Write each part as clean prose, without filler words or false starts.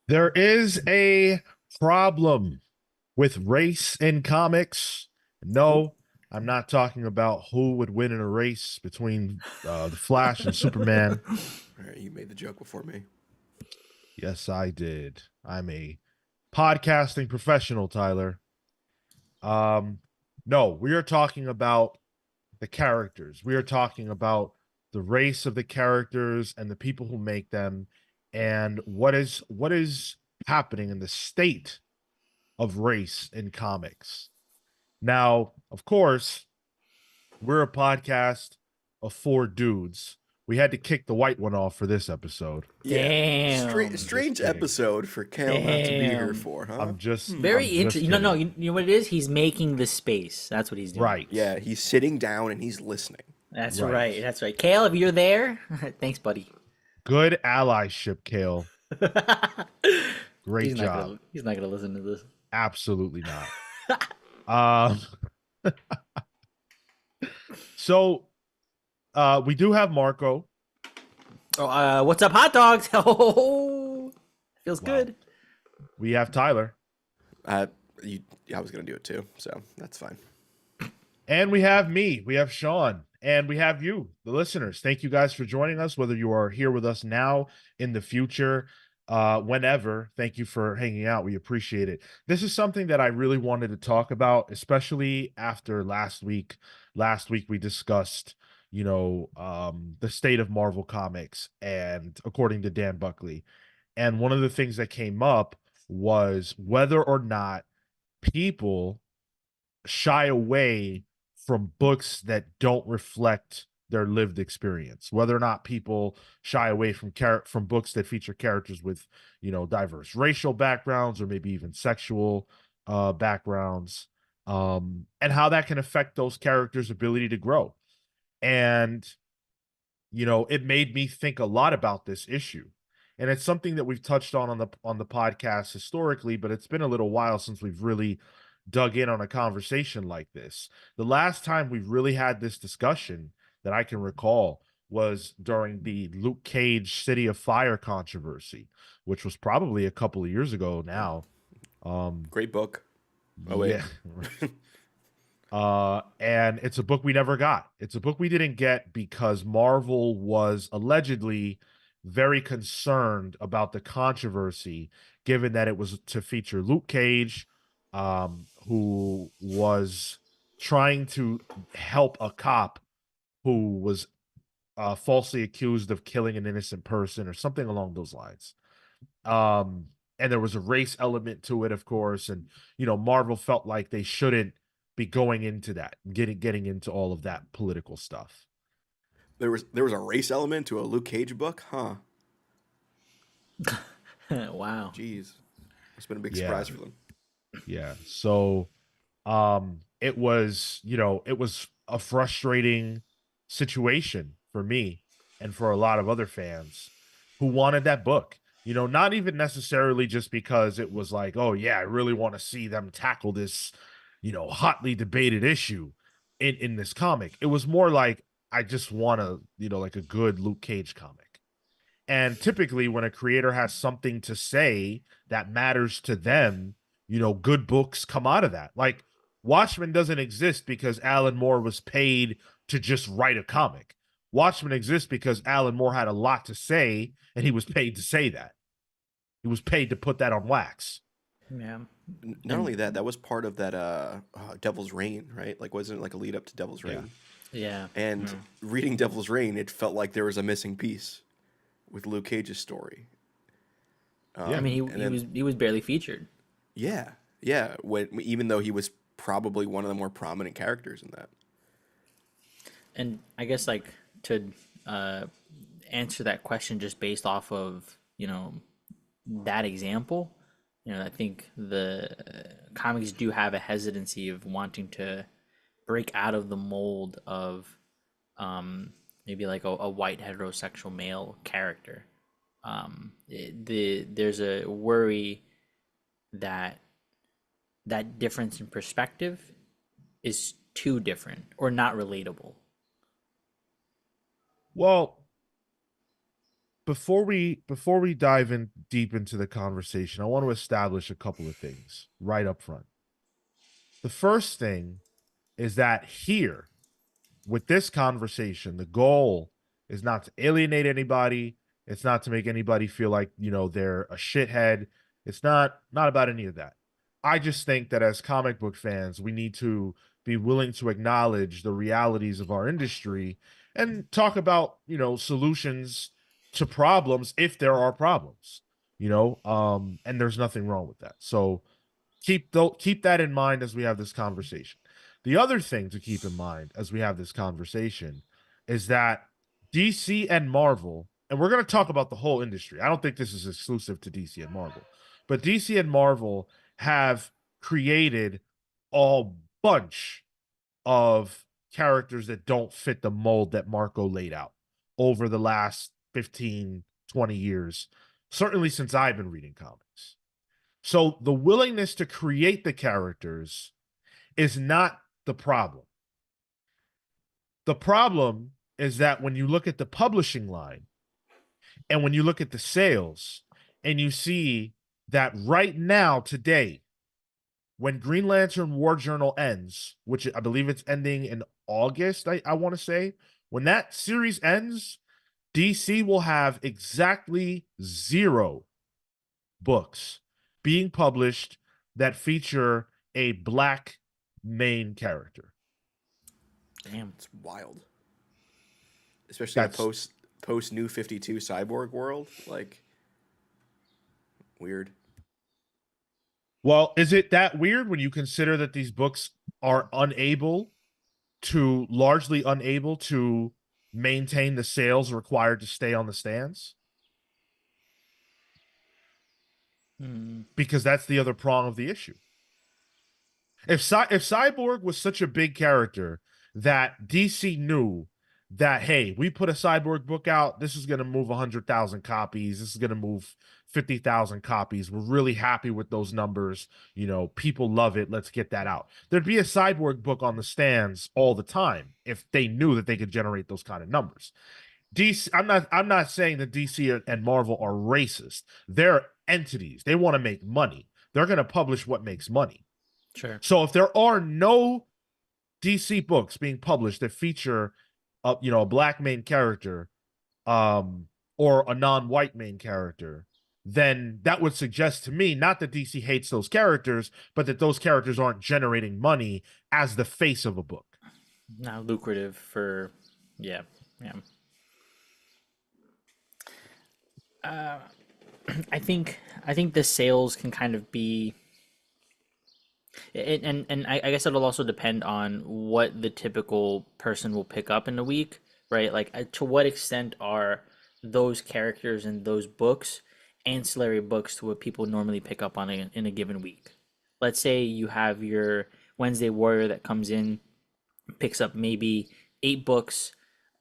There is a problem with race in comics. Oh, No, I'm not talking about who would win in a race between the Flash and Superman. all right, you made the joke before me. Yes, I did. I'm a podcasting professional, Tyler. Um, no, we are talking about the characters. We are talking about the race of the characters and the people who make them, and what is happening in the state of race in comics. Now, of course, we're a podcast of four dudes. We had to kick the white one off for this episode. Yeah, Damn. I'm just strange kidding. episode for Kale not to be here Damn. for, huh? I'm just Very I'm just interesting. No, no, kidding. you know what it is? He's making the space. That's what he's doing. Right. Yeah, he's sitting down and he's listening. That's Right. right. That's right. Kale, if you're there, thanks, buddy. Good allyship, Kale. Great He's not job. gonna listen to this. Absolutely not. Um so we do have Marco. Oh, what's up, hot dogs? Oh, feels Wow. good. We have Tyler. You, I was gonna do it too, so that's fine. And we have me, we have Sean, and we have you, the listeners. Thank you guys for joining us, whether you are here with us now, in the future, whenever. Thank you for hanging out. We appreciate it. This is something that I really wanted to talk about, especially after last week. Last week we discussed, the state of Marvel Comics, and according to Dan Buckley. And one of the things that came up was whether or not people shy away from books that don't reflect their lived experience, whether or not people shy away from books that feature characters with diverse racial backgrounds or maybe even sexual backgrounds, and how that can affect those characters' ability to grow. And it made me think a lot about this issue, and it's something that we've touched on the podcast historically, but it's been a little while since we've really dug in on a conversation like this. The last time we really had this discussion that I can recall was during the Luke Cage City of Fire controversy, which was probably a couple of years ago now. Great book. Oh wait, Yeah. And it's a book we never got. It's a book we didn't get because Marvel was allegedly very concerned about the controversy, given that it was to feature Luke Cage, who was trying to help a cop who was falsely accused of killing an innocent person or something along those lines. And there was a race element to it, of course, and Marvel felt like they shouldn't be going into that, getting into all of that political stuff. there was a race element to a Luke Cage book, huh? Wow. Jeez, it's been a big Yeah. surprise for them. Yeah. So it was a frustrating situation for me and for a lot of other fans who wanted that book. Not even necessarily just because it was like, oh yeah, I really want to see them tackle this, hotly debated issue in this comic. It was more like I just want like a good Luke Cage comic. And typically when a creator has something to say that matters to them, good books come out of that. Like Watchmen doesn't exist because Alan Moore was paid to just write a comic. Watchmen exists because Alan Moore had a lot to say and he was paid to say that. He was paid to put that on wax. Yeah. Not only that, that was part of that Devil's Reign, right? Like, wasn't it like a lead up to Devil's Yeah. Reign? Yeah. And reading Devil's Reign, it felt like there was a missing piece with Luke Cage's story. I mean, and then- he was barely featured. Yeah, yeah. Even though he was probably one of the more prominent characters in that. And I guess like to answer that question just based off of that example, I think the comics do have a hesitancy of wanting to break out of the mold of maybe like a white heterosexual male character. There's a worry that that difference in perspective is too different or not relatable. Well, before we dive in deep into the conversation, I want to establish a couple of things right up front. The first thing is that here, with this conversation, the goal is not to alienate anybody. It's not to make anybody feel like, they're a shithead. It's not about any of that. I just think that as comic book fans, we need to be willing to acknowledge the realities of our industry and talk about, solutions to problems if there are problems, and there's nothing wrong with that. So keep that in mind as we have this conversation. The other thing to keep in mind as we have this conversation is that DC and Marvel, and we're going to talk about the whole industry. I don't think this is exclusive to DC and Marvel, but DC and Marvel have created a bunch of characters that don't fit the mold that Marco laid out over the last 15, 20 years, certainly since I've been reading comics. So the willingness to create the characters is not the problem. The problem is that when you look at the publishing line and when you look at the sales and you see that right now, today, when Green Lantern War Journal ends, which I believe it's ending in August, I want to say, when that series ends, DC will have exactly 0 books being published that feature a black main character. Damn, It's wild. Especially in a post New 52 cyborg world. Like, weird. Well, is it that weird when you consider that these books are largely unable to maintain the sales required to stay on the stands? Because that's the other prong of the issue. If Cyborg was such a big character that DC knew that, hey, we put a Cyborg book out, this is going to move 100,000 copies, this is going to move 50,000 copies, we're really happy with those numbers, people love it, let's get that out. There'd be a Cyborg book on the stands all the time if they knew that they could generate those kind of numbers. DC, I'm not saying that DC and Marvel are racist. They're entities. They want to make money. They're going to publish what makes money. sure. So if there are no DC books being published that feature a black main character or a non-white main character, then that would suggest to me not that DC hates those characters, but that those characters aren't generating money as the face of a book. Not lucrative for, yeah. I think the sales can kind of be, and I guess it'll also depend on what the typical person will pick up in a week, right? Like, to what extent are those characters in those books ancillary books to what people normally pick up on in a given week? Let's say you have your Wednesday Warrior that comes in, picks up maybe 8 books.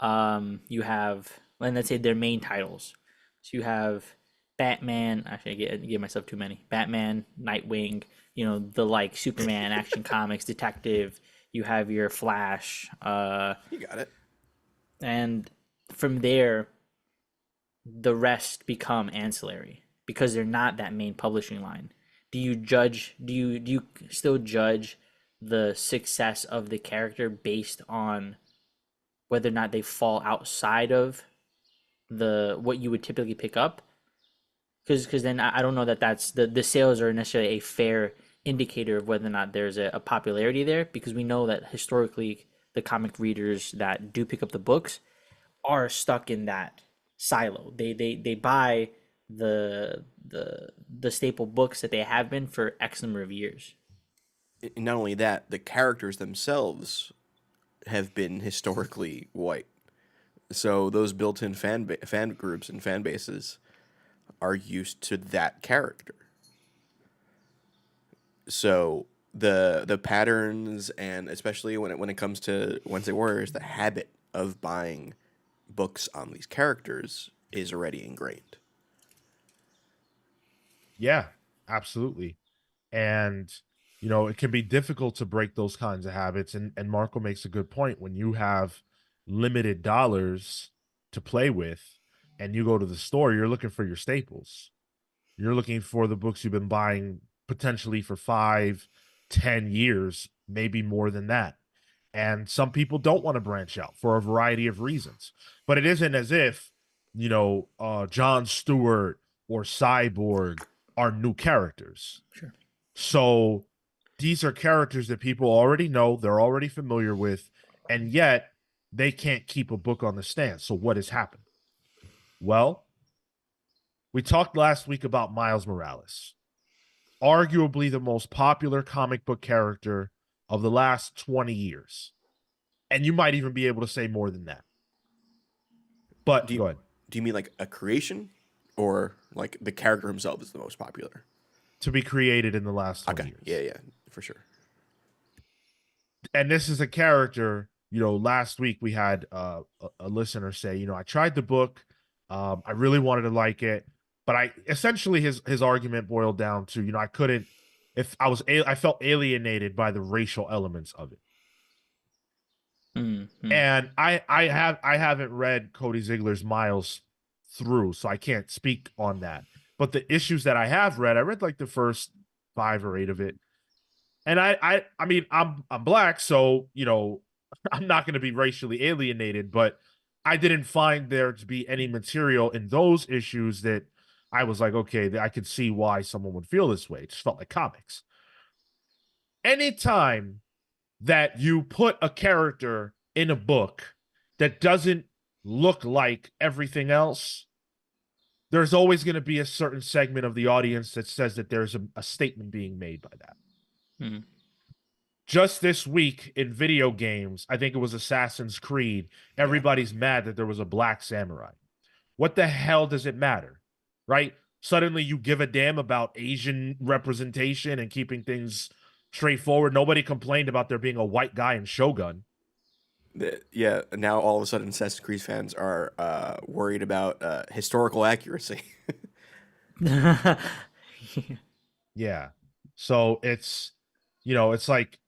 You have, and let's say their main titles. So you have Batman. Actually, I give myself too many. Batman, Nightwing. The like Superman, Action Comics, Detective. You have your Flash. You got it. And from there, the rest become ancillary because they're not that main publishing line. Do you still judge the success of the character based on whether or not they fall outside of what you would typically pick up? Because then I don't know that that's the sales are necessarily a fair indicator of whether or not there's a popularity there, because we know that historically the comic readers that do pick up the books are stuck in that silo. They buy the staple books that they have been for X number of years. And not only that, the characters themselves have been historically white. So those built-in fan groups and fan bases are used to that character. So the patterns, and especially when it comes to Wednesday Warriors, the habit of buying books on these characters is already ingrained. Yeah, absolutely. And it can be difficult to break those kinds of habits. And Marco makes a good point. When you have limited dollars to play with, and you go to the store, you're looking for your staples. You're looking for the books you've been buying potentially for 5, 10 years, maybe more than that. And some people don't want to branch out for a variety of reasons. But it isn't as if, John Stewart or Cyborg are new characters. Sure. So these are characters that people already know, they're already familiar with, and yet they can't keep a book on the stand. So what has happened? Well, we talked last week about Miles Morales, arguably the most popular comic book character of the last 20 years. And you might even be able to say more than that. But Do go you, ahead. do you mean like a creation, or like the character himself is the most popular? To be created in the last 20 Okay, years. yeah, for sure. And this is a character, last week we had a listener say, I tried the book. I really wanted to like it, but I essentially his argument boiled down to, I couldn't, if I was, I felt alienated by the racial elements of it. Mm-hmm. And I haven't read Cody Ziegler's Miles through, so I can't speak on that. But the issues that I have read, I read like the first 5 or 8 of it. And I mean, I'm black, so I'm not going to be racially alienated, but I didn't find there to be any material in those issues that I was like, okay, I could see why someone would feel this way. It just felt like comics. Anytime that you put a character in a book that doesn't look like everything else, there's always going to be a certain segment of the audience that says that there's a statement being made by that. Mm-hmm. Just this week in video games, I think it was Assassin's Creed, everybody's mad that there was a black samurai. What the hell does it matter? Right? Suddenly you give a damn about Asian representation and keeping things straightforward. Nobody complained about there being a white guy in Shogun. Yeah, now all of a sudden Assassin's Creed fans are worried about historical accuracy. Yeah. So it's like,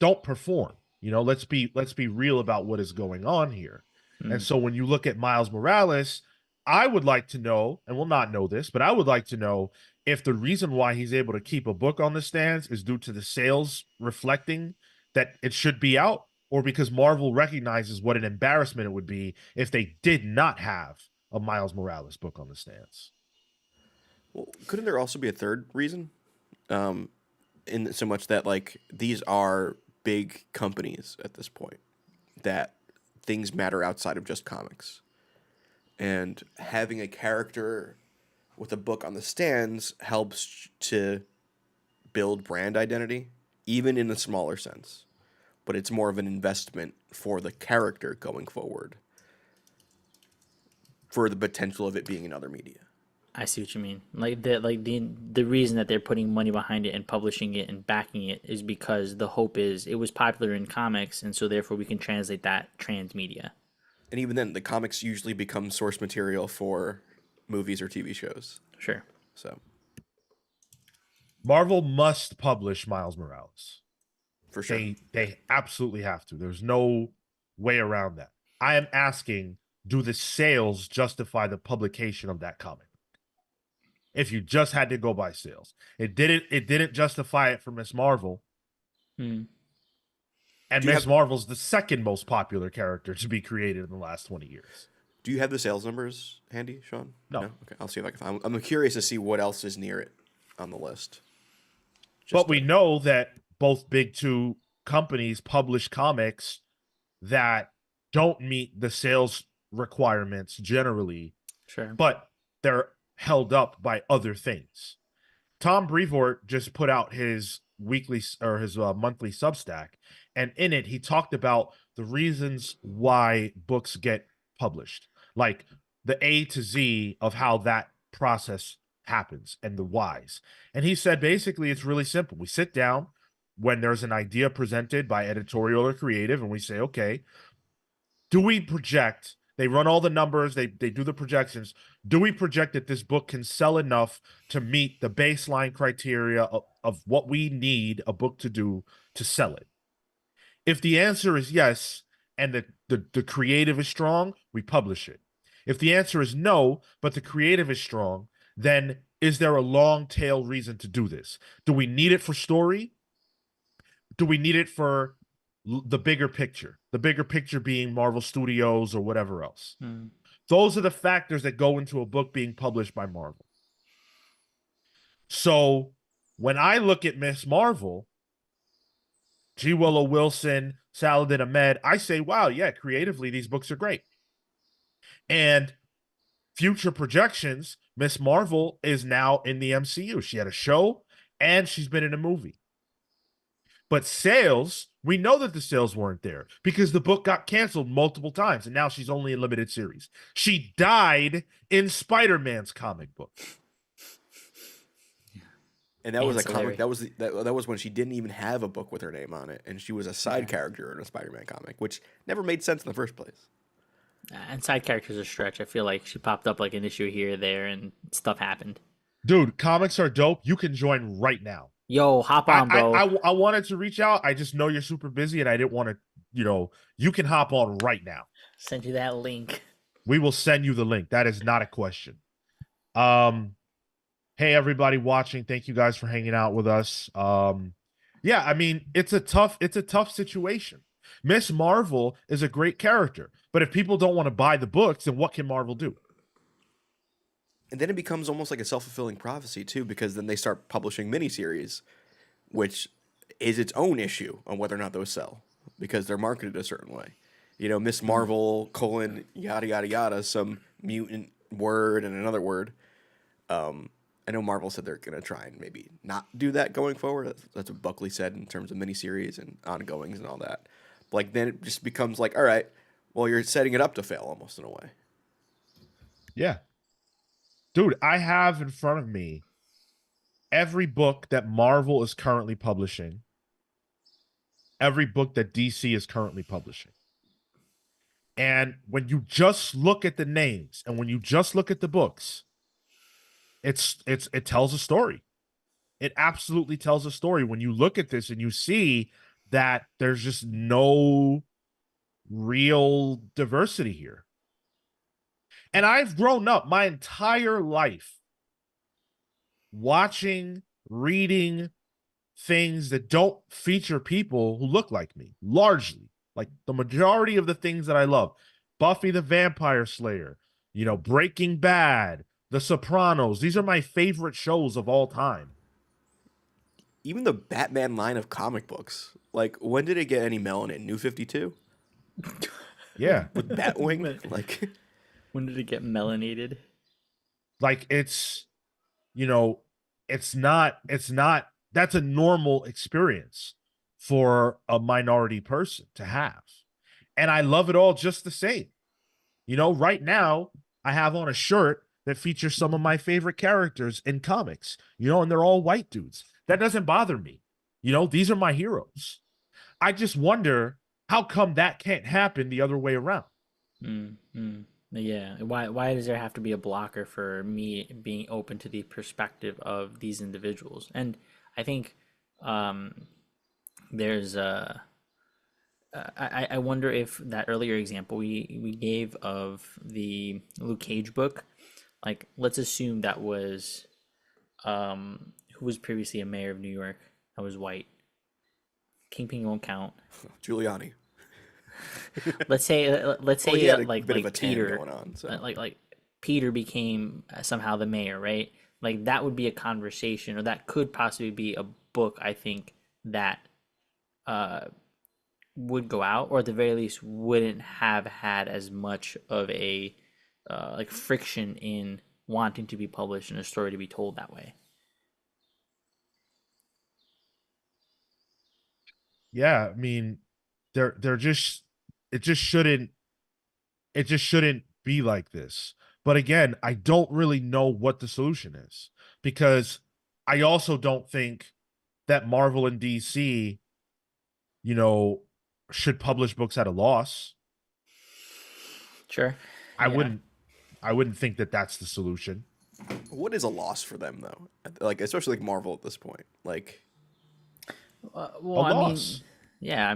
don't perform. Let's be real about what is going on here. And Mm. so when you look at Miles Morales, I would like to know, and we'll not know this, but I would like to know if the reason why he's able to keep a book on the stands is due to the sales reflecting that it should be out, or because Marvel recognizes what an embarrassment it would be if they did not have a Miles Morales book on the stands. Well, couldn't there also be a third reason? In so much that like these are big companies at this point, that things matter outside of just comics, and having a character with a book on the stands helps to build brand identity, even in a smaller sense. But it's more of an investment for the character going forward, for the potential of it being in other media. I see what you mean. The reason that they're putting money behind it and publishing it and backing it is because the hope is it was popular in comics, and so therefore we can translate that transmedia. And even then, the comics usually become source material for movies or TV shows. Sure. So, Marvel must publish Miles Morales. for sure. They absolutely have to. There's no way around that. I am asking, do the sales justify the publication of that comic? If you just had to go by sales. It didn't justify it for Miss Marvel. Mm. And Miss Marvel's the second most popular character to be created in the last 20 years. Do you have the sales numbers handy, Sean? No. Okay, I'll see if I can find. I'm curious to see what else is near it on the list. But we know that both big two companies publish comics that don't meet the sales requirements generally, Sure. but they're held up by other things. Tom Breevort just put out his weekly or his monthly Substack, and in it he talked about the reasons why books get published, like the A to Z of how that process happens and the whys. And he said basically it's really simple. We sit down when there's an idea presented by editorial or creative, and we say, okay, do we project? They run all the numbers, they do the projections. Do we project that this book can sell enough to meet the baseline criteria of what we need a book to do to sell it? If the answer is yes, and the creative is strong, we publish it. If the answer is no, but the creative is strong, then is there a long tail reason to do this? Do we need it for story? Do we need it for the bigger picture? The bigger picture being Marvel Studios or whatever else. Mm. Those are the factors that go into a book being published by Marvel. So when I look at Miss Marvel, G. Willow Wilson, Saladin Ahmed, I say, wow, yeah, creatively, these books are great. And future projections, Miss Marvel is now in the MCU. She had a show and she's been in a movie. But sales, we know that the sales weren't there because the book got canceled multiple times and now she's only in limited series. She died in Spider-Man's comic book. And that was a Ancillary. comic. That was when she didn't even have a book with her name on it, and she was a side character in a Spider-Man comic, which never made sense in the first place. And side characters are stretch. I feel like she popped up like an issue here, there, and stuff happened. Dude, comics are dope. You can join right now. Yo, hop on, bro. I wanted to reach out. I just know you're super busy and I didn't want to, you can hop on right now. Send you that link. We will send you the link. That is not a question. Hey, everybody watching. Thank you guys for hanging out with us. Yeah, I mean, it's a tough situation. Miss Marvel is a great character, but if people don't want to buy the books, then what can Marvel do? And then it becomes almost like a self-fulfilling prophecy too, because then they start publishing miniseries, which is its own issue on whether or not those sell, because they're marketed a certain way. Miss Marvel, yada, yada, yada, some mutant word and another word. I know Marvel said they're going to try and maybe not do that going forward. That's what Buckley said in terms of miniseries and ongoings and all that. But then it just becomes like, all right, well, you're setting it up to fail almost in a way. Yeah. Dude, I have in front of me every book that Marvel is currently publishing, every book that DC is currently publishing. And when you just look at the names and when you just look at the books, it tells a story. It absolutely tells a story when you look at this and you see that there's just no real diversity here. And I've grown up my entire life watching, reading things that don't feature people who look like me, largely. Like the majority of the things that I love. Buffy the Vampire Slayer, Breaking Bad, The Sopranos. These are my favorite shows of all time. Even the Batman line of comic books. Like, when did it get any melanin? New 52? Yeah. With Batwing? Like, when did it get melanated? Like it's not that's a normal experience for a minority person to have. And I love it all just the same. Right now I have on a shirt that features some of my favorite characters in comics, and they're all white dudes. That doesn't bother me. These are my heroes. I just wonder how come that can't happen the other way around. Yeah. Why does there have to be a blocker for me being open to the perspective of these individuals? And I think there's I wonder if that earlier example we gave of the Luke Cage book, like let's assume that was who was previously a mayor of New York that was white. Kingpin won't count. Giuliani. Let's say he had a like bit of a tan Peter going on, so. like Peter became somehow the mayor, right? Like that would be a conversation, or that could possibly be a book. I think that would go out, or at the very least wouldn't have had as much of a like friction in wanting to be published and a story to be told that way. Yeah, I mean, they're just it just shouldn't be like this. But again, I don't really know what the solution is, because I also don't think that Marvel and DC, should publish books at a loss. Sure. I Yeah. wouldn't think that that's the solution. What is a loss for them, though? Like, especially like Marvel at this point. Like, Well, A I mean, loss. yeah,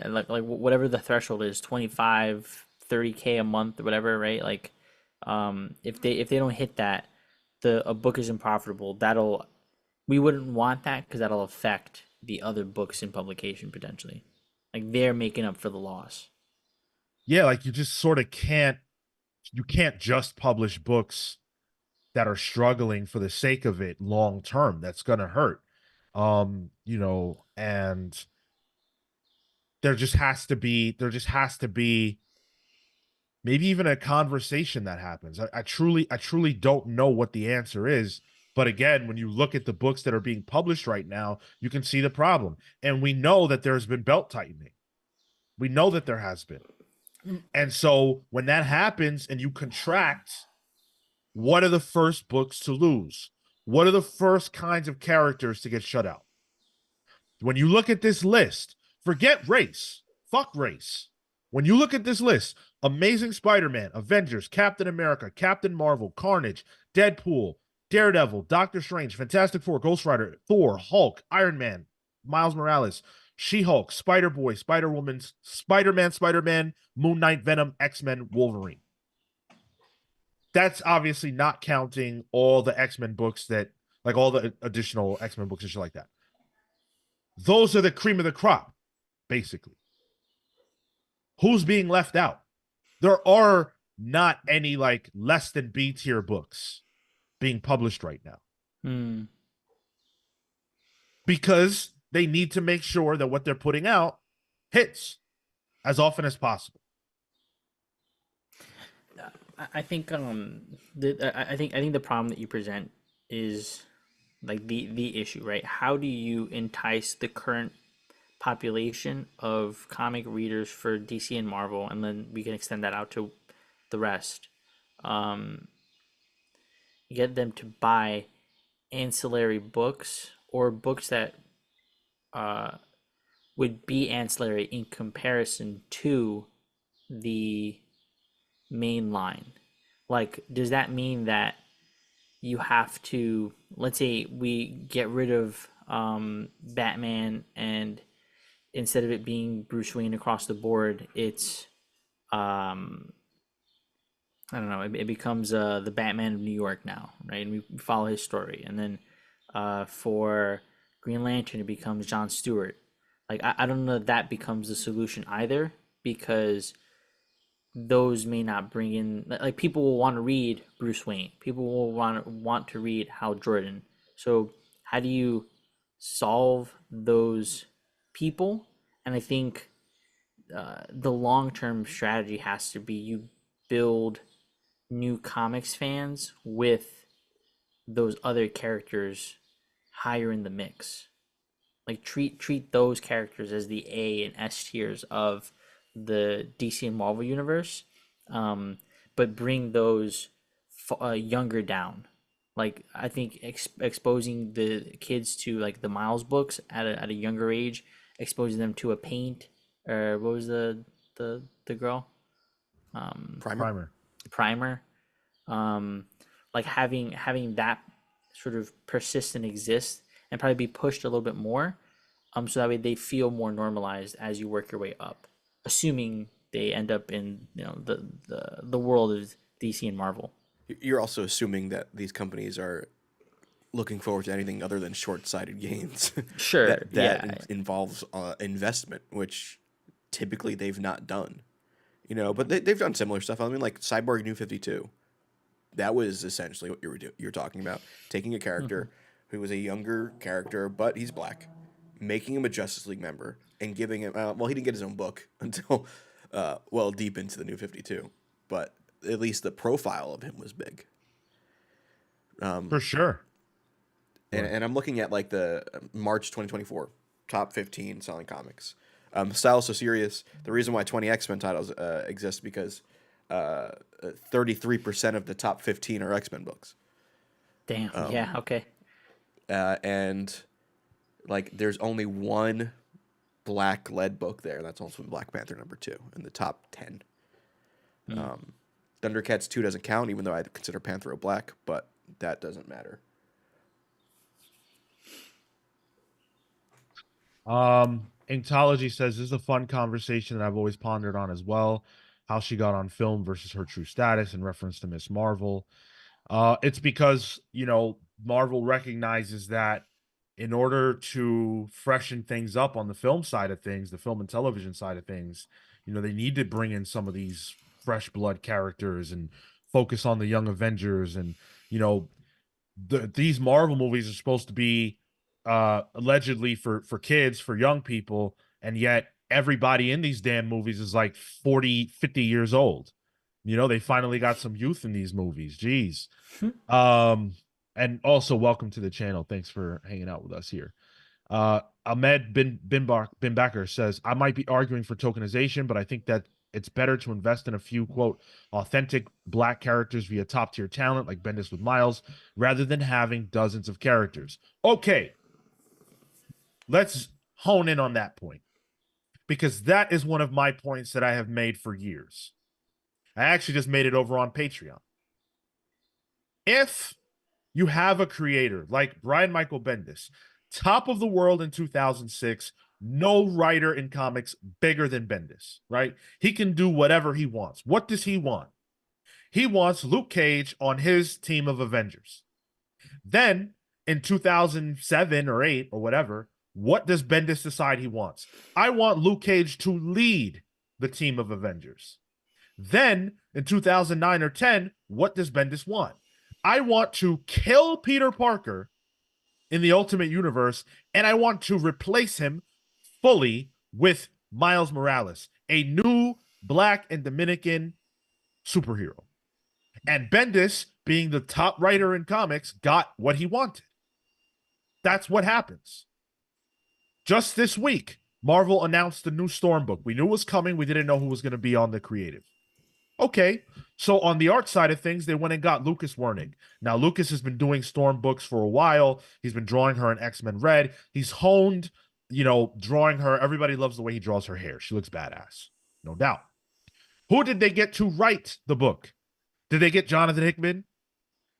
like whatever the threshold is, 25, 30K a month or whatever, right? Like If they don't hit that, the a book isn't profitable. That'll we wouldn't want that because that'll affect the other books in publication potentially. Like they're making up for the loss. Yeah, like you just sort of can't just publish books that are struggling for the sake of it long term. That's gonna hurt. And there just has to be maybe even a conversation that happens. I truly don't know what the answer is. But again, when you look at the books that are being published right now, you can see the problem. And we know that there's been belt tightening. We know that there has been. And so when that happens and you contract, what are the first books to lose? What are the first kinds of characters to get shut out? When you look at this list, forget race. Fuck race. When you look at this list, Amazing Spider-Man, Avengers, Captain America, Captain Marvel, Carnage, Deadpool, Daredevil, Doctor Strange, Fantastic Four, Ghost Rider, Thor, Hulk, Iron Man, Miles Morales, She-Hulk, Spider-Boy, Spider-Woman, Spider-Man, Moon Knight, Venom, X-Men, Wolverine. That's obviously not counting all the X-Men books like all the additional X-Men books and shit like that. Those are the cream of the crop, basically. Who's being left out? There are not any like less than B tier books being published right now Hmm. because they need to make sure that what they're putting out hits as often as possible. I think I think the problem that you present is like the issue, right? How do you entice the current population of comic readers for DC and Marvel, and then we can extend that out to the rest? Um, get them to buy ancillary books or books that uh, would be ancillary in comparison to the main line. Like, does that mean that you have to, let's say we get rid of Batman, and instead of it being Bruce Wayne across the board, it's um, I don't know, it becomes the Batman of New York now, right? And we follow his story, and then for Green Lantern, it becomes John Stewart. Like I don't know if that becomes the solution either, because those may not bring in, like, people will want to read Bruce Wayne. People will want to read Hal Jordan. So how do you solve those people? And I think the long term strategy has to be you build new comics fans with those other characters higher in the mix. Like treat those characters as the A and S tiers of the DC and Marvel universe, um, but bring those younger down. Like I think exposing the kids to like the Miles books at a younger age, exposing them to a Paint, or what was the girl, Primer. Primer. Primer, um, like having that sort of persist and exist and probably be pushed a little bit more, so that way they feel more normalized as you work your way up, assuming they end up in the world of DC and Marvel. You're also assuming that these companies are looking forward to anything other than short-sighted gains. Sure, that yeah. involves investment, which typically they've not done. But they've done similar stuff. I mean, like Cyborg New 52. That was essentially what you're talking about. Taking a Mm-hmm. character who was a younger character, but he's black, making him a Justice League member, and giving him, well, he didn't get his own book until, well, deep into the New 52. But at least the profile of him was big. For sure. And I'm looking at like the March 2024 top 15 selling comics. Style so serious. The reason why 20 X-Men titles exist because 33% of the top 15 are X-Men books. Damn. Yeah. Okay. And like there's only one black led book there. That's also Black Panther #2 in the top 10. Thundercats 2 doesn't count, even though I consider Panthro black, but that doesn't matter. Inkology says this is a fun conversation that I've always pondered on as well. how she got on film versus her true status in reference to Miss Marvel. It's because, Marvel recognizes that in order to freshen things up on the film side of things, the film and television side of things, they need to bring in some of these fresh blood characters and focus on the young Avengers. And, these Marvel movies are supposed to be allegedly for kids, for young people, and yet everybody in these damn movies is like 40, 50 years old. They finally got some youth in these movies. Jeez. And also welcome to the channel. Thanks for hanging out with us here. Ahmed bin Bakr says, I might be arguing for tokenization, but I think that it's better to invest in a few, quote, authentic black characters via top tier talent like Bendis with Miles, rather than having dozens of characters. Okay. Let's hone in on that point, because that is one of my points that I have made for years. I actually just made it over on Patreon. If you have a creator like Brian Michael Bendis, top of the world in 2006, no writer in comics bigger than Bendis, right? He can do whatever he wants. What does he want? He wants Luke Cage on his team of Avengers. Then in 2007 or 8 or whatever, what does Bendis decide he wants? I want Luke Cage to lead the team of Avengers. Then in 2009 or 10, what does Bendis want? I want to kill Peter Parker in the Ultimate Universe, and I want to replace him fully with Miles Morales, a new Black and Dominican superhero. And Bendis, being the top writer in comics, got what he wanted. That's what happens. Just this week, Marvel announced the new Storm book. We knew it was coming. We didn't know who was going to be on the creative. Okay, so on the art side of things, they went and got Lucas Wernick. Now, Lucas has been doing Storm books for a while. He's been drawing her in X-Men Red. He's honed, drawing her. Everybody loves the way he draws her hair. She looks badass, no doubt. Who did they get to write the book? Did they get Jonathan Hickman?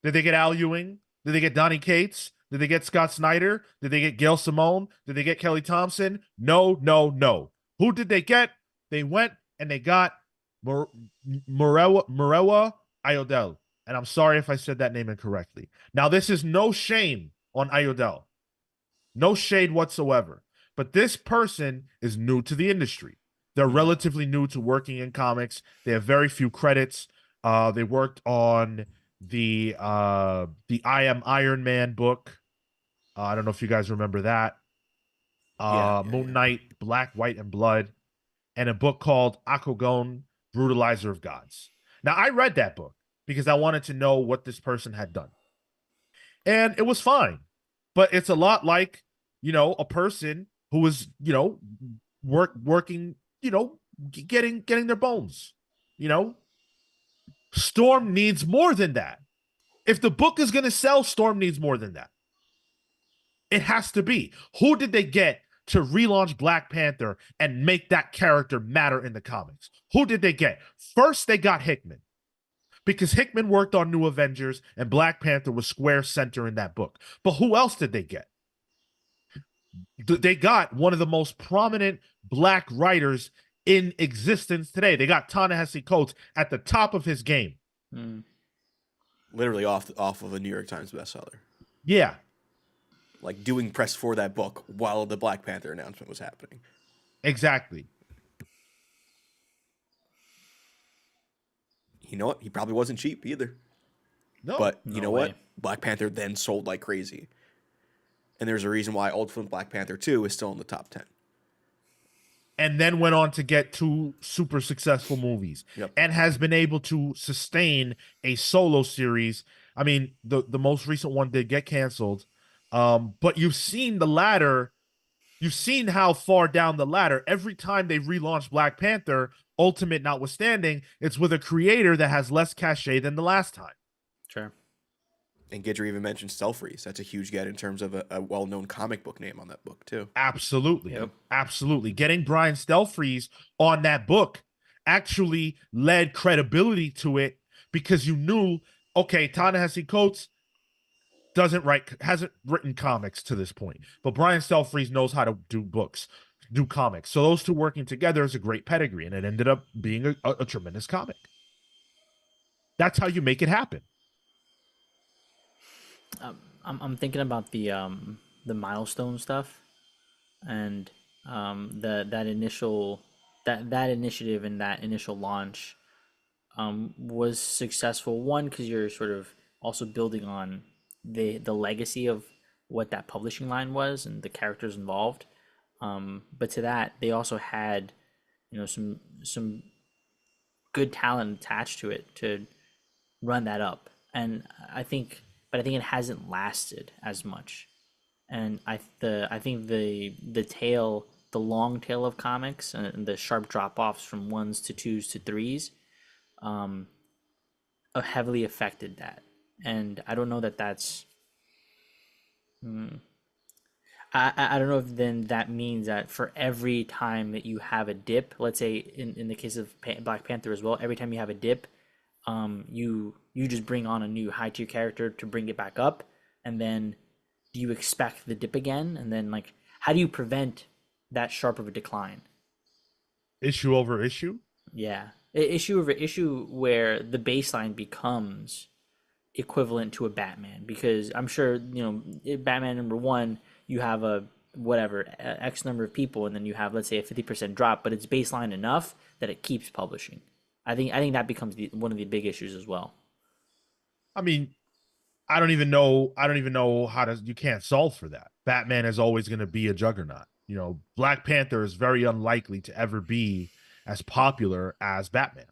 Did they get Al Ewing? Did they get Donny Cates? Did they get Scott Snyder? Did they get Gail Simone? Did they get Kelly Thompson? No, no, no. Who did they get? They went and they got Murewa Ayodele. And I'm sorry if I said that name incorrectly. Now, this is no shame on Ayodele. No shade whatsoever. But this person is new to the industry. They're relatively new to working in comics. They have very few credits. They worked on the I Am Iron Man book. I don't know if you guys remember that. Moon Knight, Black, White, and Blood, and a book called Akogon, Brutalizer of Gods. Now, I read that book because I wanted to know what this person had done. And it was fine. But it's a lot like, a person who was, working, getting their bones. Storm needs more than that. If the book is going to sell, Storm needs more than that. It has to be. Who did they get to relaunch Black Panther and make that character matter in the comics? Who did they get? First, they got Hickman, because Hickman worked on New Avengers and Black Panther was square center in that book. But who else did they get? They got one of the most prominent Black writers in existence today. They got Ta-Nehisi Coates at the top of his game. Literally off of a New York Times bestseller. Yeah. Like doing press for that book while the Black Panther announcement was happening. Exactly. You know what? He probably wasn't cheap either. No. But you know way. what? Black Panther then sold like crazy. And there's a reason why Ultimate Black Panther 2 is still in the top 10. And then went on to get 2 super successful movies. Yep. And has been able to sustain a solo series. I mean, the most recent one did get canceled. But you've seen the ladder. You've seen how far down the ladder. Every time they relaunch Black Panther, Ultimate notwithstanding, it's with a creator that has less cachet than the last time. Sure. And Gidger even mentioned Selfreeze. That's a huge get in terms of a well-known comic book name on that book, too. Absolutely. Yep. Absolutely. Getting Brian Stelfreeze on that book actually led credibility to it, because you knew, okay, Ta-Nehisi Coates hasn't written comics to this point, but Brian Stelfreeze knows how to do books. do comics. So those two working together is a great pedigree, and it ended up being a tremendous comic. That's how you make it happen. I'm thinking about the Milestone stuff, and that initial that initiative and that initial launch was successful. One, because you're sort of also building on the legacy of what that publishing line was and the characters involved. But to that, they also had, some good talent attached to it to run that up. And I think it hasn't lasted as much. And I think the long tail of comics and the sharp drop offs from ones to twos to threes, heavily affected that. And I don't know that that's. I don't know if then that means that for every time that you have a dip, let's say in the case of Black Panther as well, every time you have a dip, you just bring on a new high tier character to bring it back up, and then do you expect the dip again? And then like, how do you prevent that sharp of a decline? Issue over issue. Yeah, issue over issue where the baseline becomes equivalent to a Batman, because I'm sure Batman number one, you have a whatever X number of people, and then you have, let's say, a 50% drop, but it's baseline enough that it keeps publishing. I think that becomes one of the big issues as well. I mean, I don't even know. I don't even know how to. You can't solve for that. Batman is always going to be a juggernaut. Black Panther is very unlikely to ever be as popular as Batman.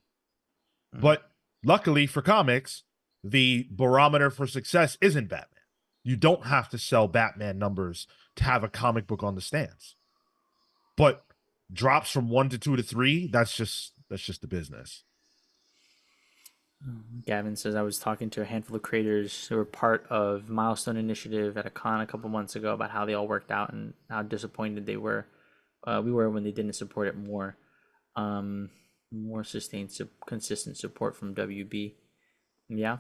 But luckily for comics, the barometer for success isn't Batman. You don't have to sell Batman numbers to have a comic book on the stands. But drops from 1 to 2 to 3, that's just the business. Gavin says, I was talking to a handful of creators who were part of Milestone Initiative at a con a couple months ago about how they all worked out and how disappointed we were when they didn't support it more. More sustained, consistent support from WB. Yeah,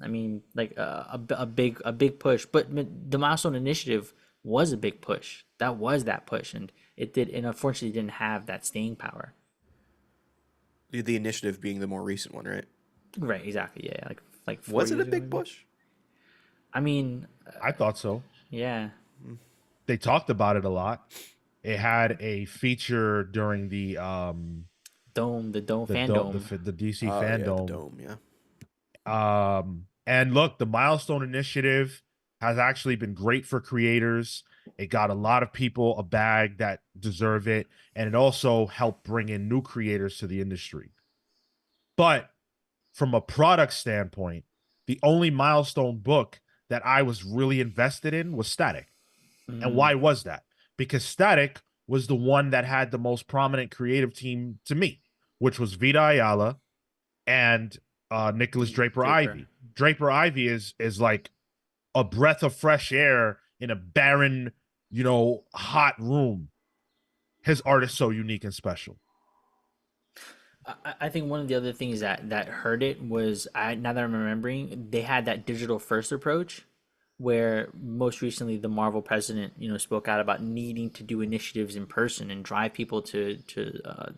I mean, like a big push, but the Milestone Initiative was a big push. That was that push, and unfortunately didn't have that staying power. The initiative being the more recent one, right? Right, exactly. Yeah, like 4 Was it years a ago, big maybe? push? I mean, I thought so. yeah. They talked about it a lot. It had a feature during the The the fan dome. the DC Oh yeah, the fandom. dome, yeah. And look, the Milestone Initiative has actually been great for creators. It got a lot of people a bag that deserve it, and it also helped bring in new creators to the industry. But from a product standpoint, the only Milestone book that I was really invested in was Static. And Mm, why was that? Because Static was the one that had the most prominent creative team to me, which was Vita Ayala and Nicholas Draper Draper. Ivy. Draper Ivy is like a breath of fresh air in a barren, hot room. His art is so unique and special. I think one of the other things that hurt it was, now that I'm remembering, they had that digital first approach, where most recently the Marvel president spoke out about needing to do initiatives in person and drive people to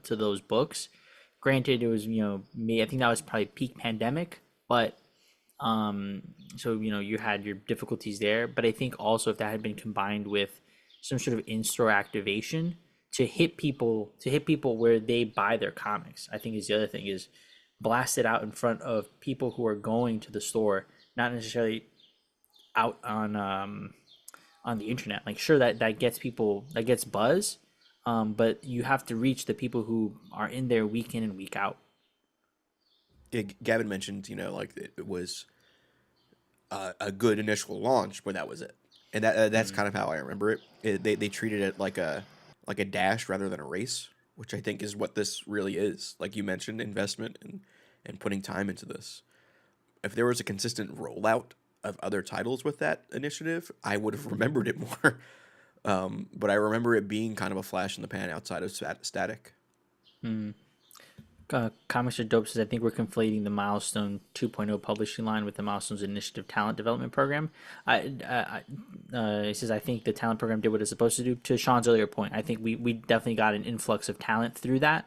those books. Granted, it was me. I think that was probably peak pandemic, but so you had your difficulties there. But I think also if that had been combined with some sort of in-store activation to hit people where they buy their comics, I think is the other thing, is blast it out in front of people who are going to the store, not necessarily out on the internet. Like, sure, that gets people, that gets buzz, but you have to reach the people who are in there week in and week out. Yeah, Gavin mentioned, like it was a good initial launch, but that was it. And that's kind of how I remember it. They treated it like a dash rather than a race, which I think is what this really is. Like you mentioned, investment and putting time into this. If there was a consistent rollout of other titles with that initiative, I would have remembered it more. But I remember it being kind of a flash in the pan outside of Static. Comics are dope says I think we're conflating the Milestone 2.0 publishing line with the Milestone's Initiative Talent Development Program. He says I think the talent program did what it's supposed to do. To Sean's earlier point, I think we definitely got an influx of talent through that.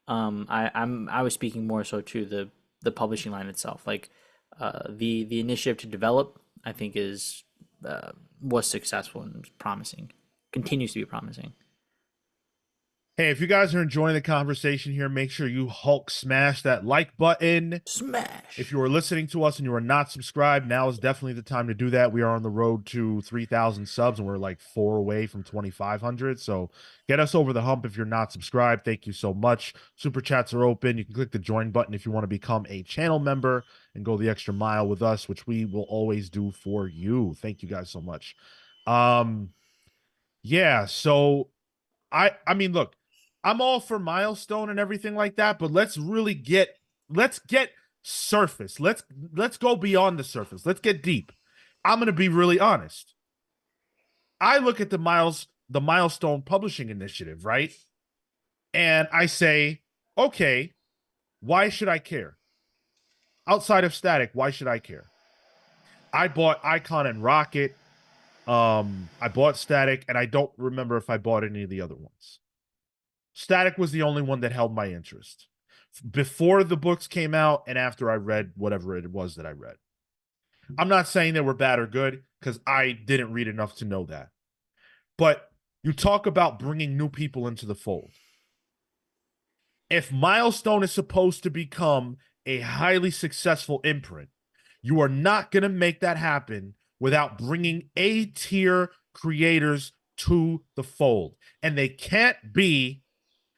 I was speaking more so to the publishing line itself. Like the initiative to develop, I think is was successful and promising, continues to be promising. Hey, if you guys are enjoying the conversation here, make sure you Hulk smash that like button. Smash. If you are listening to us and you are not subscribed, now is definitely the time to do that. We are on the road to 3,000 subs and we're like 4 away from 2,500. So get us over the hump if you're not subscribed. Thank you so much. Super chats are open. You can click the join button if you want to become a channel member and go the extra mile with us, which we will always do for you. Thank you guys so much. Yeah, so I mean, look, I'm all for Milestone and everything like that, but let's get surface. Let's go beyond the surface. Let's get deep. I'm gonna be really honest. I look at the Milestone Publishing Initiative, right? And I say, okay, why should I care? Outside of Static, why should I care? I bought Icon and Rocket. I bought Static, and I don't remember if I bought any of the other ones. Static was the only one that held my interest before the books came out and after I read whatever it was that I read. I'm not saying they were bad or good because I didn't read enough to know that. But you talk about bringing new people into the fold. If Milestone is supposed to become a highly successful imprint, you are not going to make that happen without bringing A-tier creators to the fold. And they can't be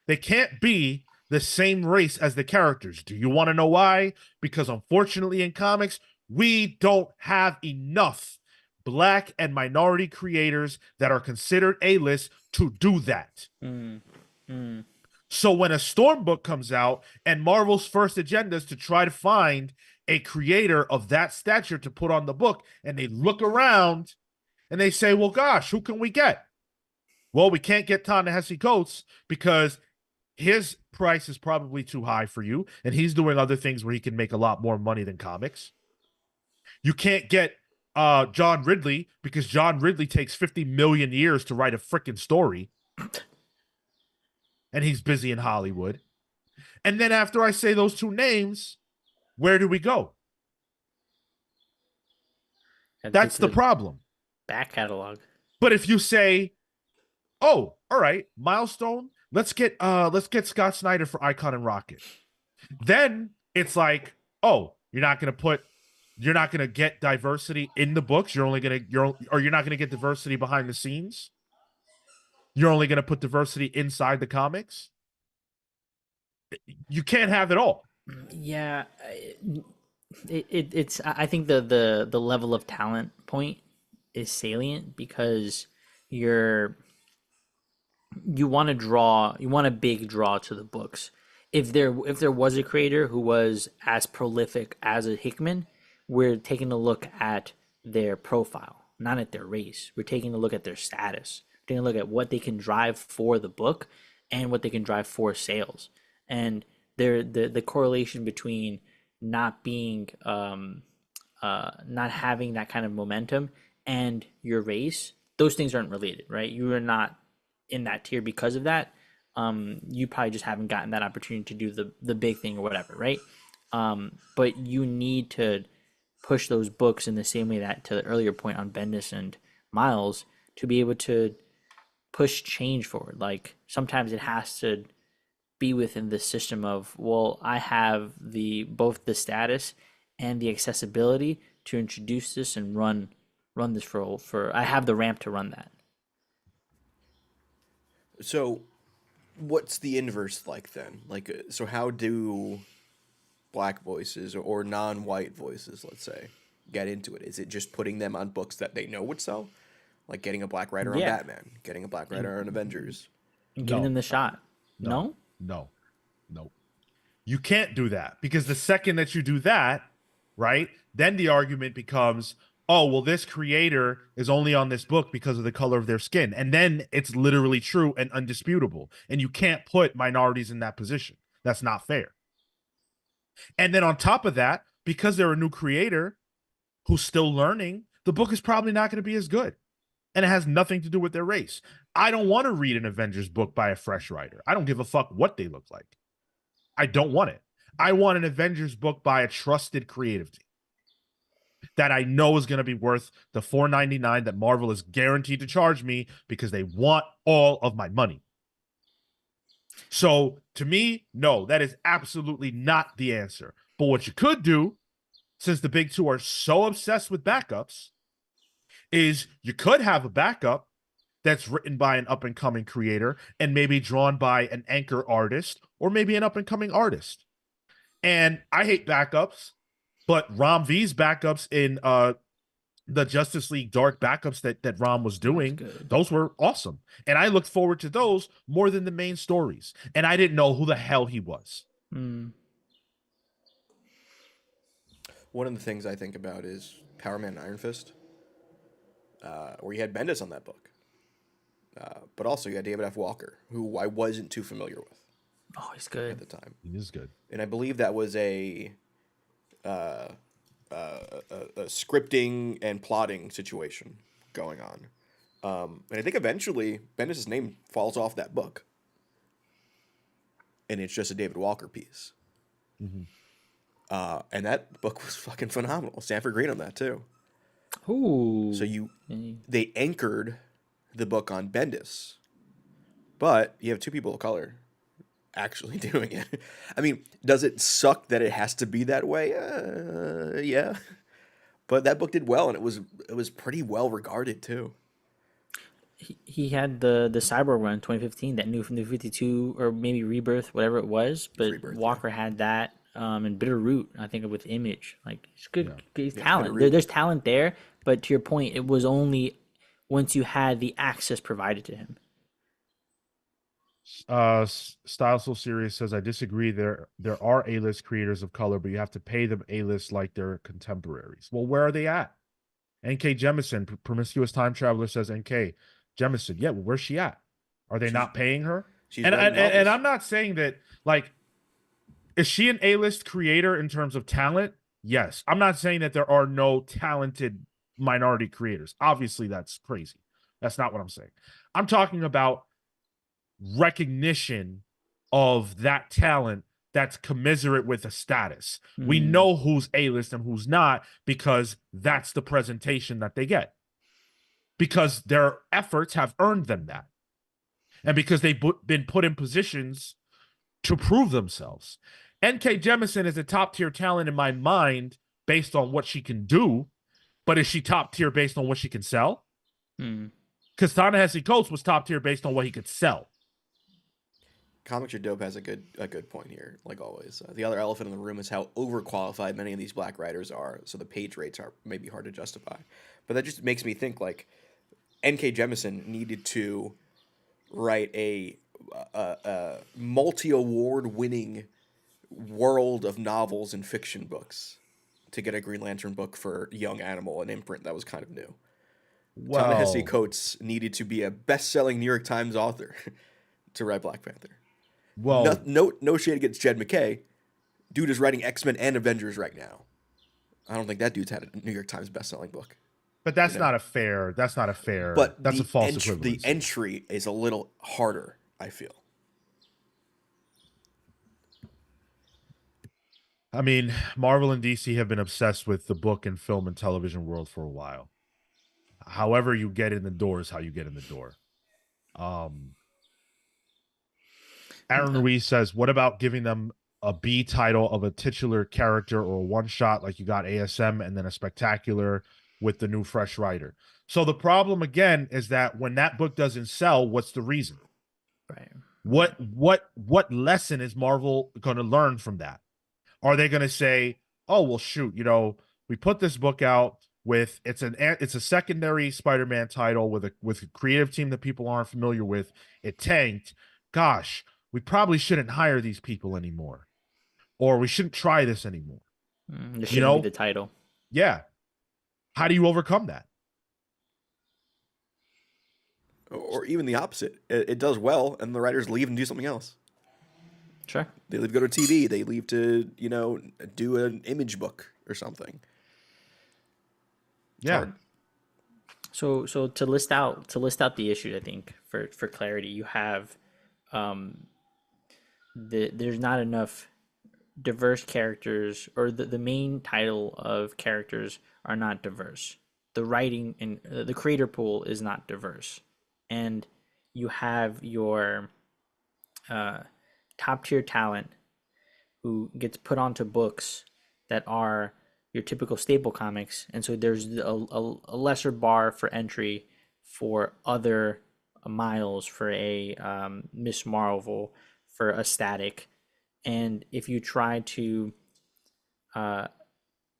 the same race as the characters. Do you want to know why? Because unfortunately in comics, we don't have enough Black and minority creators that are considered A-list to do that. So when a Storm book comes out and Marvel's first agenda is to try to find a creator of that stature to put on the book, and they look around and they say, well, gosh, who can we get? Well, we can't get Ta-Nehisi Coates because his price is probably too high for you, and he's doing other things where he can make a lot more money than comics. You can't get John Ridley because John Ridley takes 50 million years to write a freaking story, and he's busy in Hollywood. And then after I say those two names, where do we go? That's the problem. Back catalog. But if you say, oh, all right, Milestone, let's get Scott Snyder for Icon and Rocket. Then it's like, oh, you're not gonna get diversity in the books. You're not gonna get diversity behind the scenes. You're only gonna put diversity inside the comics. You can't have it all. Yeah, it's. I think the level of talent point is salient because you want a big draw to the books. If there was a creator who was as prolific as a Hickman, we're taking a look at their profile, not at their race. We're taking a look at their status. We're taking a look at what they can drive for the book and what they can drive for sales. And the correlation between not being not having that kind of momentum and your race, those things aren't related, right? You are not in that tier because of that. You probably just haven't gotten that opportunity to do the big thing or whatever, right? But you need to push those books in the same way that, to the earlier point on Bendis and Miles, to be able to push change forward. Like sometimes it has to be within the system of, well, I have both the status and the accessibility to introduce this and run this for I have the ramp to run that. So, what's the inverse like then? Like, so how do Black voices or non-white voices, let's say, get into it? Is it just putting them on books that they know would sell? Like getting a Black writer on Batman, getting a Black writer on Avengers? Giving them the shot. No? No. You can't do that because the second that you do that, right, then the argument becomes, oh, well, this creator is only on this book because of the color of their skin. And then it's literally true and undisputable. And you can't put minorities in that position. That's not fair. And then on top of that, because they're a new creator who's still learning, the book is probably not going to be as good. And it has nothing to do with their race. I don't want to read an Avengers book by a fresh writer. I don't give a fuck what they look like. I don't want it. I want an Avengers book by a trusted creative team that I know is going to be worth the $4.99 that Marvel is guaranteed to charge me because they want all of my money. So to me, no, that is absolutely not the answer. But what you could do, since the big two are so obsessed with backups, is you could have a backup that's written by an up-and-coming creator and maybe drawn by an anchor artist or maybe an up-and-coming artist. And I hate backups, but Rom V's backups in the Justice League Dark backups that Rom was doing, those were awesome. And I looked forward to those more than the main stories. And I didn't know who the hell he was. One of the things I think about is Power Man and Iron Fist, where you had Bendis on that book. But also you had David F. Walker, who I wasn't too familiar with. Oh, he's good at the time. He is good. And I believe that was a scripting and plotting situation going on. And I think eventually Bendis' name falls off that book. And it's just a David Walker piece. And that book was fucking phenomenal. Stanford Green on that too. Ooh. So they anchored the book on Bendis, but you have two people of color actually doing it. I mean, does it suck that it has to be that way? Yeah, but that book did well, and it was pretty well regarded too. He had the Cyborg run 2015, that new 52 or maybe Rebirth, whatever it was. But Rebirth, Walker had that, and Bitter Root, I think, with Image. Like, it's good, talent. There's talent there, but to your point, it was only once you had the access provided to him. Style So Serious says, I disagree. There are A-list creators of color, but you have to pay them A-list like they're contemporaries. Well, where are they at? NK Jemison, Promiscuous Time Traveler, says NK Jemison. Yeah, well, where's she at? Are they not paying her? And I'm not saying that, like, is she an A-list creator in terms of talent? Yes. I'm not saying that there are no talented minority creators. Obviously, that's crazy. That's not what I'm saying. I'm talking about recognition of that talent that's commiserate with a status. We know who's A-list and who's not because that's the presentation that they get. Because their efforts have earned them that. And because they've been put in positions to prove themselves. NK Jemison is a top-tier talent in my mind based on what she can do, but is she top-tier based on what she can sell? Because Ta-Nehisi Coates was top-tier based on what he could sell. Comics Are Dope has a good point here, like always. The other elephant in the room is how overqualified many of these black writers are, so the page rates are maybe hard to justify. But that just makes me think, like, N.K. Jemisin needed to write a multi-award-winning world of novels and fiction books to get a Green Lantern book for Young Animal, an imprint that was kind of new. Well, Ta-Nehisi Coates needed to be a best-selling New York Times author to write Black Panther. Well, no shade against Jed McKay. Dude is writing X-Men and Avengers right now. I don't think that dude's had a New York Times best-selling book. But that's not a fair. But that's a false equivalence. The entry is a little harder, I feel. I mean, Marvel and DC have been obsessed with the book and film and television world for a while. However you get in the door is how you get in the door. Aaron Ruiz says, what about giving them a B title of a titular character or a one-shot like you got ASM and then a spectacular with the new fresh writer? So the problem, again, is that when that book doesn't sell, what's the reason? Right. What lesson is Marvel going to learn from that? Are they going to say, oh, well, shoot, we put this book out with it's a secondary Spider-Man title with a creative team that people aren't familiar with. It tanked. Gosh, we probably shouldn't hire these people anymore, or we shouldn't try this anymore. This shouldn't be the title. Yeah. How do you overcome that? Or even the opposite. It does well, and the writers leave and do something else. Sure. They leave to go to TV. They leave to, do an image book or something. It's Yeah. hard. So to list out the issues, I think for clarity, you have there's not enough diverse characters, or the main title of characters are not diverse. The writing and the creator pool is not diverse, and you have your top tier talent who gets put onto books that are your typical staple comics, and so there's a lesser bar for entry for other Miles, for a Miss Marvel, for a Static, and if you try to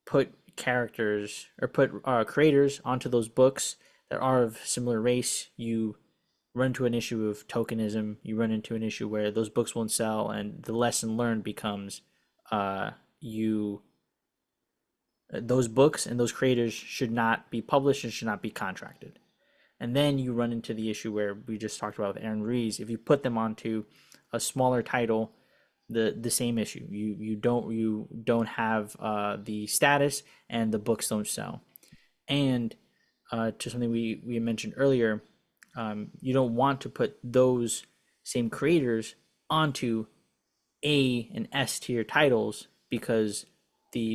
put characters or put creators onto those books that are of similar race, you run into an issue of tokenism. You run into an issue where those books won't sell, and the lesson learned becomes you those books and those creators should not be published and should not be contracted. And then you run into the issue where we just talked about with Aaron Rees. If you put them onto a smaller title, the same issue. You don't have the status, and the books don't sell. And to something we mentioned earlier, you don't want to put those same creators onto A and S tier titles, because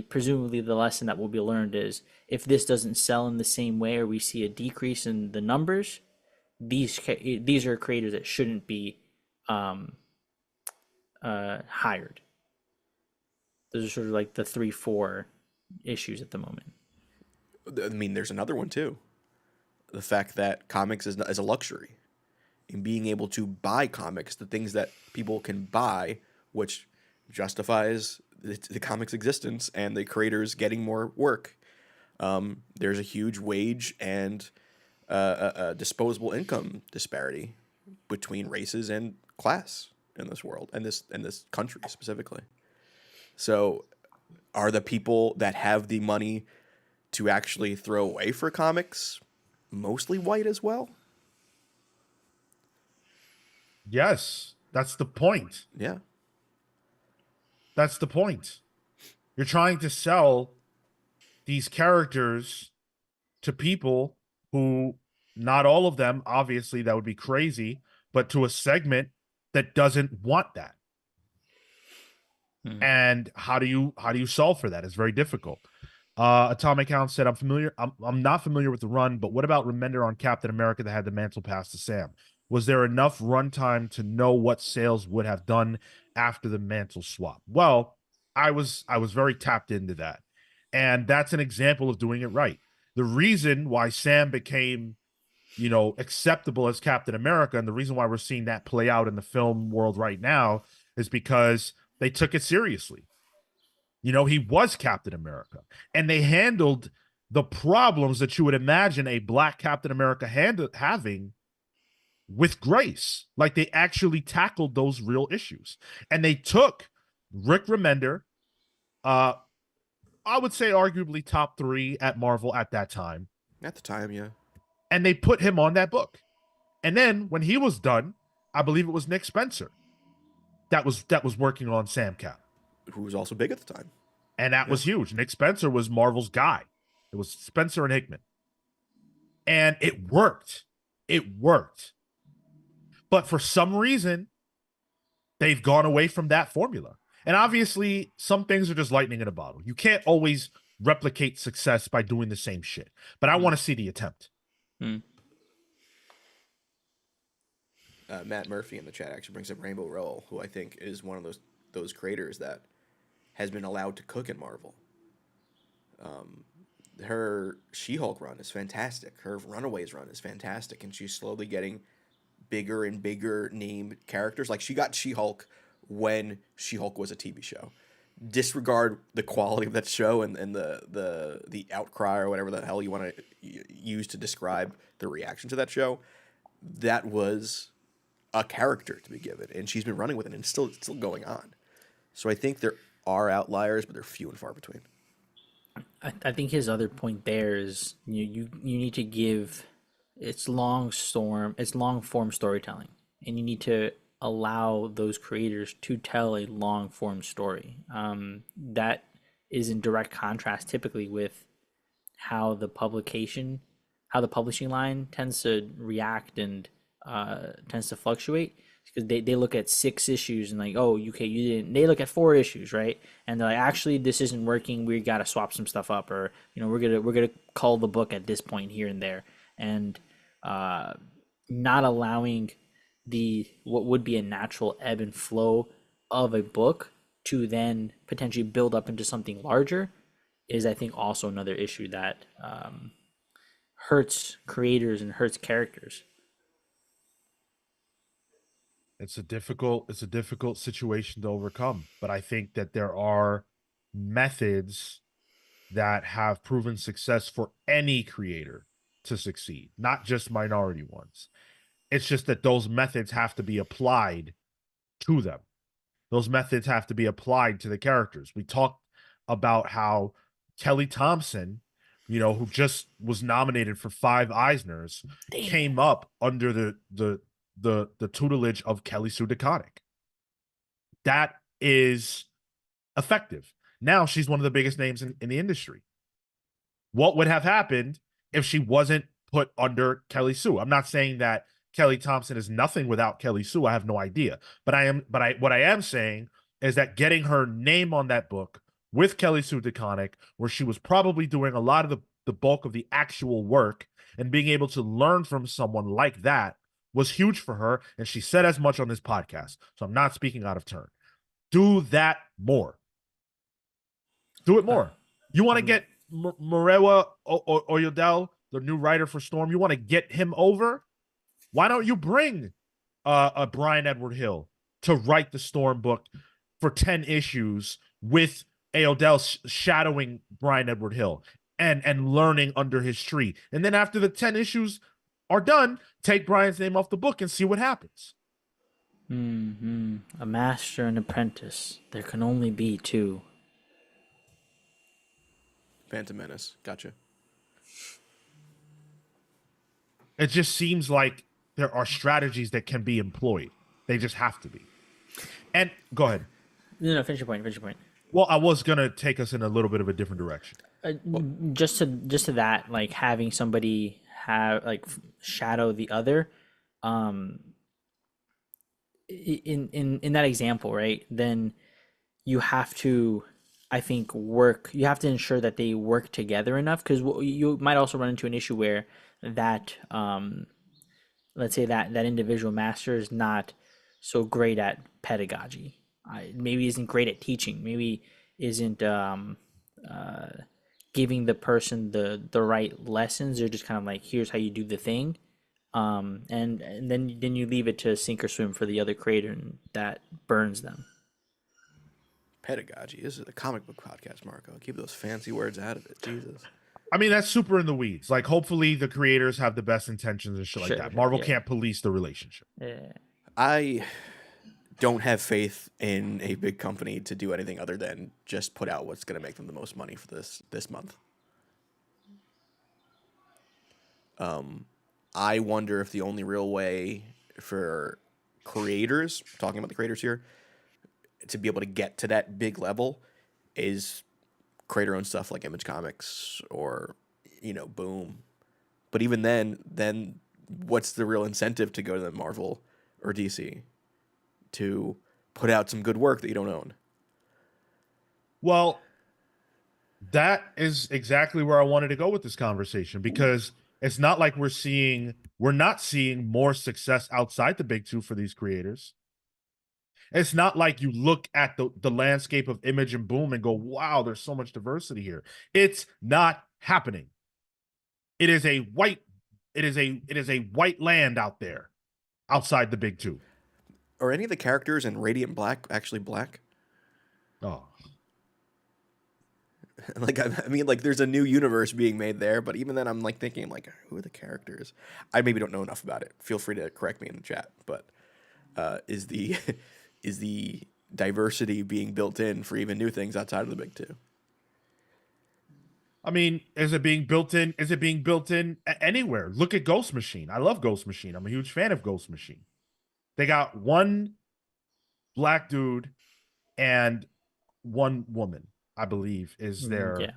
presumably the lesson that will be learned is, if this doesn't sell in the same way, or we see a decrease in the numbers, these are creators that shouldn't be hired. Those are sort of like the 3-4 issues at the moment. I mean, there's another one too. The fact that comics is a luxury. In being able to buy comics, the things that people can buy, which justifies the comic's existence and the creators getting more work. There's a huge wage and a disposable income disparity between races and class in this world, and this country specifically. So, are the people that have the money to actually throw away for comics mostly white as well? Yes, that's the point. Yeah. That's the point. You're trying to sell these characters to people who, not all of them, obviously, that would be crazy, but to a segment that doesn't want that. And how do you solve for that? It's very difficult. Atomic Hound said, I'm not familiar with the run, but what about Remender on Captain America that had the mantle pass to Sam? Was there enough runtime to know what sales would have done after the mantle swap? Well, I was very tapped into that. And that's an example of doing it right. The reason why Sam became, acceptable as Captain America, and the reason why we're seeing that play out in the film world right now, is because they took it seriously. He was Captain America, and they handled the problems that you would imagine a black Captain America having with grace. Like, they actually tackled those real issues, and they took Rick Remender, I would say arguably top 3 at Marvel at that time, At the time, yeah. and they put him on that book. And then when he was done, I believe it was Nick Spencer that was working on Sam Cap. Who was also big at the time. And that was huge. Nick Spencer was Marvel's guy. It was Spencer and Hickman. And it worked. It worked. But for some reason, they've gone away from that formula. And obviously, some things are just lightning in a bottle. You can't always replicate success by doing the same shit. But I want to see the attempt. Matt Murphy in the chat actually brings up Rainbow Rowell, who I think is one of those creators that has been allowed to cook in Marvel. Her She-Hulk run is fantastic. Her Runaways run is fantastic, and she's slowly getting bigger and bigger named characters. Like, she got She-Hulk when She-Hulk was a TV show. Disregard the quality of that show and the outcry or whatever the hell you want to use to describe the reaction to that show. That was a character to be given, and she's been running with it, and it's still going on. So I think there are outliers, but they're few and far between. I think his other point there is you need to give it's long form storytelling, and you need to allow those creators to tell a long form story. That is in direct contrast typically with how the publishing line tends to react and tends to fluctuate, because they look at 6 issues and like, oh, okay, you didn't. They look at 4 issues, right? And they're like, actually, this isn't working. We got to swap some stuff up, or we're gonna cull the book at this point here and there, and uh, not allowing the what would be a natural ebb and flow of a book to then potentially build up into something larger is, I think, also another issue that hurts creators and hurts characters. It's a difficult situation to overcome, but I think that there are methods that have proven success for any creator to succeed, not just minority ones. It's just that those methods have to be applied to them. Those methods have to be applied to the characters. We talked about how Kelly Thompson, who just was nominated for 5 Eisners, Damn. came up under the tutelage of Kelly Sue DeConnick. That is effective. Now she's one of the biggest names in the industry. What would have happened if she wasn't put under Kelly Sue? I'm not saying that Kelly Thompson is nothing without Kelly Sue. I have no idea. But what I am saying is that getting her name on that book with Kelly Sue DeConnick, where she was probably doing a lot of the bulk of the actual work, and being able to learn from someone like that was huge for her. And she said as much on this podcast. So I'm not speaking out of turn. Do that more. Do it more. You want to get Morewa Oyodel, the new writer for Storm, you want to get him over? Why don't you bring Brian Edward Hill to write the Storm book for 10 issues with Ayodel shadowing Brian Edward Hill and learning under his tree? And then after the 10 issues are done, take Brian's name off the book and see what happens. A master and apprentice. There can only be two. Phantom Menace. Gotcha. It just seems like there are strategies that can be employed. They just have to be. And go ahead. No, finish your point. Finish your point. Well, I was gonna take us in a little bit of a different direction. Just to that, like having somebody have like shadow the other, in that example, right? Then you have to, I think, you have to ensure that they work together enough, because you might also run into an issue where that let's say that individual master is not so great at pedagogy, maybe isn't great at teaching, maybe isn't giving the person the right lessons. They're just kind of like, here's how you do the thing, and then you leave it to sink or swim for the other creator, and that burns them. Pedagogy. This is a comic book podcast, Marco. Keep those fancy words out of it. Jesus. I mean, that's super in the weeds. Like, hopefully the creators have the best intentions and shit like that. Marvel can't police the relationship. Yeah. I don't have faith in a big company to do anything other than just put out what's going to make them the most money for this month. I wonder if the only real way for creators, talking about the creators here, to be able to get to that big level is creator owned stuff like Image Comics or, Boom. But even then what's the real incentive to go to the Marvel or DC to put out some good work that you don't own? Well, that is exactly where I wanted to go with this conversation, because it's not like we're not seeing more success outside the big two for these creators. It's not like you look at the landscape of Image and Boom and go, wow, there's so much diversity here. It's not happening. It is a white land out there outside the big two. Are any of the characters in Radiant Black actually black? Oh. Like, I mean, like, there's a new universe being made there, but even then I'm like thinking, like, who are the characters? I maybe don't know enough about it. Feel free to correct me in the chat, but is the diversity being built in for even new things outside of the big two? I mean, is it being built in? Is it being built in anywhere? Look at Ghost Machine. I love Ghost Machine. I'm a huge fan of Ghost Machine. They got one black dude and one woman, I believe, is Yeah.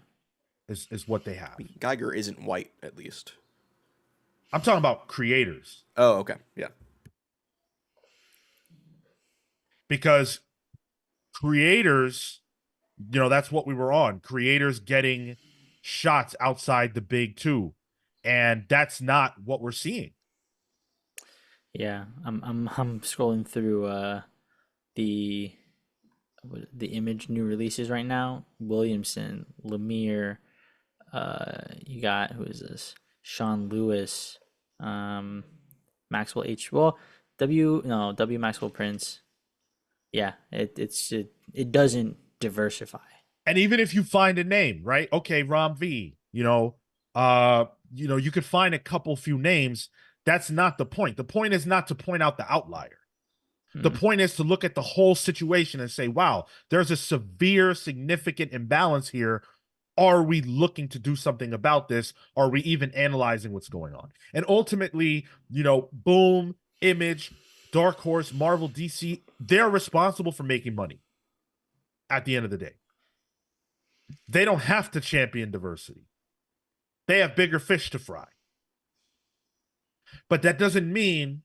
what they have. Geiger isn't white, at least. I'm talking about creators, Oh, okay. Yeah. because creators, that's what we were on. Creators getting shots outside the big two, and that's not what we're seeing. Yeah. I'm scrolling through the the image new releases right now. Williamson, Lemire, you got, who is this? Sean Lewis, um, Maxwell H. Well, W Maxwell Prince. Yeah, it doesn't diversify. And even if you find a name, right? Okay, Rom V, you could find a couple few names. That's not the point. The point is not to point out the outlier. The point is to look at the whole situation and say, wow, there's a severe, significant imbalance here. Are we looking to do something about this? Are we even analyzing what's going on? And ultimately, Boom, Image, Dark Horse, Marvel, DC, they're responsible for making money at the end of the day. They don't have to champion diversity. They have bigger fish to fry. But that doesn't mean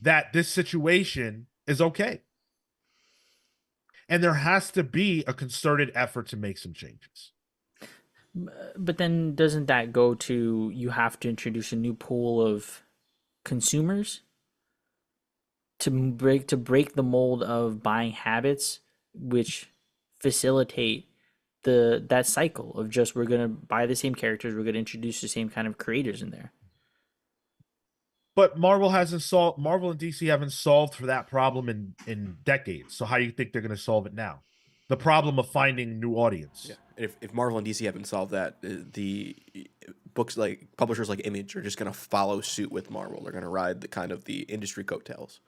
that this situation is okay. And there has to be a concerted effort to make some changes. But then doesn't that go to, you have to introduce a new pool of consumers to break the mold of buying habits, which facilitate that cycle of just, we're gonna buy the same characters, we're gonna introduce the same kind of creators in there. But Marvel and DC haven't solved for that problem in decades. So how do you think they're going to solve it now? The problem of finding new audience. Yeah. If Marvel and DC haven't solved that, the books like publishers like Image are just going to follow suit with Marvel. They're going to ride the industry coattails.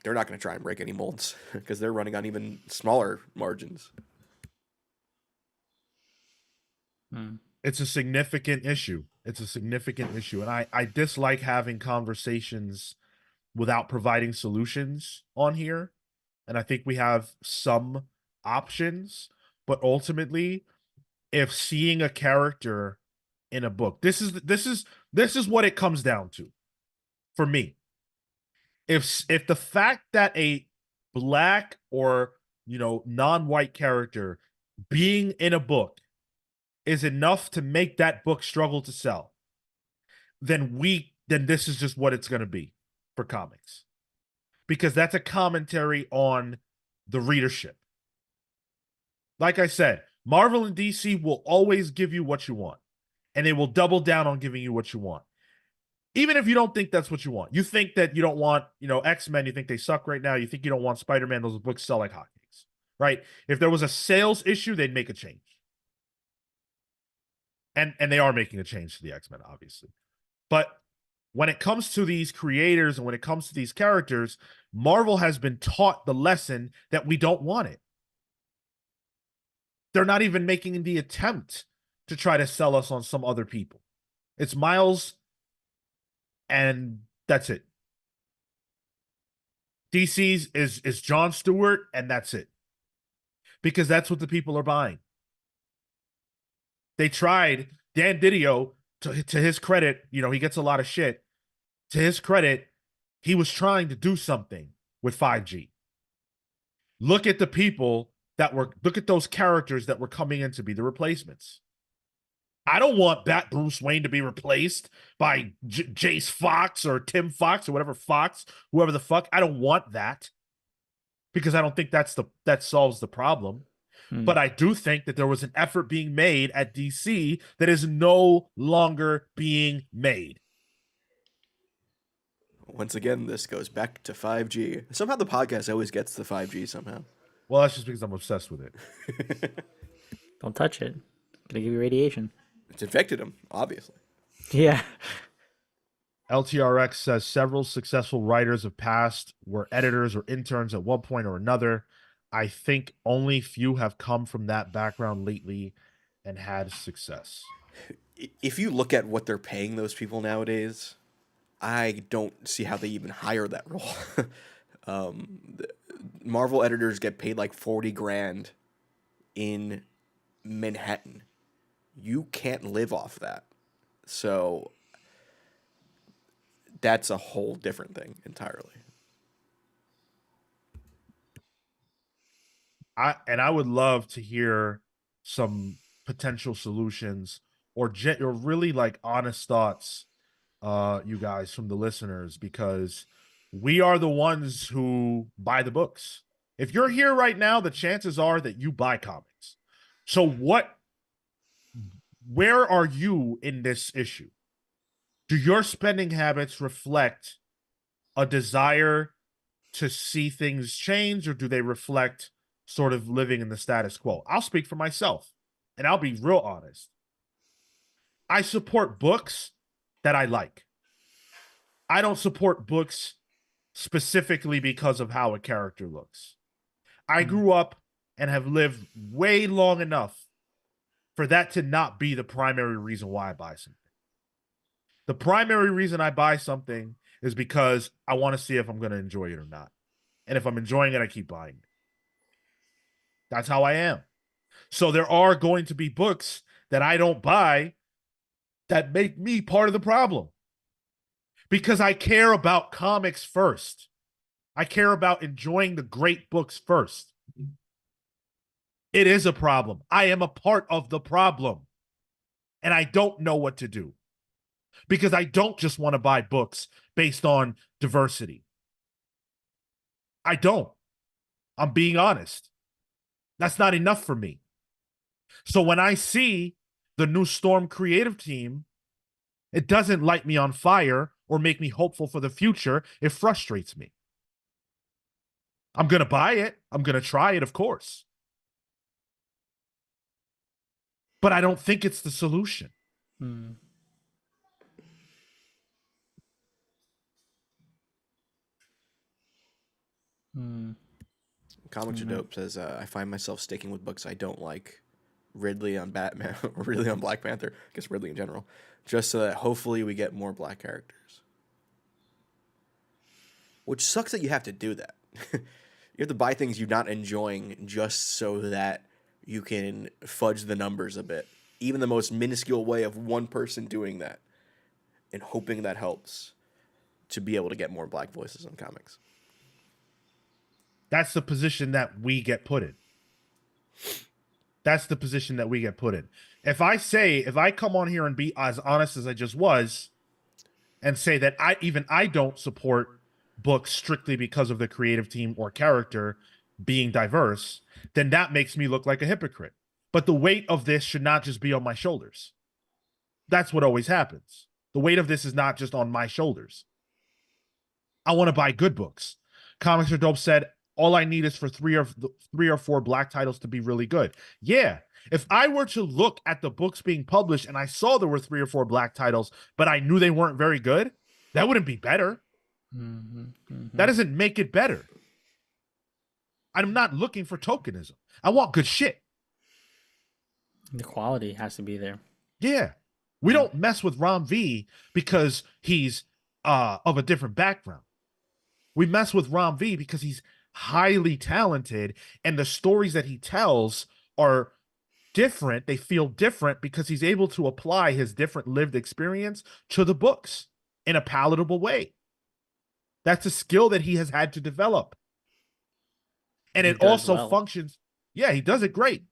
They're not going to try and break any molds because they're running on even smaller margins. It's a significant issue. And I dislike having conversations without providing solutions on here. And I think we have some options, but ultimately, if seeing a character in a book, this is what it comes down to for me. If the fact that a black or non-white character being in a book is enough to make that book struggle to sell, then this is just what it's going to be for comics. Because that's a commentary on the readership. Like I said, Marvel and DC will always give you what you want, and they will double down on giving you what you want. Even if you don't think that's what you want. You think that you don't want, X-Men, you think they suck right now, you think you don't want Spider-Man, those books sell like hotcakes, right? If there was a sales issue, they'd make a change. And they are making a change to the X-Men, obviously. But when it comes to these creators and when it comes to these characters, Marvel has been taught the lesson that we don't want it. They're not even making the attempt to try to sell us on some other people. It's Miles, and that's it. DC's is Jon Stewart, and that's it. Because that's what the people are buying. They tried. Dan Didio, to his credit, he gets a lot of shit. To his credit, he was trying to do something with 5G. Look at those characters that were coming in to be the replacements. I don't want that Bruce Wayne to be replaced by Jace Fox or Tim Fox or whoever the fuck. I don't want that, because I don't think that solves the problem. But I do think that there was an effort being made at DC that is no longer being made. Once again, this goes back to 5G. Somehow the podcast always gets the 5G somehow. Well, that's just because I'm obsessed with it. Don't touch it. Gonna give you radiation. It's infected him, obviously. Yeah. LTRX says several successful writers of past were editors or interns at one point or another. I think only few have come from that background lately and had success. If you look at what they're paying those people nowadays, I don't see how they even hire that role. Marvel editors get paid like 40 grand in Manhattan. You can't live off that. So that's a whole different thing entirely. I would love to hear some potential solutions or really like honest thoughts, you guys, from the listeners, because we are the ones who buy the books. If you're here right now, the chances are that you buy comics. So where are you in this issue? Do your spending habits reflect a desire to see things change, or do they reflect sort of living in the status quo? I'll speak for myself, and I'll be real honest. I support books that I like. I don't support books specifically because of how a character looks. I grew up and have lived way long enough for that to not be the primary reason why I buy something. The primary reason I buy something is because I want to see if I'm going to enjoy it or not. And if I'm enjoying it, I keep buying it. That's how I am. So there are going to be books that I don't buy that make me part of the problem because I care about comics first. I care about enjoying the great books first. It is a problem. I am a part of the problem. And I don't know what to do because I don't just want to buy books based on diversity. I don't. I'm being honest. That's not enough for me. So when I see the new Storm creative team, it doesn't light me on fire or make me hopeful for the future. It frustrates me. I'm going to buy it. I'm going to try it, of course. But I don't think it's the solution. Hmm. Hmm. Comics are dope says, I find myself sticking with books I don't like. Ridley on Batman, or Ridley on Black Panther, I guess Ridley in general, just so that hopefully we get more black characters. Which sucks that you have to do that. You have to buy things you're not enjoying just so that you can fudge the numbers a bit. Even the most minuscule way of one person doing that and hoping that helps to be able to get more black voices in comics. That's the position that we get put in. That's the position that we get put in. If I come on here and be as honest as I just was and say that I don't support books strictly because of the creative team or character being diverse, then that makes me look like a hypocrite. But the weight of this should not just be on my shoulders. That's what always happens. The weight of this is not just on my shoulders. I want to buy good books. Comics Are Dope said all I need is for three or four black titles to be really good. Yeah. If I were to look at the books being published and I saw there were 3 or 4 black titles, but I knew they weren't very good, that wouldn't be better. Mm-hmm. Mm-hmm. That doesn't make it better. I'm not looking for tokenism. I want good shit. The quality has to be there. Yeah. We don't mess with Rom V because he's of a different background. We mess with Rom V because he's highly talented and the stories that he tells are different. They feel different because he's able to apply his different lived experience to the books in a palatable way. That's a skill that he has had to develop. And He it does also well. functions. Yeah, he does it great.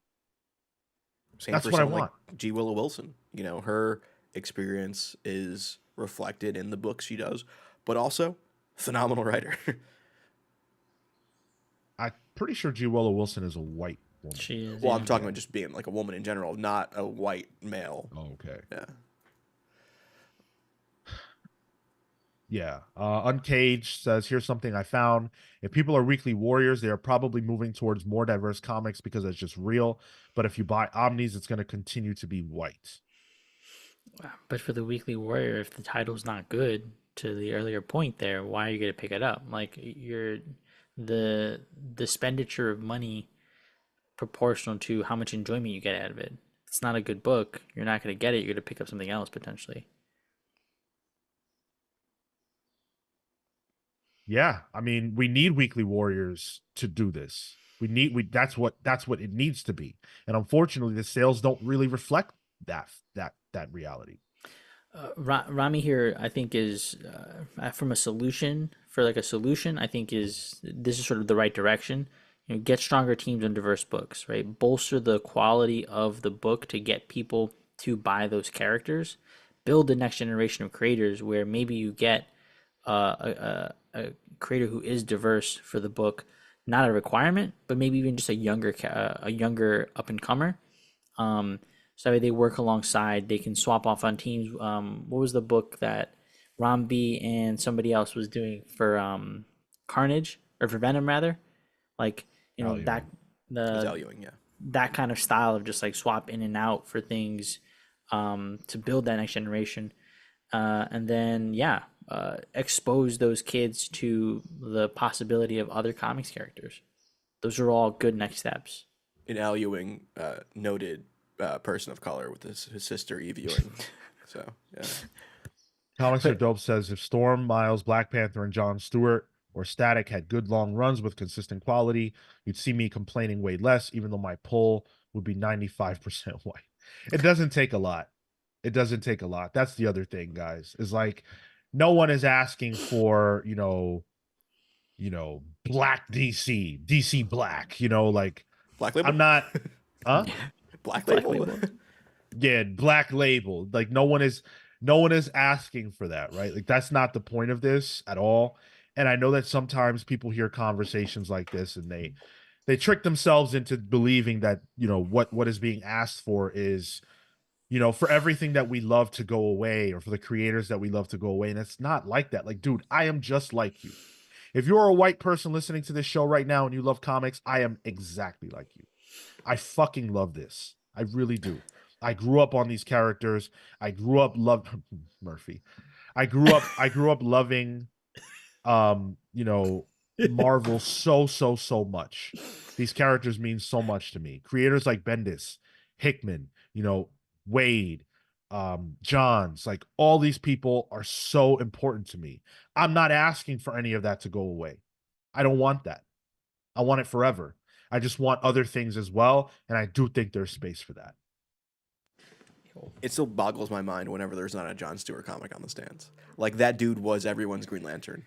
Same That's for what I someone want. like G. Willow Wilson. You know, her experience is reflected in the books she does, but also phenomenal writer. I'm pretty sure G. Willow Wilson is a white woman. She is. Well, Yeah. I'm talking about just being like a woman in general, not a white male. Oh, okay. Yeah. Yeah. Uncaged says, here's something I found. If people are weekly warriors, they are probably moving towards more diverse comics because it's just real. But if you buy Omnis, it's going to continue to be white. But for the Weekly Warrior, if the title's not good, to the earlier point there, why are you going to pick it up? Like you're the expenditure of money proportional to how much enjoyment you get out of it. If it's not a good book, you're not going to get it. You're going to pick up something else potentially. Yeah, I mean, we need weekly warriors to do this. That's what it needs to be. And unfortunately, the sales don't really reflect that reality. Rami here, I think, is from a solution for like a solution. I think is this is sort of the right direction. You know, get stronger teams and diverse books, right? Bolster the quality of the book to get people to buy those characters. Build the next generation of creators where maybe you get a creator who is diverse for the book, not a requirement, but maybe even just a younger up and comer. So they work alongside. They can swap off on teams. What was the book that Rambi and somebody else was doing for Carnage or for Venom rather? Like Valuing. the Valuing, yeah. that kind of style of just like swap in and out for things to build that next generation, and then expose those kids to the possibility of other comics characters. Those are all good next steps. In Al Ewing, noted person of color with his sister Eve Ewing. So yeah, Comics Are Dope says if Storm, Miles, Black Panther, and John Stewart or Static had good long runs with consistent quality, you'd see me complaining way less, even though my pull would be 95% white. It doesn't take a lot. It doesn't take a lot. That's the other thing, guys, is like no one is asking for, black DC black, like Black Label. I'm not, huh? Black Black Label. Label. Yeah, black label. Like no one is asking for that, right? Like that's not the point of this at all. And I know that sometimes people hear conversations like this and they trick themselves into believing that, what is being asked for is, for everything that we love to go away or for the creators that we love to go away. And it's not like that. Like, dude, I am just like you. If you're a white person listening to this show right now and you love comics, I am exactly like you. I fucking love this. I really do. I grew up on these characters. I grew up love Murphy. I grew up loving um, you know, Marvel so much. These characters mean so much to me. Creators like Bendis, Hickman, Wade, Johns, like all these people are so important to me. I'm not asking for any of that to go away. I don't want that. I want it forever. I just want other things as well, and I do think there's space for that. It still boggles my mind whenever there's not a John Stewart comic on the stands. Like that dude was everyone's Green Lantern,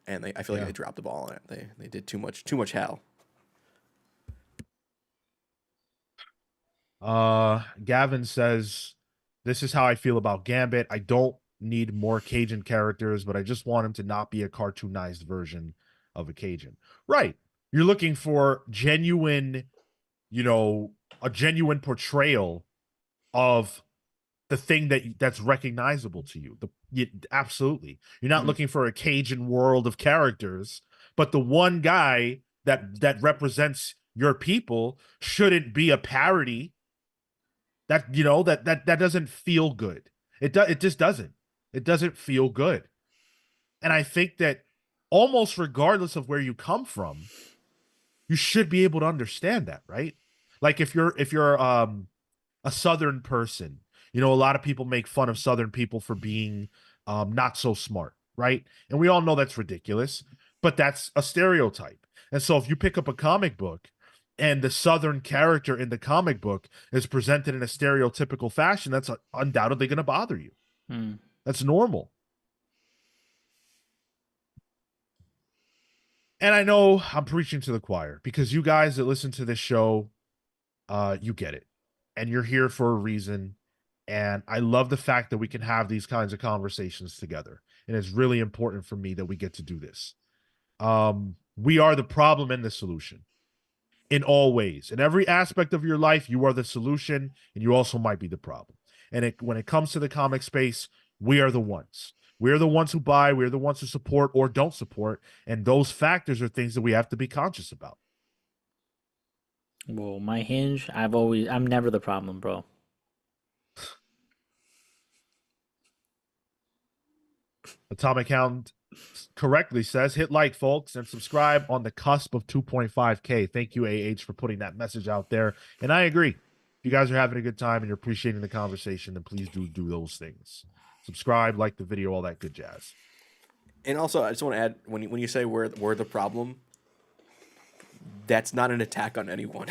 and I feel like they dropped the ball on it. They did too much Hal. Gavin says, "This is how I feel about Gambit. I don't need more Cajun characters, but I just want him to not be a cartoonized version of a Cajun." Right. You're looking for a genuine portrayal of the thing that's recognizable to you. Absolutely. You're not looking for a Cajun world of characters, but the one guy that represents your people shouldn't be a parody. That doesn't feel good. It just doesn't. It doesn't feel good. And I think that almost regardless of where you come from, you should be able to understand that, right? Like if you're a Southern person, a lot of people make fun of Southern people for being not so smart, right? And we all know that's ridiculous, but that's a stereotype. And so if you pick up a comic book and the Southern character in the comic book is presented in a stereotypical fashion, that's undoubtedly going to bother you. That's normal. And I know I'm preaching to the choir because you guys that listen to this show, you get it. And you're here for a reason. And I love the fact that we can have these kinds of conversations together. And it's really important for me that we get to do this. We are the problem and the solution in all ways. In every aspect of your life, you are the solution and you also might be the problem. And when it comes to the comic space, we are the ones. We're the ones who buy, we're the ones who support or don't support. And those factors are things that we have to be conscious about. Well, my hinge, I'm never the problem, bro. Atomic Hound correctly says, hit like, folks, and subscribe on the cusp of 2.5K. Thank you, AH, for putting that message out there. And I agree. If you guys are having a good time and you're appreciating the conversation, then please do those things. Subscribe, like the video, all that good jazz. And also, I just want to add when you say we're the problem, that's not an attack on anyone.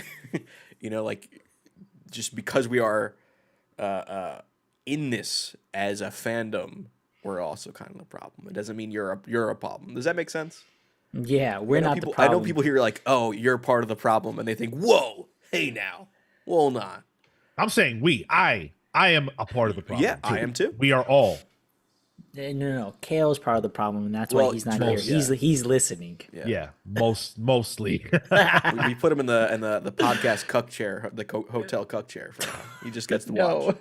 You know, like just because we are in this as a fandom, we're also kind of the problem. It doesn't mean you're a problem. Does that make sense? Yeah, we're not the I know problem. people here like, oh, you're part of the problem, and they think, whoa, hey now, well, not. I'm saying we. I am a part of the Yeah, problem I too. am too. We are all. No. Kale's part of the problem, and that's why Well, he's not true, here. yeah. He's listening. Yeah. Yeah, mostly. We put him in the podcast cuck chair, the hotel cuck chair for now. He just gets to watch.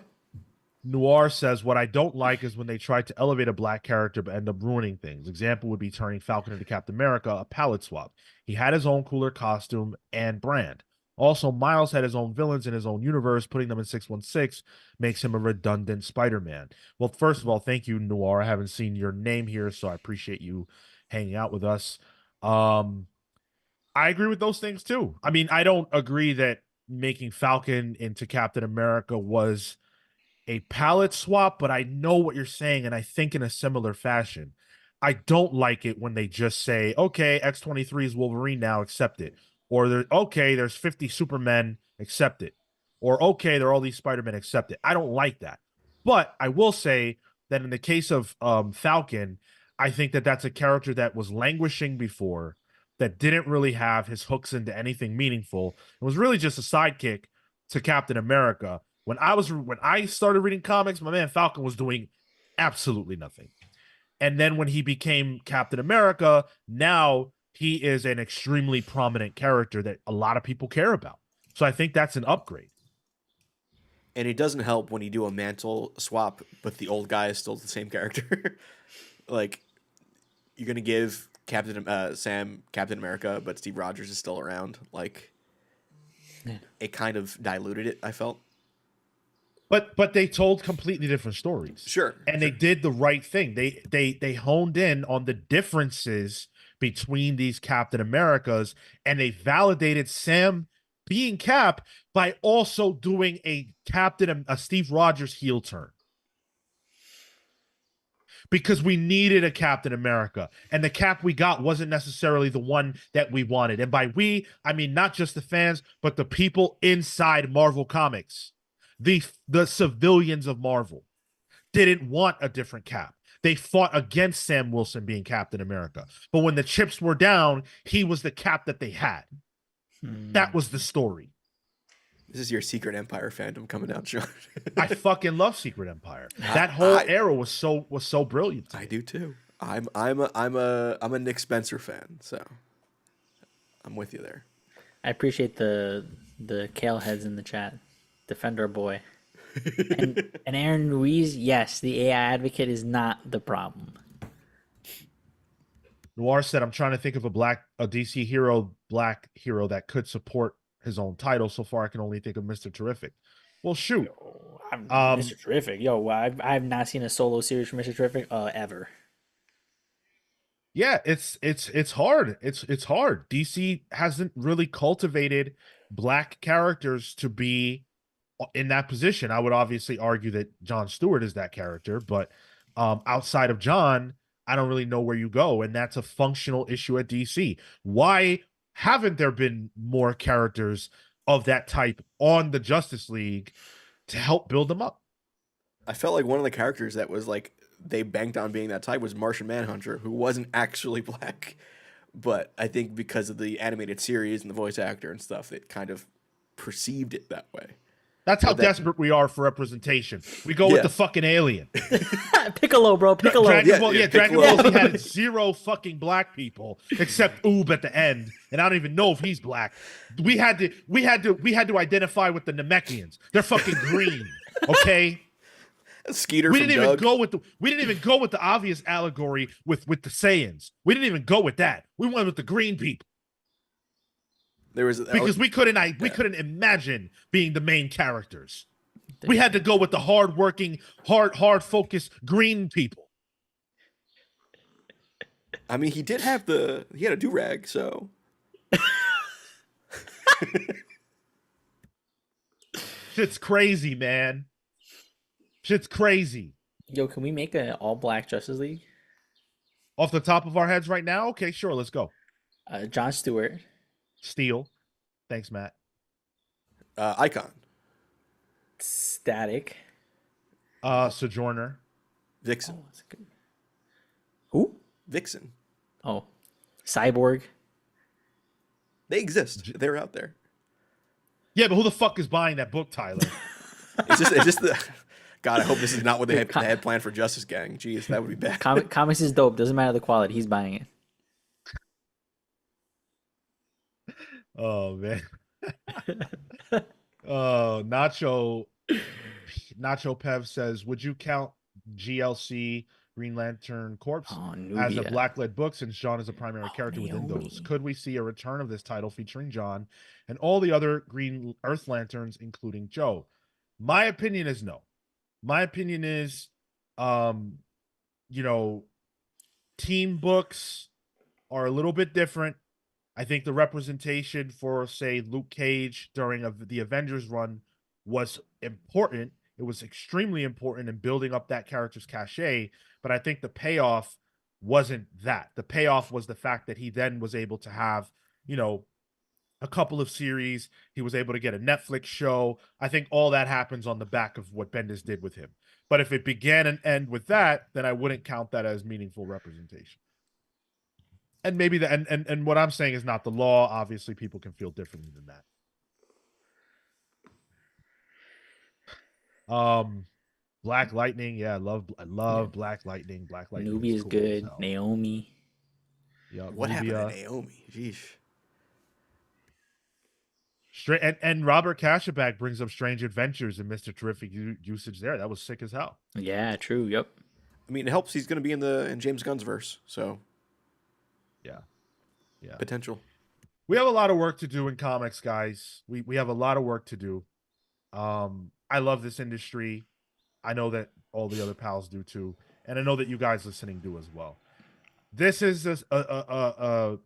Noir says, what I don't like is when they try to elevate a black character but end up ruining things. Example would be turning Falcon into Captain America, a palette swap. He had his own cooler costume and brand. Also, Miles had his own villains in his own universe. Putting them in 616 makes him a redundant Spider-Man. Well, first of all, thank you, Noir. I haven't seen your name here, so I appreciate you hanging out with us. I agree with those things too. I mean, I don't agree that making Falcon into Captain America was a palette swap, but I know what you're saying, and I think in a similar fashion. I don't like it when they just say, okay, X-23 is Wolverine now, accept it. Or there's 50 Supermen, accept it. Or okay, there are all these Spider-Men, accept it. I don't like that. But I will say that in the case of Falcon, I think that that's a character that was languishing before, that didn't really have his hooks into anything meaningful. It was really just a sidekick to Captain America. When I started reading comics, my man Falcon was doing absolutely nothing. And then when he became Captain America, now he is an extremely prominent character that a lot of people care about. So I think that's an upgrade. And it doesn't help when you do a mantle swap, but the old guy is still the same character. Like, you're gonna give Sam Captain America, but Steve Rogers is still around. Like, it kind of diluted it, I felt. But they told completely different stories. Sure. And they did the right thing. They honed in on the differences between these Captain Americas, and they validated Sam being Cap by also doing a Steve Rogers heel turn. Because we needed a Captain America, and the Cap we got wasn't necessarily the one that we wanted. And by we, I mean not just the fans, but the people inside Marvel Comics. The civilians of Marvel didn't want a different Cap. They fought against Sam Wilson being Captain America. But when the chips were down, he was the Cap that they had. That was the story. This is your Secret Empire fandom coming out, Sean. I fucking love Secret Empire. That whole era was so brilliant. I do too. I'm a Nick Spencer fan, so I'm with you there. I appreciate the Kale heads in the chat. Defender boy. And Aaron Ruiz, yes, the AI advocate is not the problem. Noir said, I'm trying to think of a DC hero, black hero that could support his own title. So far, I can only think of Mr. Terrific. Well, shoot. Mr. Terrific. Yo, I've not seen a solo series for Mr. Terrific ever. Yeah, it's hard. It's hard. DC hasn't really cultivated black characters to be in that position. I would obviously argue that Jon Stewart is that character, but outside of John, I don't really know where you go, and that's a functional issue at DC. Why haven't there been more characters of that type on the Justice League to help build them up? I felt like one of the characters that was like they banked on being that type was Martian Manhunter, who wasn't actually black, but I think because of the animated series and the voice actor and stuff, it kind of perceived it that way. That's how desperate we are for representation. We go with the fucking alien. Piccolo, bro. Piccolo. Dragon Ball Z had zero fucking black people except Oob at the end, and I don't even know if he's black. We had to identify with the Namekians. They're fucking green, okay? Skeeter. We didn't even go with the obvious allegory with the Saiyans. We didn't even go with that. We went with the green people. We couldn't imagine being the main characters. We had to go with the hard-working, hard focused green people. I mean, he had a do-rag, so. Shit's crazy, man. Shit's crazy. Yo, can we make an all-black Justice League? Off the top of our heads right now? Okay, sure, let's go. John Stewart. Steel. Thanks, Matt. Icon. Static. Sojourner. Vixen. Oh, that's good. Who? Vixen. Oh, Cyborg. They exist. They're out there. Yeah, but who the fuck is buying that book, Tyler? It's just the. God, I hope this is not what they had planned for Justice Gang. Jeez, that would be bad. Comics is dope. Doesn't matter the quality. He's buying it. Oh man. Nacho Pev says, would you count GLC Green Lantern Corps Oh, as a Nubia. Blacklead book, since John is a primary character within Naomi. those? Could we see a return of this title featuring John and all the other Green Earth Lanterns, including Joe? My opinion is no. My opinion is, team books are a little bit different. I think the representation for, say, Luke Cage during the Avengers run was important. It was extremely important in building up that character's cachet, but I think the payoff wasn't that. The payoff was the fact that he then was able to have, a couple of series. He was able to get a Netflix show. I think all that happens on the back of what Bendis did with him. But if it began and end with that, then I wouldn't count that as meaningful representation. And maybe and what I'm saying is not the law. Obviously, people can feel differently than that. Black Lightning, yeah, I love Black Lightning. Black Lightning Nubia is cool good. Naomi. Yeah, What happened to Naomi? Jeez. And Robert Kashabak brings up Strange Adventures and Mr. Terrific usage there. That was sick as hell. Yeah, true. Yep. I mean, it helps. He's going to be in James Gunn's verse, so yeah. Potential. We have a lot of work to do in comics, guys. We have a lot of work to do. I love this industry. I know that all the other pals do too, and I know that you guys listening do as well. This is I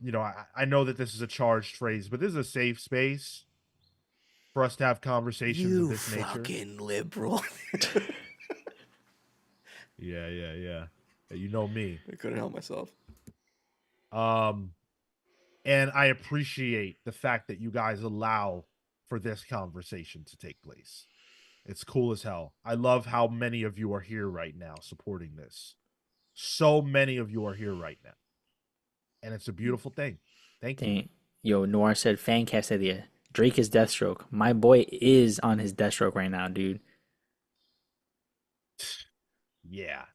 know that this is a charged phrase, but this is a safe space for us to have conversations of this nature. You fucking liberal. Yeah. You know me. I couldn't help myself. And I appreciate the fact that you guys allow for this conversation to take place. It's cool as hell. I love how many of you are here right now supporting this. So many of you are here right now. And it's a beautiful thing. Thank you. Yo, Noir said, Fancast idea. Drake is Deathstroke. My boy is on his Deathstroke right now, dude. Yeah.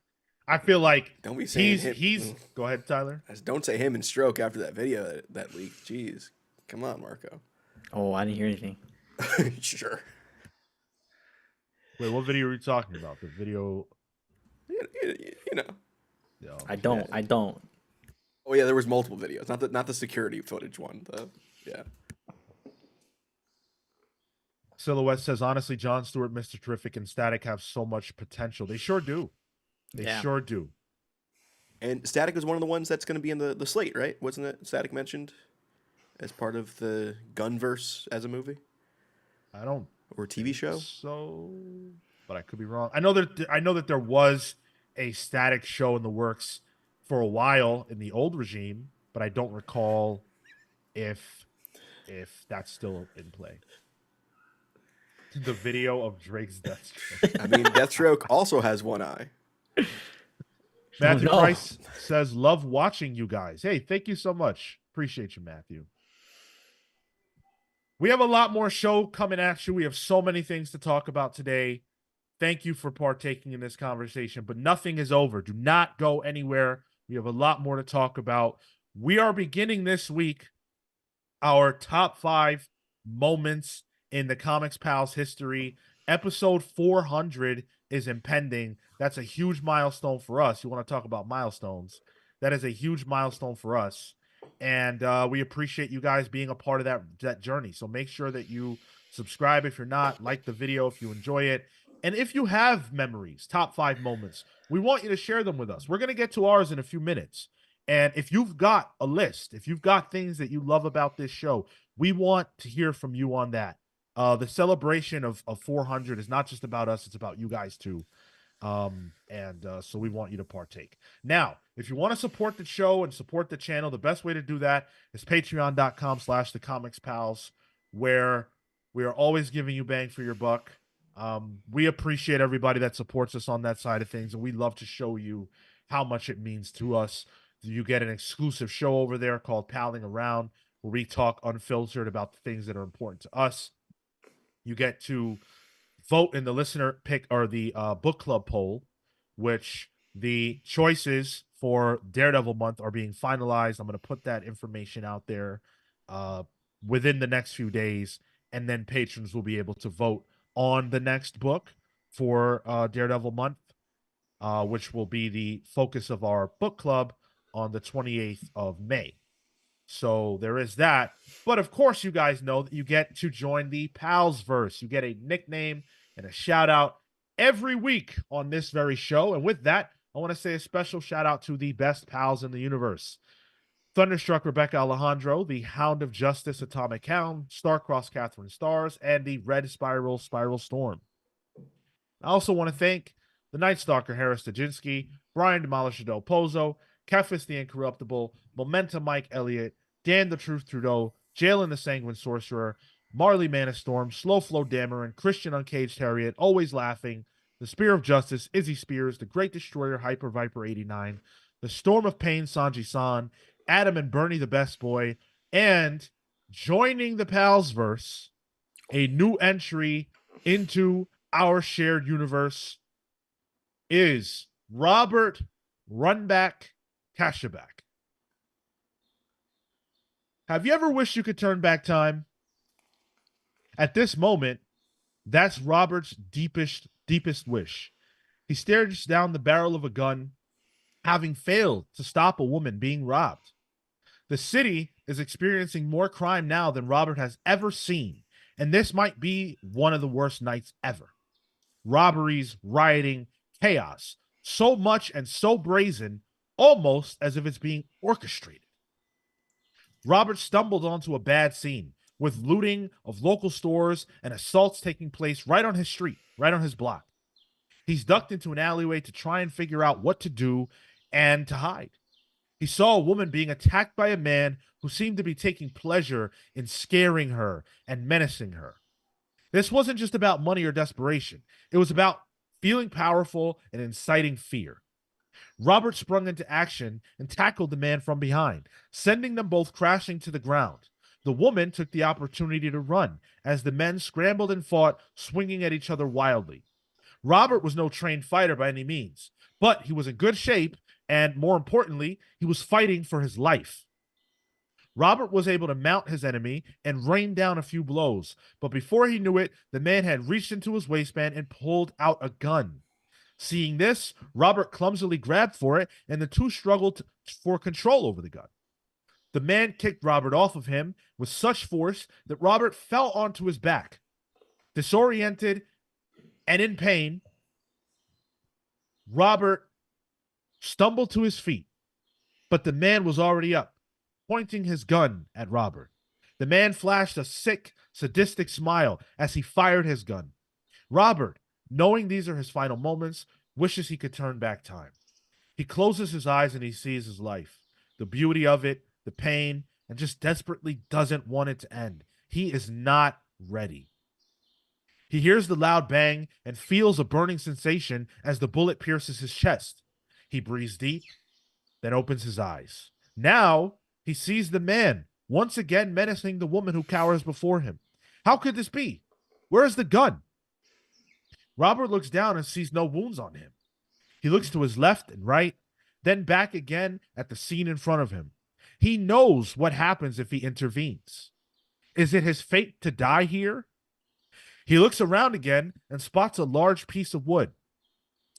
I feel like don't be saying he's go ahead, Tyler. Don't say him and Stroke after that video that leaked. Jeez. Come on, Marco. Oh, I didn't hear anything. Sure. Wait, what video are you talking about? The video you know. No, I don't. Oh yeah, there was multiple videos. Not the security footage one. Yeah. Silhouette says, honestly, John Stewart, Mr. Terrific, and Static have so much potential. They sure do. They sure do. And Static is one of the ones that's going to be in the slate, right? Wasn't it Static mentioned as part of the Gunverse as a movie? Or TV show? So, but I could be wrong. I know that there was a Static show in the works for a while in the old regime, but I don't recall if that's still in play. The video of Drake's Deathstroke. I mean, Deathstroke also has one eye. Matthew Price says, love watching you guys. Hey, thank you so much. Appreciate you, Matthew. We have a lot more show coming at you. We have so many things to talk about today. Thank you for partaking in this conversation, but nothing is over. Do not go anywhere. We have a lot more to talk about. We are beginning this week our top 5 moments in the Comics Pals history. Episode 400 is impending. That's a huge milestone for us. You want to talk about milestones? That is a huge milestone for us. And we appreciate you guys being a part of that journey. So make sure that you subscribe if you're not, like the video if you enjoy it. And if you have memories, top 5 moments, we want you to share them with us. We're going to get to ours in a few minutes. And if you've got a list, if you've got things that you love about this show, we want to hear from you on that. The celebration of 400 is not just about us, it's about you guys too. So we want you to partake. Now, if you want to support the show and support the channel, the best way to do that is patreon.com/thecomics where we are always giving you bang for your buck. We appreciate everybody that supports us on that side of things, and we love to show you how much it means to us. You get an exclusive show over there called Palling Around, where we talk unfiltered about the things that are important to us. You get to vote in the listener pick or the book club poll, which the choices for Daredevil month are being finalized. I'm going to put that information out there within the next few days, and then patrons will be able to vote on the next book for Daredevil month, which will be the focus of our book club on the 28th of May. So there is that. But of course, you guys know that you get to join the Palsverse. You get a nickname and a shout out every week on this very show. And with that, I want to say a special shout out to the best pals in the universe. Thunderstruck Rebecca Alejandro, the Hound of Justice Atomic Hound, Starcross Catherine Stars, and the Red Spiral Storm. I also want to thank the Night Stalker Harris Dajinski, Brian Demolisher Del Pozo, Kefis the Incorruptible, Momentum Mike Elliott, Dan the Truth Trudeau, Jalen the Sanguine Sorcerer, Marley Manastorm, Slow Flow Dameron, Christian Uncaged Harriet, Always Laughing, the Spear of Justice, Izzy Spears, the Great Destroyer, Hyper Viper 89, the Storm of Pain, Sanji San, Adam and Bernie the Best Boy, and joining the Palsverse, a new entry into our shared universe is Robert Runback Kashabak. Have you ever wished you could turn back time? At this moment, that's Robert's deepest wish. He stares down the barrel of a gun, having failed to stop a woman being robbed. The city is experiencing more crime now than Robert has ever seen, and this might be one of the worst nights ever. Robberies, rioting, chaos, so much and so brazen, almost as if it's being orchestrated. Robert stumbled onto a bad scene with looting of local stores and assaults taking place right on his street, right on his block. He's ducked into an alleyway to try and figure out what to do and to hide. He saw a woman being attacked by a man who seemed to be taking pleasure in scaring her and menacing her. This wasn't just about money or desperation. It was about feeling powerful and inciting fear. Robert sprung into action and tackled the man from behind, sending them both crashing to the ground. The woman took the opportunity to run as the men scrambled and fought, swinging at each other wildly. Robert was no trained fighter by any means, but he was in good shape, and more importantly, he was fighting for his life. Robert was able to mount his enemy and rain down a few blows, but before he knew it, the man had reached into his waistband and pulled out a gun. Seeing this, Robert clumsily grabbed for it, and the two struggled for control over the gun. The man kicked Robert off of him with such force that Robert fell onto his back. Disoriented and in pain, Robert stumbled to his feet, but the man was already up, pointing his gun at Robert. The man flashed a sick, sadistic smile as he fired his gun. Robert, knowing these are his final moments, wishes he could turn back time. He closes his eyes and he sees his life, the beauty of it, the pain, and just desperately doesn't want it to end. He is not ready. He hears the loud bang and feels a burning sensation as the bullet pierces his chest. He breathes deep, then opens his eyes. Now he sees the man, once again menacing the woman who cowers before him. How could this be? Where is the gun? Robert looks down and sees no wounds on him. He looks to his left and right, then back again at the scene in front of him. He knows what happens if he intervenes. Is it his fate to die here? He looks around again and spots a large piece of wood.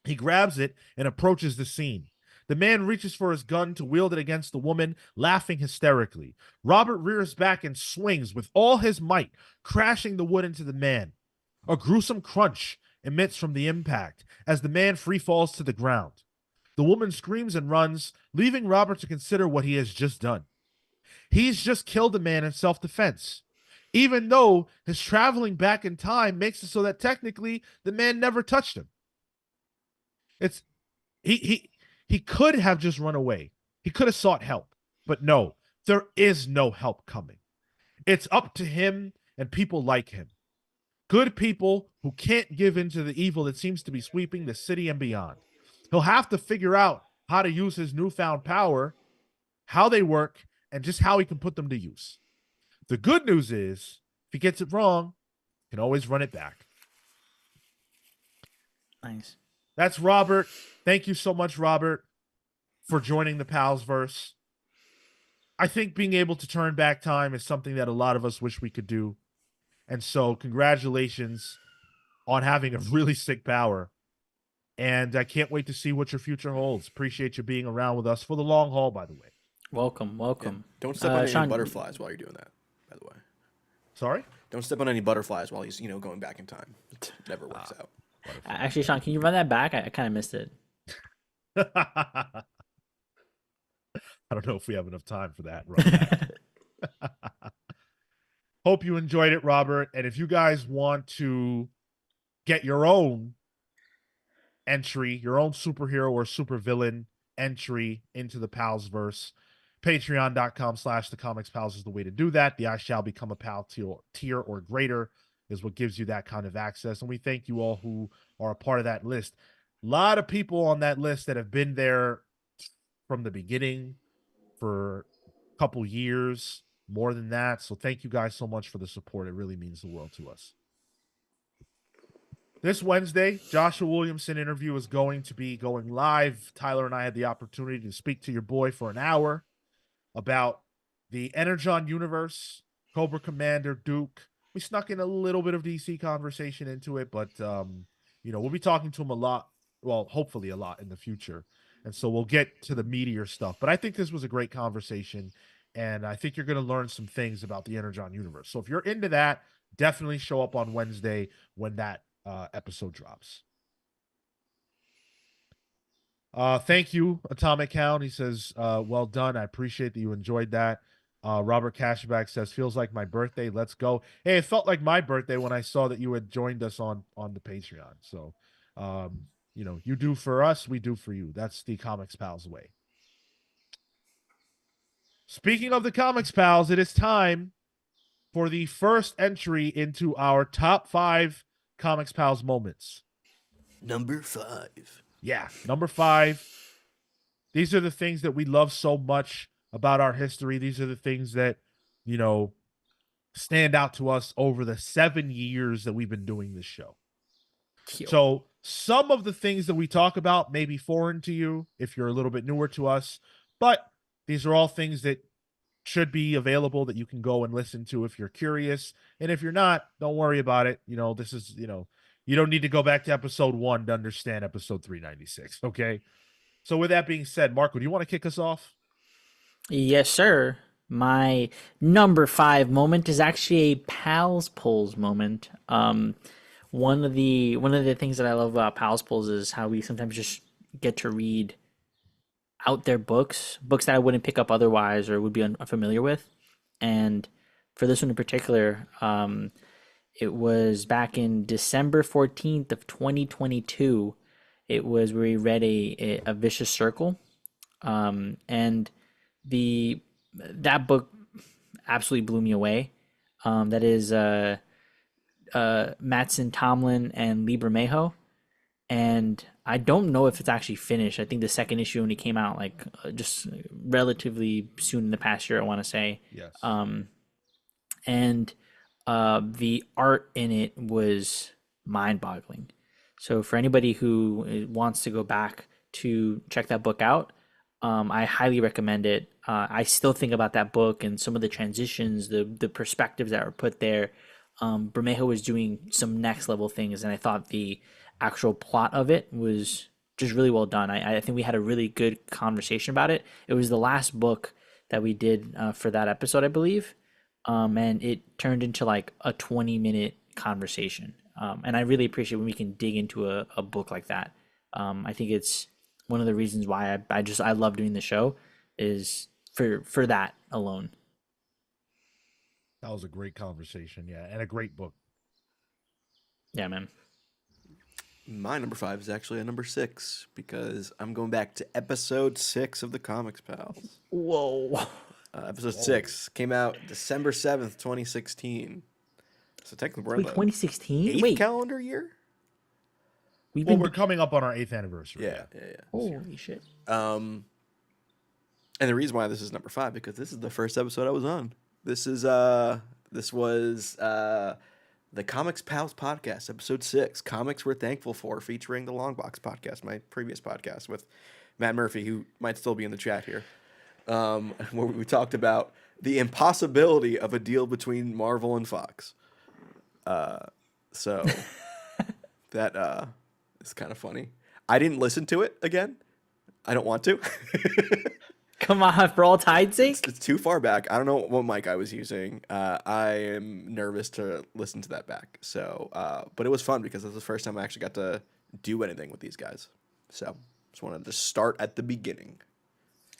He grabs it and approaches the scene. The man reaches for his gun to wield it against the woman, laughing hysterically. Robert rears back and swings with all his might, crashing the wood into the man. A gruesome crunch emits from the impact as the man free falls to the ground. The woman screams and runs, leaving Robert to consider what he has just done. He's just killed a man in self-defense, even though his traveling back in time makes it so that technically the man never touched him. It's he could have just run away. He could have sought help, but no, there is no help coming. It's up to him and people like him. Good people who can't give in to the evil that seems to be sweeping the city and beyond. He'll have to figure out how to use his newfound power, how they work, and just how he can put them to use. The good news is, if he gets it wrong, he can always run it back. Nice. That's Robert. Thank you so much, Robert, for joining the Palsverse. I think being able to turn back time is something that a lot of us wish we could do. And so, congratulations on having a really sick power. And I can't wait to see what your future holds. Appreciate you being around with us for the long haul, by the way. Welcome. Don't step on any Sean, butterflies while you're doing that, by the way. Sorry? Don't step on any butterflies while he's, going back in time. It never works out. Actually, Sean, can you run that back? I kind of missed it. I don't know if we have enough time for that right. Hope you enjoyed it, Robert. And if you guys want to get your own entry, your own superhero or supervillain entry into the Palsverse, patreon.com/thecomicspals is the way to do that. The I shall become a pal tier or greater is what gives you that kind of access. And we thank you all who are a part of that list. A lot of people on that list that have been there from the beginning for a couple years, more than that. So thank you guys so much for the support. It really means the world to us. This Wednesday, Joshua Williamson interview is going to be going live. Tyler and I had the opportunity to speak to your boy for an hour about the Energon universe, Cobra Commander, Duke. We snuck in a little bit of DC conversation into it, but we'll be talking to him a lot. Well, hopefully a lot in the future. And so we'll get to the meatier stuff. But I think this was a great conversation, and I think you're going to learn some things about the Energon universe. So if you're into that, definitely show up on Wednesday when that episode drops. Thank you, Atomic Hound. He says, well done. I appreciate that you enjoyed that. Robert Cashback says, feels like my birthday. Let's go. Hey, it felt like my birthday when I saw that you had joined us on the Patreon. So, you do for us, we do for you. That's the Comics Pals way. Speaking of the Comics Pals, it is time for the first entry into our top 5 Comics Pals moments. Number 5. Yeah, number 5. These are the things that we love so much about our history. These are the things that, stand out to us over the 7 years that we've been doing this show. Cute. So some of the things that we talk about may be foreign to you if you're a little bit newer to us, but these are all things that should be available that you can go and listen to if you're curious. And if you're not, don't worry about it. This is, you don't need to go back to episode 1 to understand episode 396. Okay. So with that being said, Marco, do you want to kick us off? Yes, sir. My number 5 moment is actually a Pals Polls moment. One of the things that I love about Pals Polls is how we sometimes just get to read out their books that I wouldn't pick up otherwise or would be unfamiliar with. And for this one in particular, it was back in December 14th of 2022. It was where we read a Vicious Circle, and that book absolutely blew me away. That is Mattson Tomlin and Lee Bermejo, and I don't know if it's actually finished. I think the second issue only came out just relatively soon in the past year, I want to say. Yes. And the art in it was mind-boggling. So for anybody who wants to go back to check that book out, I highly recommend it. I still think about that book and some of the transitions, the perspectives that were put there. Bermejo was doing some next level things, and I thought the actual plot of it was just really well done. I think we had a really good conversation about it. It was the last book that we did for that episode, I believe, and it turned into like a 20-minute conversation. And I really appreciate when we can dig into a book like that. I think it's one of the reasons why I love doing the show is for that alone. That was a great conversation, yeah, and a great book. Yeah, man. My number 5 is actually a number 6 because I'm going back to episode 6 of the Comics Pals. Whoa. Episode 6 came out December 7th, 2016. So technically we're in Wait, the 2016? 8th Wait, calendar year? we've Well, been we're coming up on our 8th anniversary. Yeah. holy shit. And the reason why this is number 5 because this is the first episode I was on. This was the Comics Pals podcast, episode 6, Comics We're Thankful For, featuring the Longbox podcast, my previous podcast with Matt Murphy, who might still be in the chat here, where we talked about the impossibility of a deal between Marvel and Fox. So that is kind of funny. I didn't listen to it again. I don't want to. Come on, for all tide's sake. It's too far back. I don't know what mic I was using. I am nervous to listen to that back. So, but it was fun because it was the first time I actually got to do anything with these guys. So, just wanted to start at the beginning.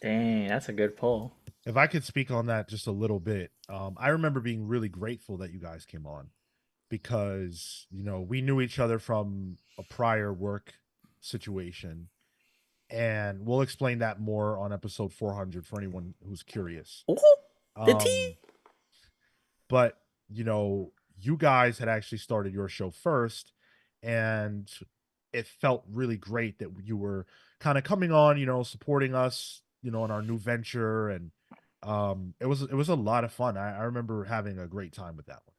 Dang, that's a good pull. If I could speak on that just a little bit, I remember being really grateful that you guys came on because, we knew each other from a prior work situation. And we'll explain that more on episode 400 for anyone who's curious. Ooh, the tea. But, you guys had actually started your show first, and it felt really great that you were kind of coming on, supporting us, in our new venture. And it was a lot of fun. I remember having a great time with that one.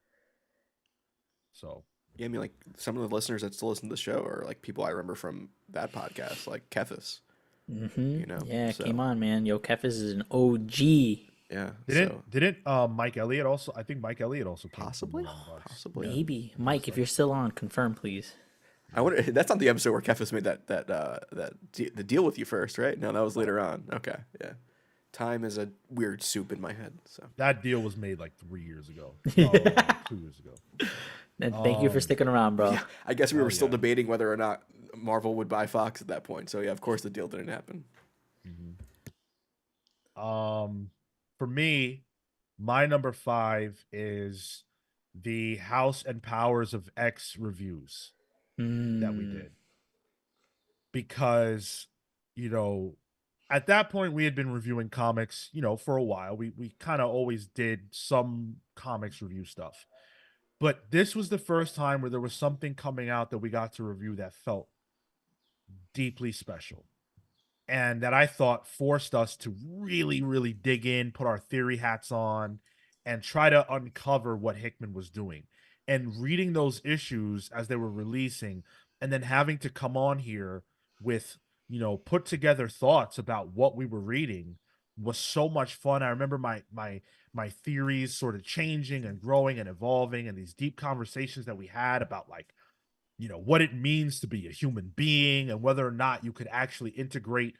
So. Yeah, I mean, like, some of the listeners that still listen to the show are, like, people I remember from that podcast, like Kefis. Yeah, so. came on, man. Yo, Kefis is an OG. Yeah. Didn't Mike Elliott also? I think Mike Elliott also came. Possibly. Maybe. Mike, if you're still on, confirm, please. I wonder. That's not the episode where Kefis made the deal with you first, right? No, that was later on. Okay, yeah. Time is a weird soup in my head. So that deal was made like 3 years ago. 2 years ago. And thank you for sticking around, bro. Yeah, I guess we were still debating whether or not Marvel would buy Fox at that point. So yeah, of course the deal didn't happen. For me, my number 5 is the House and Powers of X reviews that we did. Because, at that point we had been reviewing comics, for a while. We kind of always did some comics review stuff. But this was the first time where there was something coming out that we got to review that felt deeply special. And that I thought forced us to really, really dig in, put our theory hats on, and try to uncover what Hickman was doing. And reading those issues as they were releasing, and then having to come on here with, put together thoughts about what we were reading was so much fun. I remember my theories sort of changing and growing and evolving, and these deep conversations that we had about, like, what it means to be a human being, and whether or not you could actually integrate,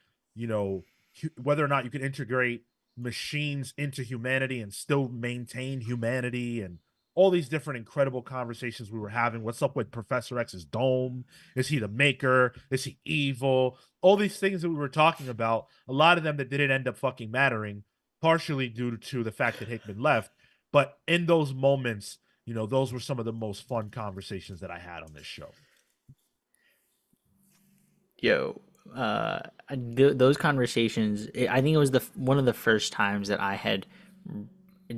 whether or not you could integrate machines into humanity and still maintain humanity, and all these different incredible conversations we were having. What's up with Professor X's dome? Is he the maker? Is he evil? All these things that we were talking about, a lot of them that didn't end up fucking mattering, partially due to the fact that Hickman left. But in those moments, those were some of the most fun conversations that I had on this show. Yo, those conversations, I think it was one of the first times that I had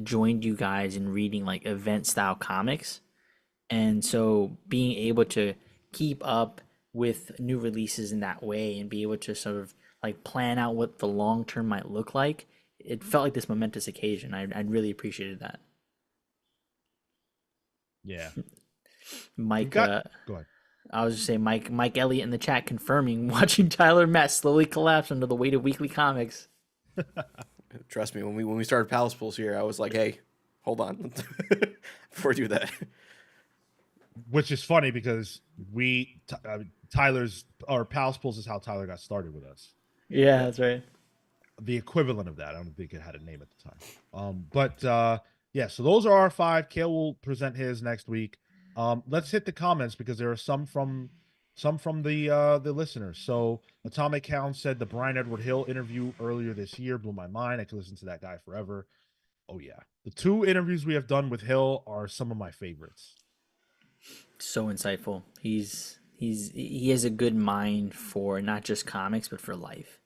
joined you guys in reading like event style comics. And so being able to keep up with new releases in that way and be able to sort of like plan out what the long term might look like, it felt like this momentous occasion. I really appreciated that. Yeah. Mike, go ahead. I was just saying, Mike Elliott in the chat confirming watching Tyler Matt slowly collapse under the weight of weekly comics. Trust me, when we started Palsverse here, I was like, hey, hold on before I do that. Which is funny because Tyler's or Palsverse is how Tyler got started with us. Yeah, that's right. The equivalent of that. I don't think it had a name at the time. Yeah, so those are our 5. Kale will present his next week. Let's hit the comments because there are some from the listeners. So Atomic Hound said the Brian Edward Hill interview earlier this year blew my mind. I could listen to that guy forever. Oh yeah, the 2 interviews we have done with Hill are some of my favorites. So insightful. He's he has a good mind for not just comics but for life.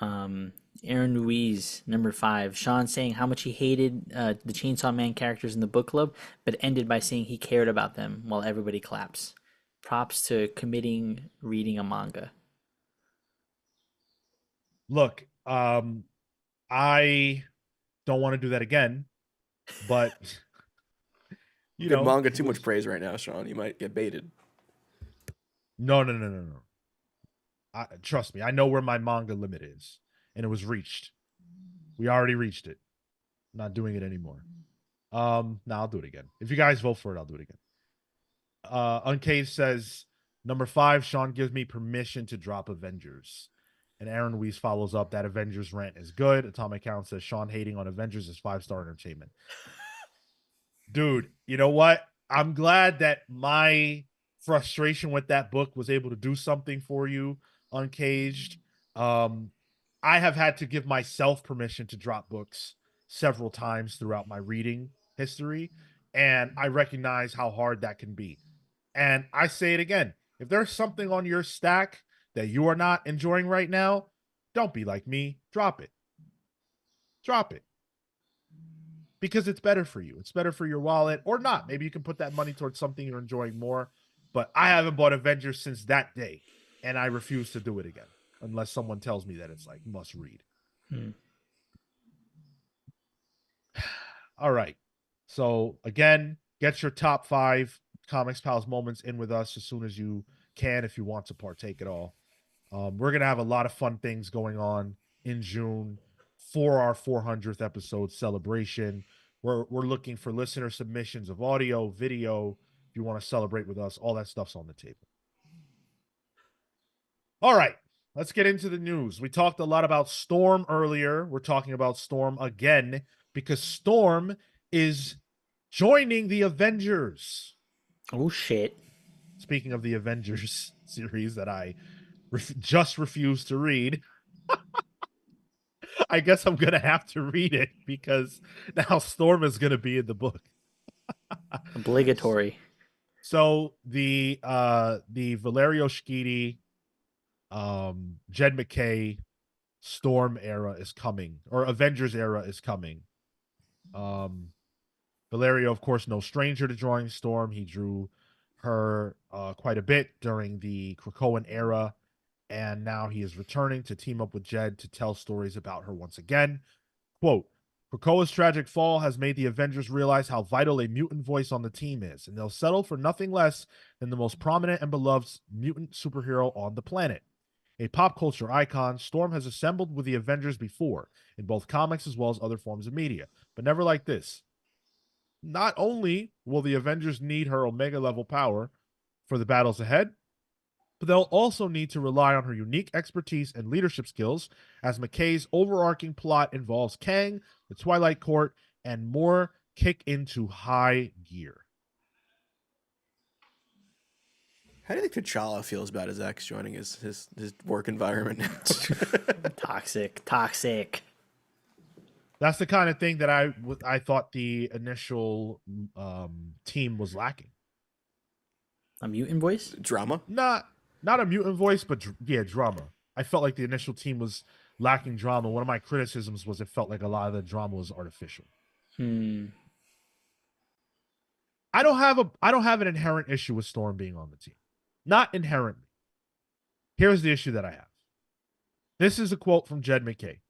Um, Aaron Ruiz, number 5. Sean saying how much he hated the Chainsaw Man characters in the book club, but ended by saying he cared about them while everybody claps. Props to committing reading a manga. Look, I don't want to do that again, but Good manga, it too much was praise right now, Sean. You might get baited. no. Trust me, I know where my manga limit is, and it was reached. We already reached it. Not doing it anymore. Now I'll do it again. If you guys vote for it, I'll do it again. Uncaged says number 5, Sean gives me permission to drop Avengers. And Aaron Weiss follows up that Avengers rant is good. Atomic Count says Sean hating on Avengers is 5-star entertainment. Dude, you know what? I'm glad that my frustration with that book was able to do something for you, Uncaged. Um, I have had to give myself permission to drop books several times throughout my reading history, and I recognize how hard that can be. And I say it again, if there's something on your stack that you are not enjoying right now, don't be like me. Drop it. Drop it. Because it's better for you. It's better for your wallet or not. Maybe you can put that money towards something you're enjoying more. But I haven't bought Avengers since that day, and I refuse to do it again unless someone tells me that it's like must read. All right. So again, get your top 5 Comics Pals moments in with us as soon as you can if you want to partake at all. We're gonna have a lot of fun things going on in June for our 400th episode celebration. We're looking for listener submissions of audio, video. If you want to celebrate with us, all that stuff's on the table. All right, let's get into the news. We talked a lot about Storm earlier. We're talking about Storm again because Storm is joining the Avengers. Oh shit. Speaking of the Avengers series that I just refused to read, I guess I'm gonna have to read it because now Storm is gonna be in the book. Obligatory. So the Valerio Schiti, Jed McKay Storm era is coming, or Avengers era is coming. Valerio, of course, no stranger to drawing Storm. He drew her quite a bit during the Krakoan era, and now he is returning to team up with Jed to tell stories about her once again. Quote, Krakoa's tragic fall has made the Avengers realize how vital a mutant voice on the team is, and they'll settle for nothing less than the most prominent and beloved mutant superhero on the planet. A pop culture icon, Storm has assembled with the Avengers before, in both comics as well as other forms of media, but never like this. Not only will the Avengers need her Omega level power for the battles ahead, but they'll also need to rely on her unique expertise and leadership skills as McKay's overarching plot involves Kang, the Twilight Court, and more kick into high gear. How do you think T'Challa feels about his ex joining his work environment now? Toxic. That's the kind of thing that I thought the initial team was lacking. A mutant voice? Drama? Not a mutant voice, but yeah, drama. I felt like the initial team was lacking drama. One of my criticisms was it felt like a lot of the drama was artificial. I don't have an inherent issue with Storm being on the team. Not inherently. Here's the issue that I have. This is a quote from Jed McKay.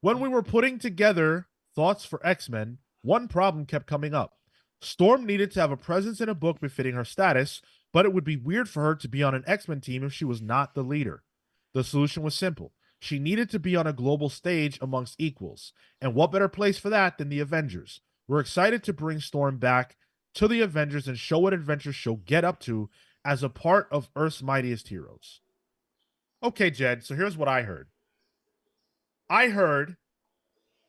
When we were putting together thoughts for X-Men, one problem kept coming up. Storm needed to have a presence in a book befitting her status, but it would be weird for her to be on an X-Men team if she was not the leader. The solution was simple. She needed to be on a global stage amongst equals. And what better place for that than the Avengers? We're excited to bring Storm back to the Avengers and show what adventures she'll get up to as a part of Earth's mightiest heroes. Okay, Jed, so here's what I heard. I heard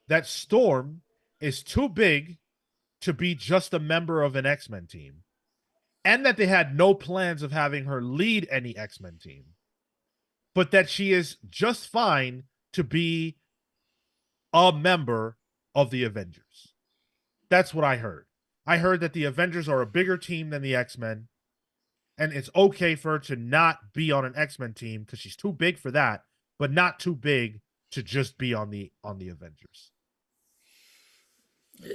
that Storm is too big to be just a member of an X-Men team, and that they had no plans of having her lead any X-Men team, but that she is just fine to be a member of the Avengers. That's what I heard. I heard that the Avengers are a bigger team than the X-Men, and it's okay for her to not be on an X-Men team because she's too big for that, but not too big to just be on the Avengers.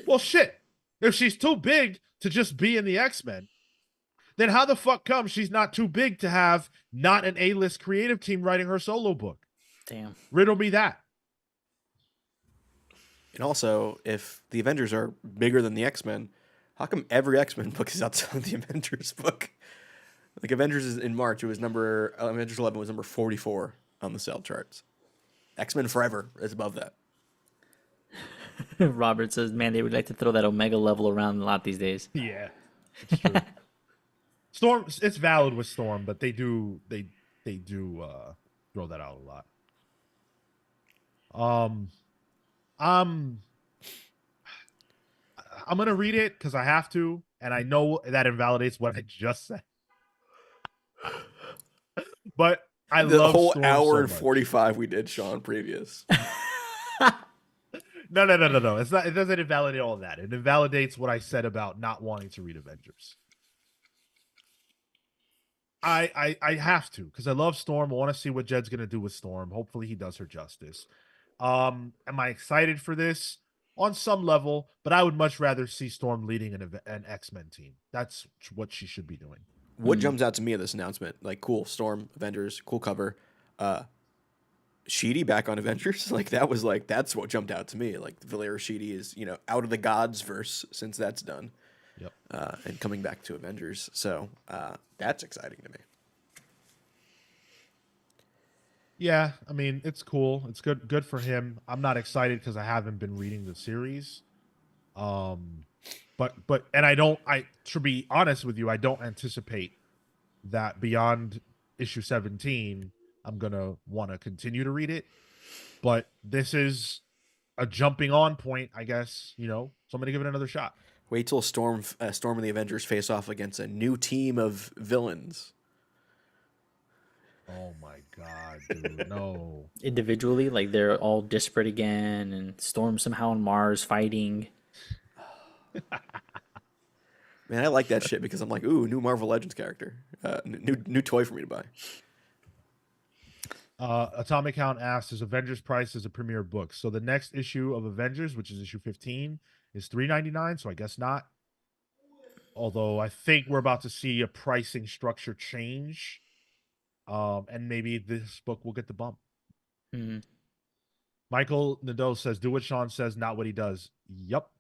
Well, shit. If she's too big to just be in the X-Men, then how the fuck come she's not too big to have not an A-list creative team writing her solo book? Damn. Riddle me that. And also, if the Avengers are bigger than the X-Men, how come every X-Men book is outside the Avengers book? Like Avengers is in March, Avengers 11 was number 44 on the sale charts. X-Men Forever is above that. Robert says, "Man, they would like to throw that Omega level around a lot these days." Yeah, it's true. Storm, it's valid with Storm, but they do throw that out a lot. I'm gonna read it because I have to, and I know that invalidates what I just said. But I love the whole Storm hour so and much. 45 we did, Sean, previous. No. It's not. It doesn't invalidate all of that. It invalidates what I said about not wanting to read Avengers. I have to because I love Storm. I want to see what Jed's gonna do with Storm. Hopefully he does her justice. Am I excited for this? On some level, but I would much rather see Storm leading an X-Men team. That's what she should be doing. What jumps out to me of this announcement? Like, cool, Storm, Avengers, cool cover. Sheedy back on Avengers? Like, that's what jumped out to me. Like, Valera Sheedy is, out of the Gods verse since that's done. Yep. And coming back to Avengers. So, that's exciting to me. Yeah, I mean, it's cool. It's good for him. I'm not excited because I haven't been reading the series. But I to be honest with you, I don't anticipate that beyond issue 17 I'm gonna want to continue to read it. But this is a jumping on point, I guess, so I'm gonna give it another shot. Wait till Storm and the Avengers face off against a new team of villains. Oh my god, dude, no. Individually, like they're all disparate again, and Storm somehow on Mars fighting. Man, I like that shit because I'm like, ooh, new Marvel Legends character. New toy for me to buy. Atomic Count asks, is Avengers priced as a premiere book? So the next issue of Avengers, which is issue 15, is $3.99, so I guess not. Although I think we're about to see a pricing structure change. And maybe this book will get the bump. Mm-hmm. Michael Nadeau says, do what Sean says, not what he does. Yup.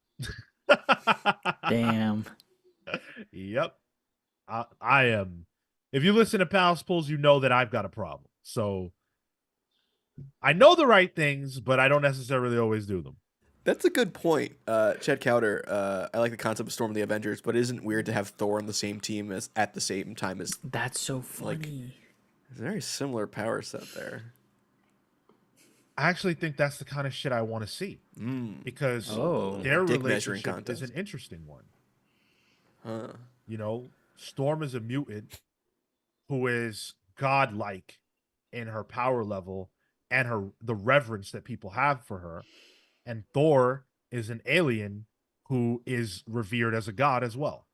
Damn. Yep. I am. If you listen to Pals Pulls, you know that I've got a problem. So I know the right things, but I don't necessarily always do them. That's a good point. Chet Cowder, I like the concept of Storm of the Avengers, but isn't it weird to have Thor on the same team at the same time as... That's so funny. It's a very similar power set there. I actually think that's the kind of shit I want to see. Because their relationship is an interesting one. Huh. Storm is a mutant who is godlike in her power level and the reverence that people have for her. And Thor is an alien who is revered as a god as well.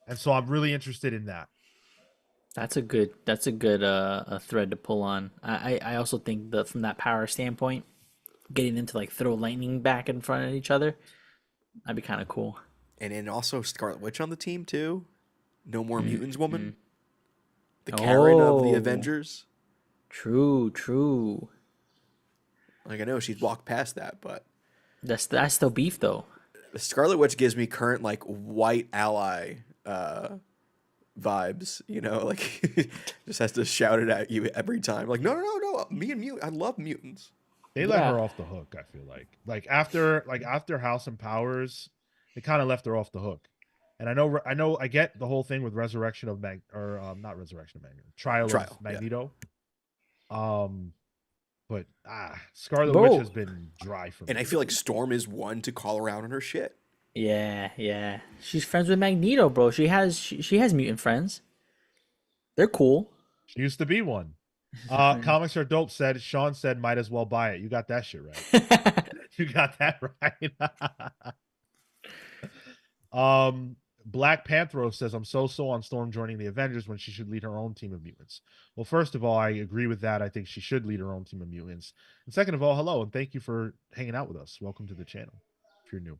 And so I'm really interested in that. That's a good a thread to pull on. I also think that from that power standpoint, getting them to like throw lightning back in front of each other, that'd be kind of cool. And then also Scarlet Witch on the team too. No More Mutants woman. The Karen of the Avengers. True. Like I know she's walked past that, but that's still beef though. The Scarlet Witch gives me current like white ally vibes, like just has to shout it at you every time. Like, no, me and Mutant, I love mutants. They let her off the hook, I feel like after House and Powers, they kind of left her off the hook. And I know I get the whole thing with Resurrection of not Resurrection of Magneto, Trial of Magneto. Yeah. But Scarlet Witch has been dry for me. And I feel like Storm is one to call around on her shit. Yeah. She's friends with Magneto, bro. She has mutant friends. They're cool. She used to be one. Comics Are Dope said, Sean said, might as well buy it. You got that shit right. You got that right. Um, Black Panthro says, I'm so on Storm joining the Avengers when she should lead her own team of mutants. Well, first of all, I agree with that. I think she should lead her own team of mutants. And second of all, hello, and thank you for hanging out with us. Welcome to the channel if you're new.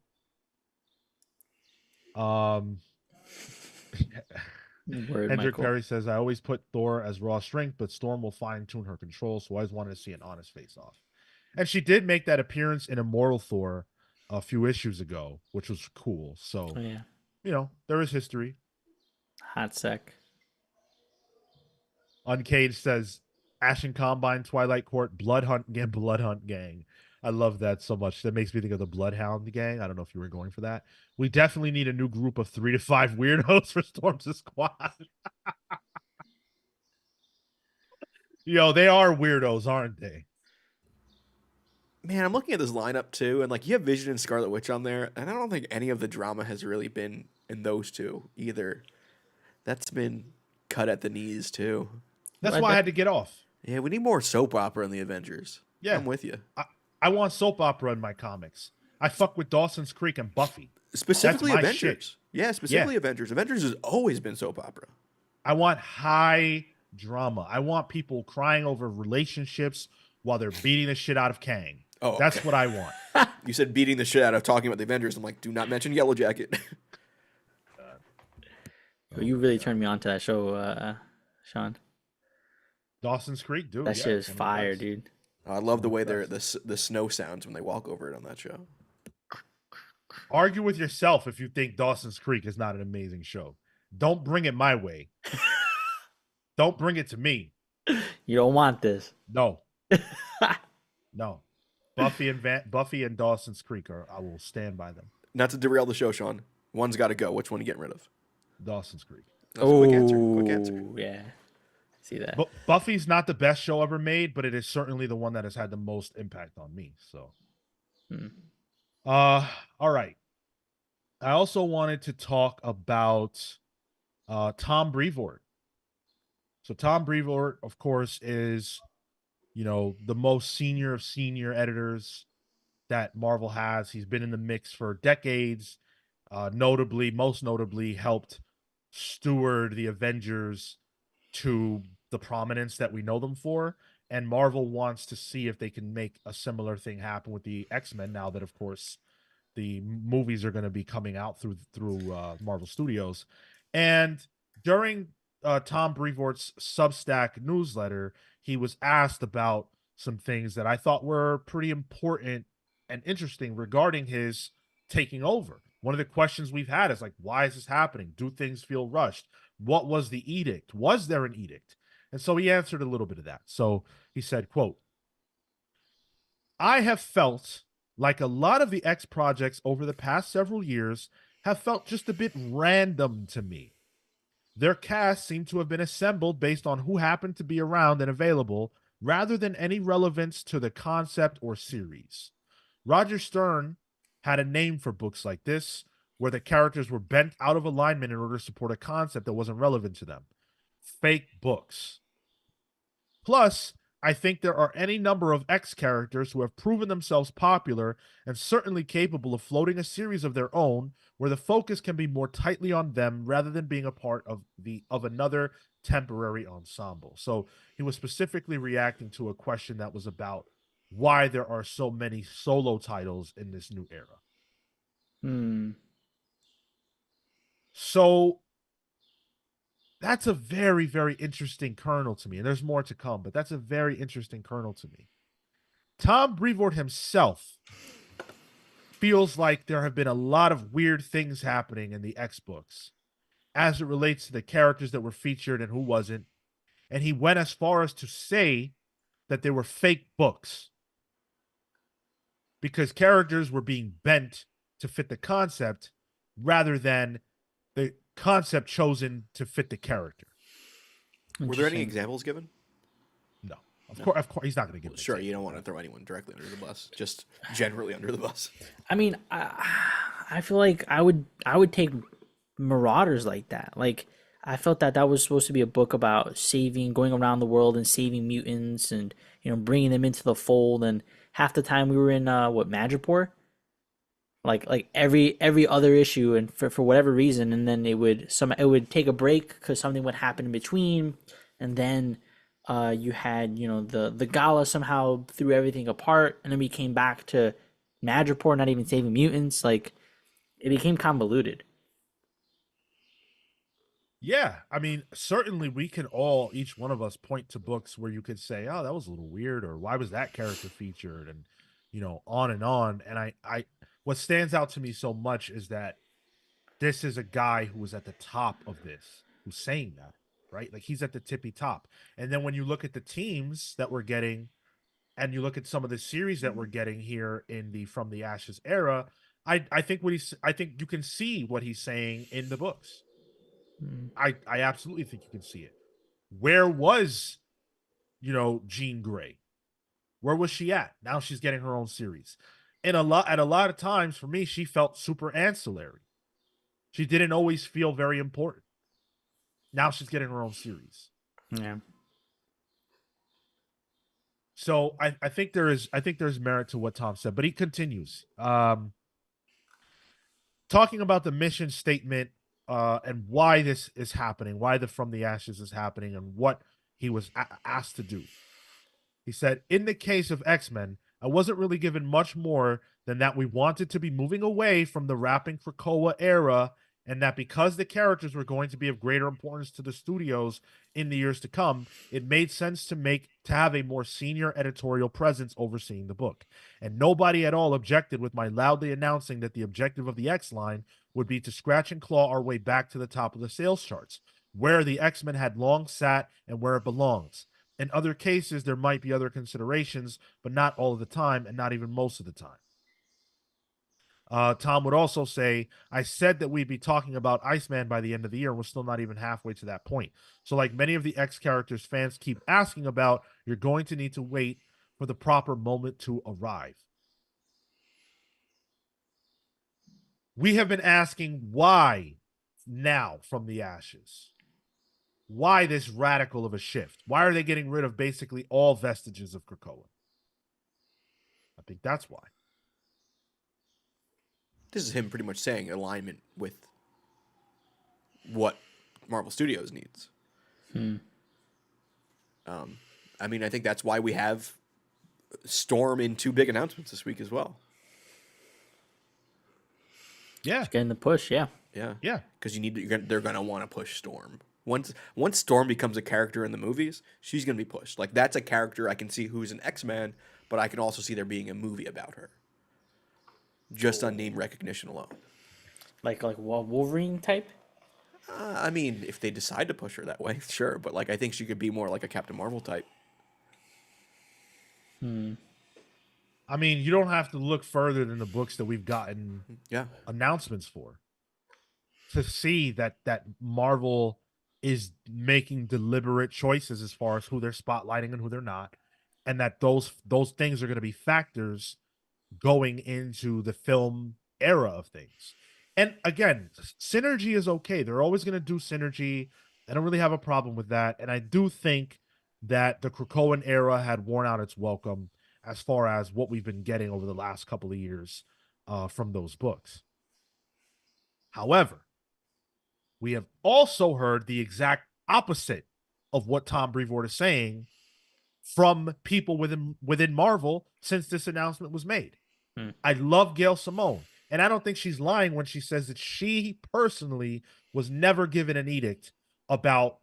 Word, Hendrik Michael. Perry says, I always put Thor as raw strength, but Storm will fine tune her control, so I always wanted to see an honest face off. And she did make that appearance in Immortal Thor a few issues ago, which was cool. So, Oh yeah, there is history. hot sec. Uncaged says, Ashen Combine, Twilight Court, Blood Hunt Gang, Blood Hunt Gang. I love that so much. That makes me think of the Bloodhound Gang. I don't know if you were going for that. We definitely need a new group of 3 to 5 weirdos for Storm's squad. They are weirdos, aren't they? Man, I'm looking at this lineup too, and like you have Vision and Scarlet Witch on there, and I don't think any of the drama has really been in those two either. That's been cut at the knees too. That's Well, why I had to get off. Yeah, we need more soap opera in the Avengers. Yeah. I'm with you. I want soap opera in my comics. I fuck with Dawson's Creek and Buffy. Specifically That's my Avengers. shit. Yeah, specifically Avengers. Avengers has always been soap opera. I want high drama. I want people crying over relationships while they're beating the shit out of Kang. Oh, That's okay. what I want. You said beating the shit out of talking about the Avengers. I'm like, do not mention Yellow Jacket. You really turned me on to that show, Sean. Dawson's Creek, dude. That shit is one of the fire, best. dude. I love the way the snow sounds when they walk over it on that show. Argue with yourself if you think Dawson's Creek is not an amazing show. Don't bring it my way. Don't bring it to me. You don't want this. No. No. Buffy and Dawson's Creek I will stand by them. Not to derail the show, Sean. One's got to go. Which one are you getting rid of? Dawson's Creek. That's a quick answer. Quick answer. Yeah. See that. But Buffy's not the best show ever made, but it is certainly the one that has had the most impact on me. So, all right. I also wanted to talk about Tom Breevort. So Tom Breevort, of course, is the most senior of senior editors that Marvel has. He's been in the mix for decades. Most notably, helped steward the Avengers to the prominence that we know them for. And Marvel wants to see if they can make a similar thing happen with the X-Men now that, of course, the movies are going to be coming out through Marvel Studios. And during Tom Breevort's Substack newsletter, he was asked about some things that I thought were pretty important and interesting regarding his taking over. One of the questions we've had is like, why is this happening? Do things feel rushed? What was the edict? Was there an edict? And so he answered a little bit of that. So he said, quote, I have felt like a lot of the X projects over the past several years have felt just a bit random to me. Their cast seemed to have been assembled based on who happened to be around and available, rather than any relevance to the concept or series. Roger Stern had a name for books like this, where the characters were bent out of alignment in order to support a concept that wasn't relevant to them. Fake books. Plus, I think there are any number of X characters who have proven themselves popular and certainly capable of floating a series of their own, where the focus can be more tightly on them rather than being a part of another temporary ensemble. So he was specifically reacting to a question that was about why there are so many solo titles in this new era. So that's a very, very interesting kernel to me. And there's more to come, but that's a very interesting kernel to me. Tom Breevort himself feels like there have been a lot of weird things happening in the X books as it relates to the characters that were featured and who wasn't. And he went as far as to say that they were fake books because characters were being bent to fit the concept rather than the concept chosen to fit the character. Were there any examples given? No. Of course, he's not going to give it. Sure, you don't want to throw anyone directly under the bus, just generally under the bus. I mean, I feel like I would take Marauders like that. Like, I felt that was supposed to be a book about going around the world and saving mutants and, bringing them into the fold. And half the time we were in, Madripoor? like every other issue, and for whatever reason, and then it would take a break because something would happen in between, and then you had the gala somehow threw everything apart, and then we came back to Madripoor not even saving mutants. Like, it became convoluted. Yeah, I mean, certainly we can all, each one of us, point to books where you could say, "Oh, that was a little weird," or "Why was that character featured?" and on and on. And what stands out to me so much is that this is a guy who was at the top of this, who's saying that, right? Like he's at the tippy top. And then when you look at the teams that we're getting, and you look at some of the series that we're getting here in the From the Ashes era, I think you can see what he's saying in the books. Mm. I absolutely think you can see it. Where was, Jean Grey? Where was she at? Now she's getting her own series. And a lot of times for me, she felt super ancillary. She didn't always feel very important. Now she's getting her own series. Yeah. So I think there's merit to what Tom said, but he continues. Talking about the mission statement and why this is happening, why the From the Ashes is happening, and what he was asked to do. He said, "In the case of X-Men, I wasn't really given much more than that we wanted to be moving away from the rapping Krakoa era, and that because the characters were going to be of greater importance to the studios in the years to come, it made sense to have a more senior editorial presence overseeing the book. And nobody at all objected with my loudly announcing that the objective of the X line would be to scratch and claw our way back to the top of the sales charts, where the X-Men had long sat and where it belongs. In other cases, there might be other considerations, but not all of the time, and not even most of the time." Tom would also say, "I said that we'd be talking about Iceman by the end of the year, and we're still not even halfway to that point. So, like many of the X characters fans keep asking about, you're going to need to wait for the proper moment to arrive." We have been asking why now From the Ashes? Why this radical of a shift? Why are they getting rid of basically all vestiges of Krakoa? I think that's why. This is him pretty much saying alignment with what Marvel Studios needs. Hmm. I mean, I think that's why we have Storm in two big announcements this week as well. Yeah. Just getting the push. Yeah. Yeah, Yeah. because they're gonna want to push Storm. Once Storm becomes a character in the movies, she's gonna be pushed. Like that's a character I can see who's an X-Man, but I can also see there being a movie about her, just on name recognition alone. Like Wolverine type. I mean, if they decide to push her that way, sure. But like, I think she could be more like a Captain Marvel type. Hmm. I mean, you don't have to look further than the books that we've gotten Yeah, announcements for to see that Marvel is making deliberate choices as far as who they're spotlighting and who they're not, and that those things are going to be factors going into the film era of things. And again, synergy is okay. They're always going to do synergy. I don't really have a problem with that. And I do think that the Krakoan era had worn out its welcome as far as what we've been getting over the last couple of years from those books. However, we have also heard the exact opposite of what Tom Breevort is saying from people within Marvel since this announcement was made. Hmm. I love Gail Simone, and I don't think she's lying when she says that she personally was never given an edict about,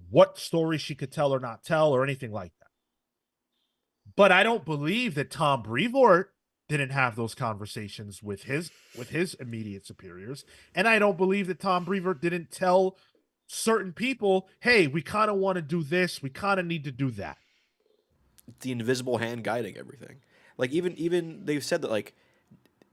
what story she could tell or not tell or anything like that. But I don't believe that Tom Breevort didn't have those conversations with his immediate superiors, and I don't believe that Tom Breevort didn't tell certain people, "Hey, we kind of want to do this, we kind of need to do that." the invisible hand guiding everything. Like even they've said that like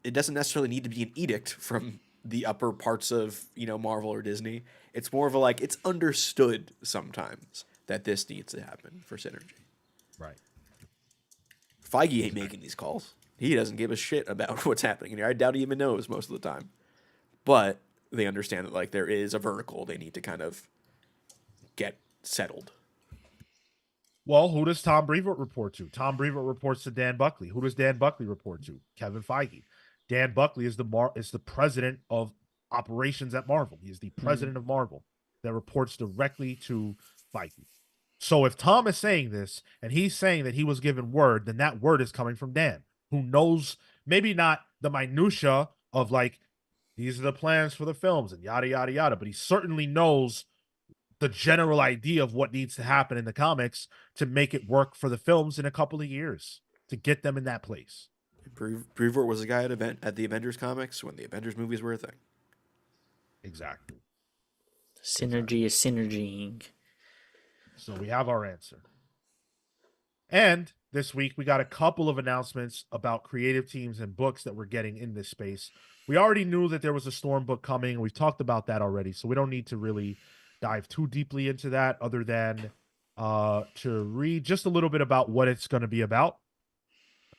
it doesn't necessarily need to be an edict from the upper parts of Marvel or Disney. It's more of a like it's understood sometimes that this needs to happen for synergy. Right. Feige ain't making these calls. He doesn't give a shit about what's happening here. I doubt he even knows most of the time. But they understand that like there is a vertical they need to kind of get settled. Well, who does Tom Breevort report to? Tom Breevort reports to Dan Buckley. Who does Dan Buckley report to? Kevin Feige. Dan Buckley is the president of operations at Marvel. He is the president of Marvel that reports directly to Feige. So if Tom is saying this and he's saying that he was given word, then that word is coming from Dan, who knows maybe not the minutia of like these are the plans for the films and yada yada yada, but he certainly knows the general idea of what needs to happen in the comics to make it work for the films in a couple of years to get them in that place. Breevort was a guy at the Avengers comics when the Avengers movies were a thing. Exactly. Synergy is synergying. So we have our answer. And this week we got a couple of announcements about creative teams and books that we're getting in this space. We already knew that there was a Storm book coming. We've talked about that already, so we don't need to really dive too deeply into that other than to read just a little bit about what it's going to be about.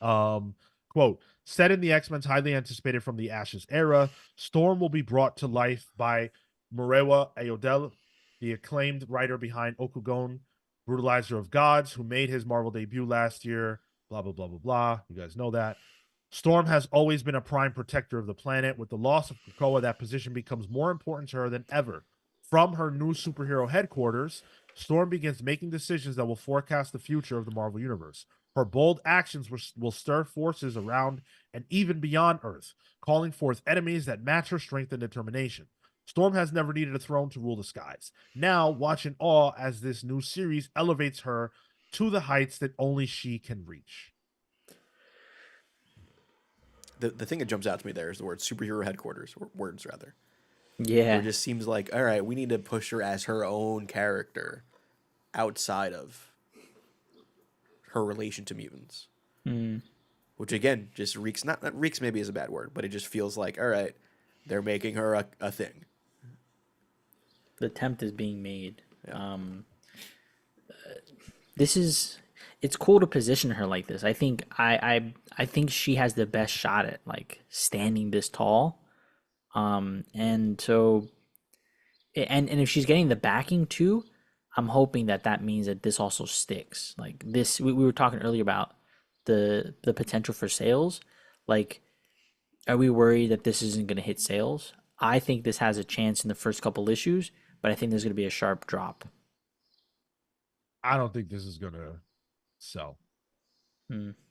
Quote, set in the X-Men's highly anticipated From the Ashes era, Storm will be brought to life by Murewa Ayodele, the acclaimed writer behind Okugon, Brutalizer of Gods, who made his Marvel debut last year, blah, blah, blah, blah, blah. You guys know that. Storm has always been a prime protector of the planet. With the loss of Krakoa, that position becomes more important to her than ever. From her new superhero headquarters, Storm begins making decisions that will forecast the future of the Marvel Universe. Her bold actions will stir forces around and even beyond Earth, calling forth enemies that match her strength and determination. Storm has never needed a throne to rule the skies. Now, watch in awe as this new series elevates her to the heights that only she can reach. The thing that jumps out to me there is the word superhero headquarters, or words rather. Yeah. Where it just seems like, all right, we need to push her as her own character outside of her relation to mutants. Which again just reeks, not reeks maybe is a bad word, but it just feels like, all right, they're making her a thing. The attempt is being made. Yeah. It's cool to position her like this. I think I think she has the best shot at like standing this tall. And so and if she's getting the backing too, I'm hoping that means that this also sticks. Like this, we were talking earlier about the potential for sales. Like, are we worried that this isn't going to hit sales? I think this has a chance in the first couple issues, but I think there's going to be a sharp drop. I don't think this is going to sell.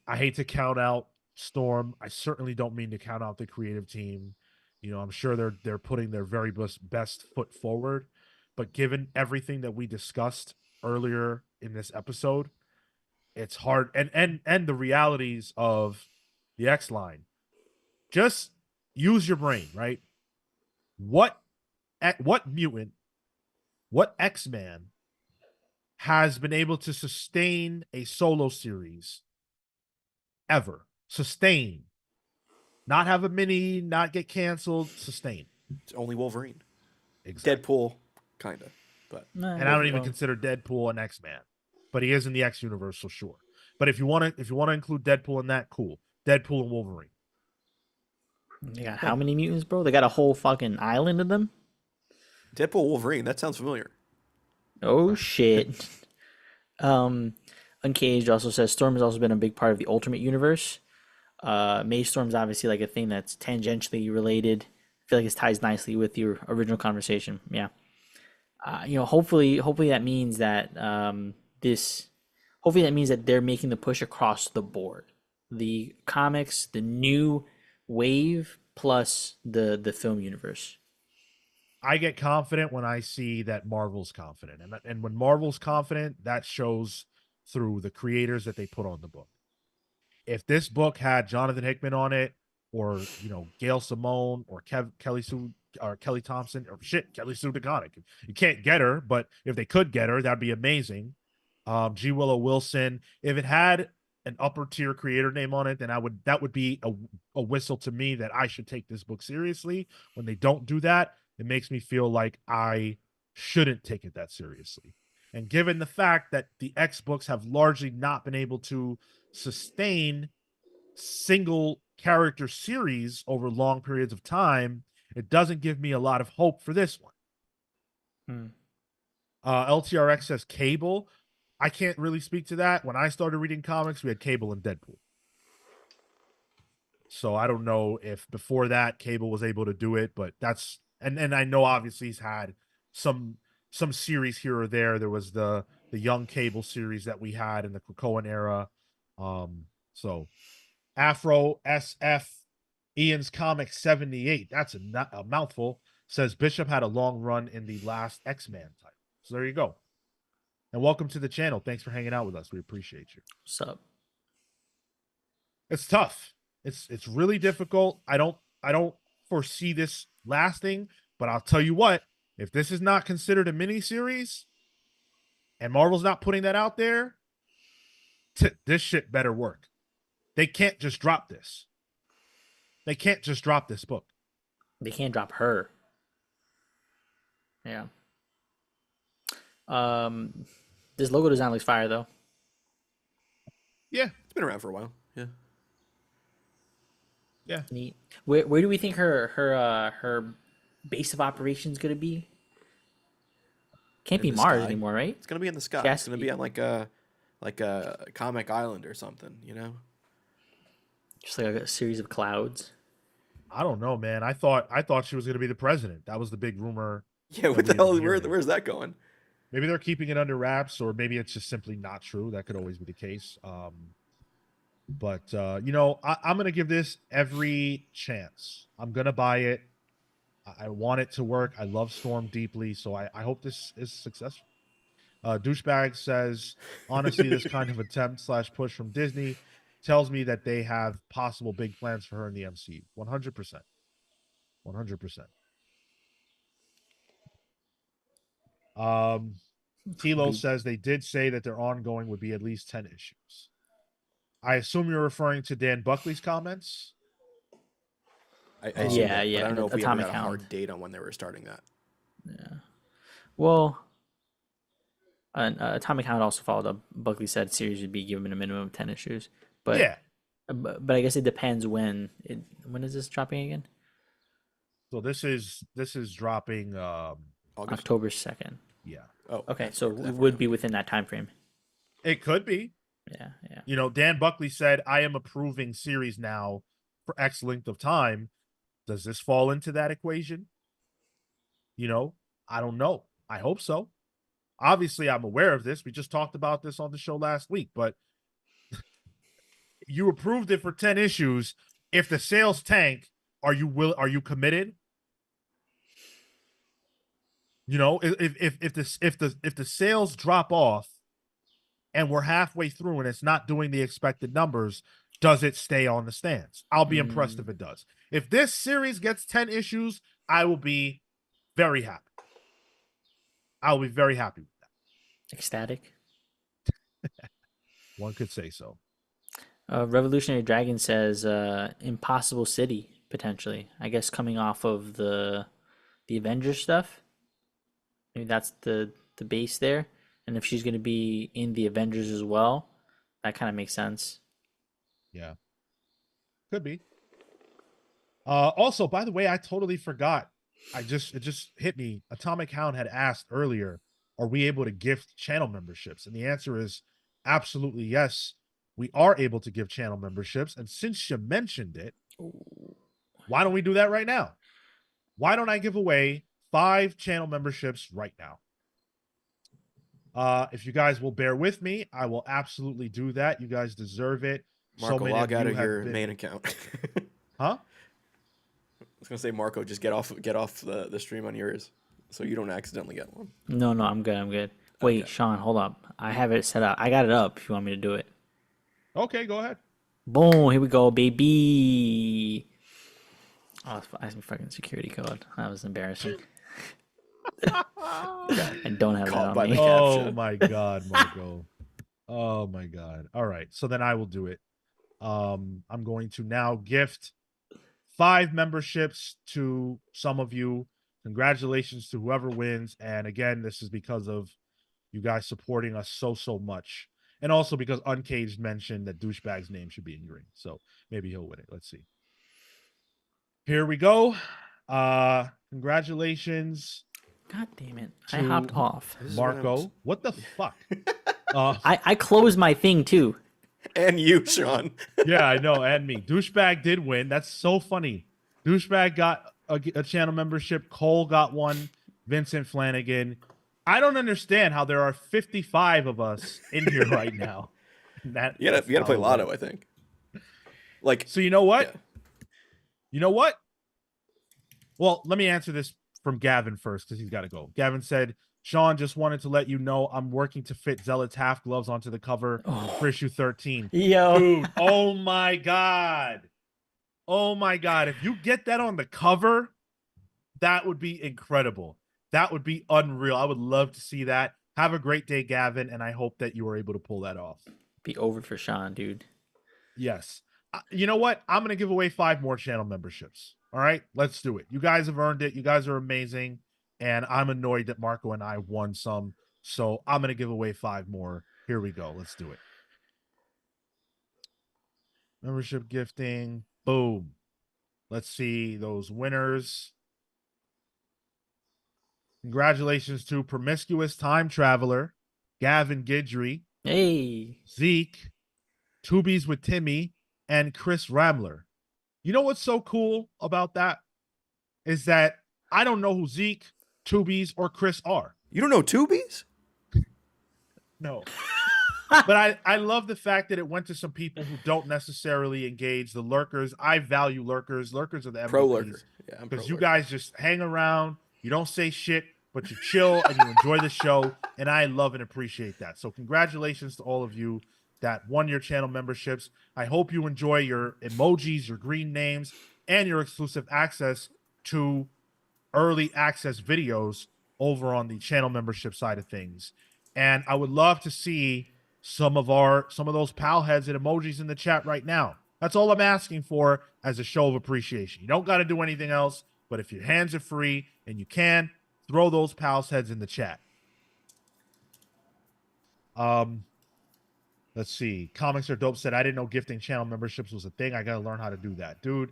I hate to count out Storm. I certainly don't mean to count out the creative team. You know, I'm sure they're putting their very best foot forward, but given everything that we discussed earlier in this episode, it's hard and the realities of the X line. Just use your brain, right? What mutant, what X-Man has been able to sustain a solo series ever? Sustain. Not have a mini, not get canceled, sustain. It's only Wolverine. Exactly. Deadpool, kind of. But And I don't even consider Deadpool an X-Man. But he is in the X universe, so sure. But if you want to include Deadpool in that, cool. Deadpool and Wolverine. They got how many mutants, bro? They got a whole fucking island of them? Deadpool, Wolverine, that sounds familiar. Oh shit. Uncaged also says Storm has also been a big part of the Ultimate Universe. May Storm's obviously like a thing that's tangentially related. I feel like it ties nicely with your original conversation. Yeah. Hopefully that means that hopefully that means that they're making the push across the board. The comics, the new wave, plus the film universe. I get confident when I see that Marvel's confident. And when Marvel's confident, that shows through the creators that they put on the book. If this book had Jonathan Hickman on it, or Gail Simone, or Kelly Thompson, or Kelly Sue DeConnick, you can't get her, but if they could get her, that'd be amazing. G. Willow Wilson. If it had an upper tier creator name on it, then that would be a whistle to me that I should take this book seriously. When they don't do that, it makes me feel like I shouldn't take it that seriously. And given the fact that the X books have largely not been able to sustain single character series over long periods of time, it doesn't give me a lot of hope for this one. LTRX says Cable. I can't really speak to that. When I started reading comics, we had Cable and Deadpool. So I don't know if before that Cable was able to do it, but that's and I know obviously he's had some series here or there. There was the young Cable series that we had in the Krakoan era. So Afro SF Ian's Comic 78. That's a mouthful. Says Bishop had a long run in the last X-Man title. So there you go. And welcome to the channel. Thanks for hanging out with us. We appreciate you. What's up? It's tough. It's really difficult. I don't foresee this lasting, but I'll tell you what, if this is not considered a mini series and Marvel's not putting that out there, this shit better work. They can't just drop this. They can't just drop this book. They can't drop her. Yeah. This logo design looks fire though. Yeah. It's been around for a while. Yeah. Yeah. Neat. Where do we think her base of operations gonna be? Can't be the Mars sky. anymore, right? It's gonna be in the sky. It has It's to gonna be. be on like a comic island or something, you know? Just like a series of clouds. I don't know, man. I thought she was going to be the president. That was the big rumor. Yeah, what we the hell? didn't hear it. Where's that going? Maybe they're keeping it under wraps, or maybe it's just simply not true. That could always be the case. But you know, I'm gonna give this every chance. I'm gonna buy it. I want it to work. I love Storm deeply, so I hope this is successful. Douchebag says, honestly, this kind of attempt / push from Disney tells me that they have possible big plans for her in the MCU. 100%. 100%. Tilo says they did say that their ongoing would be at least 10 issues. I assume you're referring to Dan Buckley's comments. I assume that, yeah. but I don't know if we ever Atomic got a hard Hound. date on when they were starting that. Yeah. Well, Atomic Hound also followed up. Buckley said series would be given a minimum of 10 issues. But Yeah. But I guess it depends when is this dropping again? So this is dropping August? October 2nd. yeah. Oh, Okay, that's so right, it definitely would be August. within that time frame. It could be. Yeah. You know, Dan Buckley said, I am approving series now for X length of time. Does this fall into that equation? You know, I don't know. I hope so. Obviously, I'm aware of this. We just talked about this on the show last week, but you approved it for 10 issues. If the sales tank, are you committed? You know, if the sales drop off and we're halfway through and it's not doing the expected numbers, does it stay on the stands? I'll be impressed if it does. If this series gets 10 issues, I will be very happy. I'll be very happy with that. Ecstatic. One could say so. Revolutionary Dragon says Impossible City, potentially. I guess coming off of the Avengers stuff. Maybe that's the base there. And if she's going to be in the Avengers as well, that kind of makes sense. Yeah. Could be. Also, by the way, I totally forgot. It just hit me. Atomic Hound had asked earlier, are we able to gift channel memberships? And the answer is absolutely yes. We are able to give channel memberships. And since you mentioned it, why don't we do that right now? Why don't I give away 5 channel memberships right now? If you guys will bear with me, I will absolutely do that. You guys deserve it. Marco, log out of your been... main account. Huh? I was gonna say, Marco, just get off the stream on yours, so you don't accidentally get one. No, I'm good. Wait, okay. Sean, hold up. I have it set up. I got it up if you want me to do it. Okay, go ahead. Boom, here we go, baby. Oh, that's my fucking security code. That was embarrassing. I don't have that on me. Oh my god, Marco. Oh my god. All right, so then I will do it. I'm going to now gift 5 memberships to some of you. Congratulations to whoever wins. And again, this is because of you guys supporting us so much. And also because Uncaged mentioned that Douchebag's name should be in green. So maybe he'll win it. Let's see. Here we go. Congratulations. God damn it. I hopped off. Marco. What the fuck? I closed my thing too. And you, Sean. Yeah, I know. And me. Douchebag did win. That's so funny. Douchebag got a channel membership. Cole got one. Vincent Flanagan. I don't understand how there are 55 of us in here right now. That's You gotta how play it Lotto, works. I think. Like, So you know yeah. what? You know what? Well, let me answer this from Gavin first because he's got to go. Gavin said, Sean, just wanted to let you know I'm working to fit Zealot's half gloves onto the cover for issue 13. Yo. Dude, oh my God. Oh my God. If you get that on the cover, that would be incredible. That would be unreal. I would love to see that. Have a great day, Gavin, and I hope that you are able to pull that off. Be over for Sean, dude. Yes. You know what? I'm going to give away 5 more channel memberships. All right, let's do it. You guys have earned it. You guys are amazing. And I'm annoyed that Marco and I won some. So I'm going to give away 5 more. Here we go. Let's do it. Membership gifting. Boom. Let's see those winners. Congratulations to Promiscuous Time Traveler, Gavin Guidry, Hey. Zeke, Tubies with Timmy, and Chris Ramler. You know what's so cool about that? Is that I don't know who Zeke, Tubies, or Chris are. You don't know Tubies? No. But I love the fact that it went to some people who don't necessarily engage the lurkers. I value lurkers. Lurkers are the Pro MVPs. lurker. Yeah, I'm Because pro you lurker. guys just hang around. You don't say shit, but you chill and you enjoy the show. And I love and appreciate that. So congratulations to all of you that won your channel memberships. I hope you enjoy your emojis, your green names, and your exclusive access to early access videos over on the channel membership side of things. And I would love to see some of those pal heads and emojis in the chat right now. That's all I'm asking for as a show of appreciation. You don't got to do anything else, but if your hands are free and you can, throw those pals heads in the chat. Let's see. Comics Are Dope said, I didn't know gifting channel memberships was a thing. I got to learn how to do that. Dude,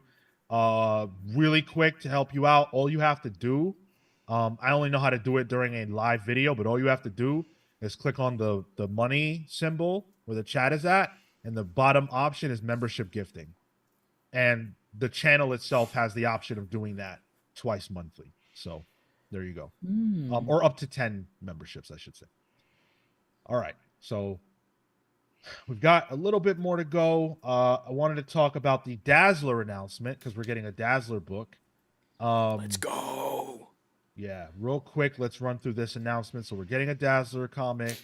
really quick to help you out, all you have to do, I only know how to do it during a live video, but all you have to do is click on the money symbol where the chat is at, and the bottom option is membership gifting. And the channel itself has the option of doing that twice monthly. So there you go. Or up to 10 memberships, I should say. All right. So we've got a little bit more to go. I wanted to talk about the Dazzler announcement because we're getting a Dazzler book. Let's go. Yeah, real quick, let's run through this announcement. So we're getting a Dazzler comic,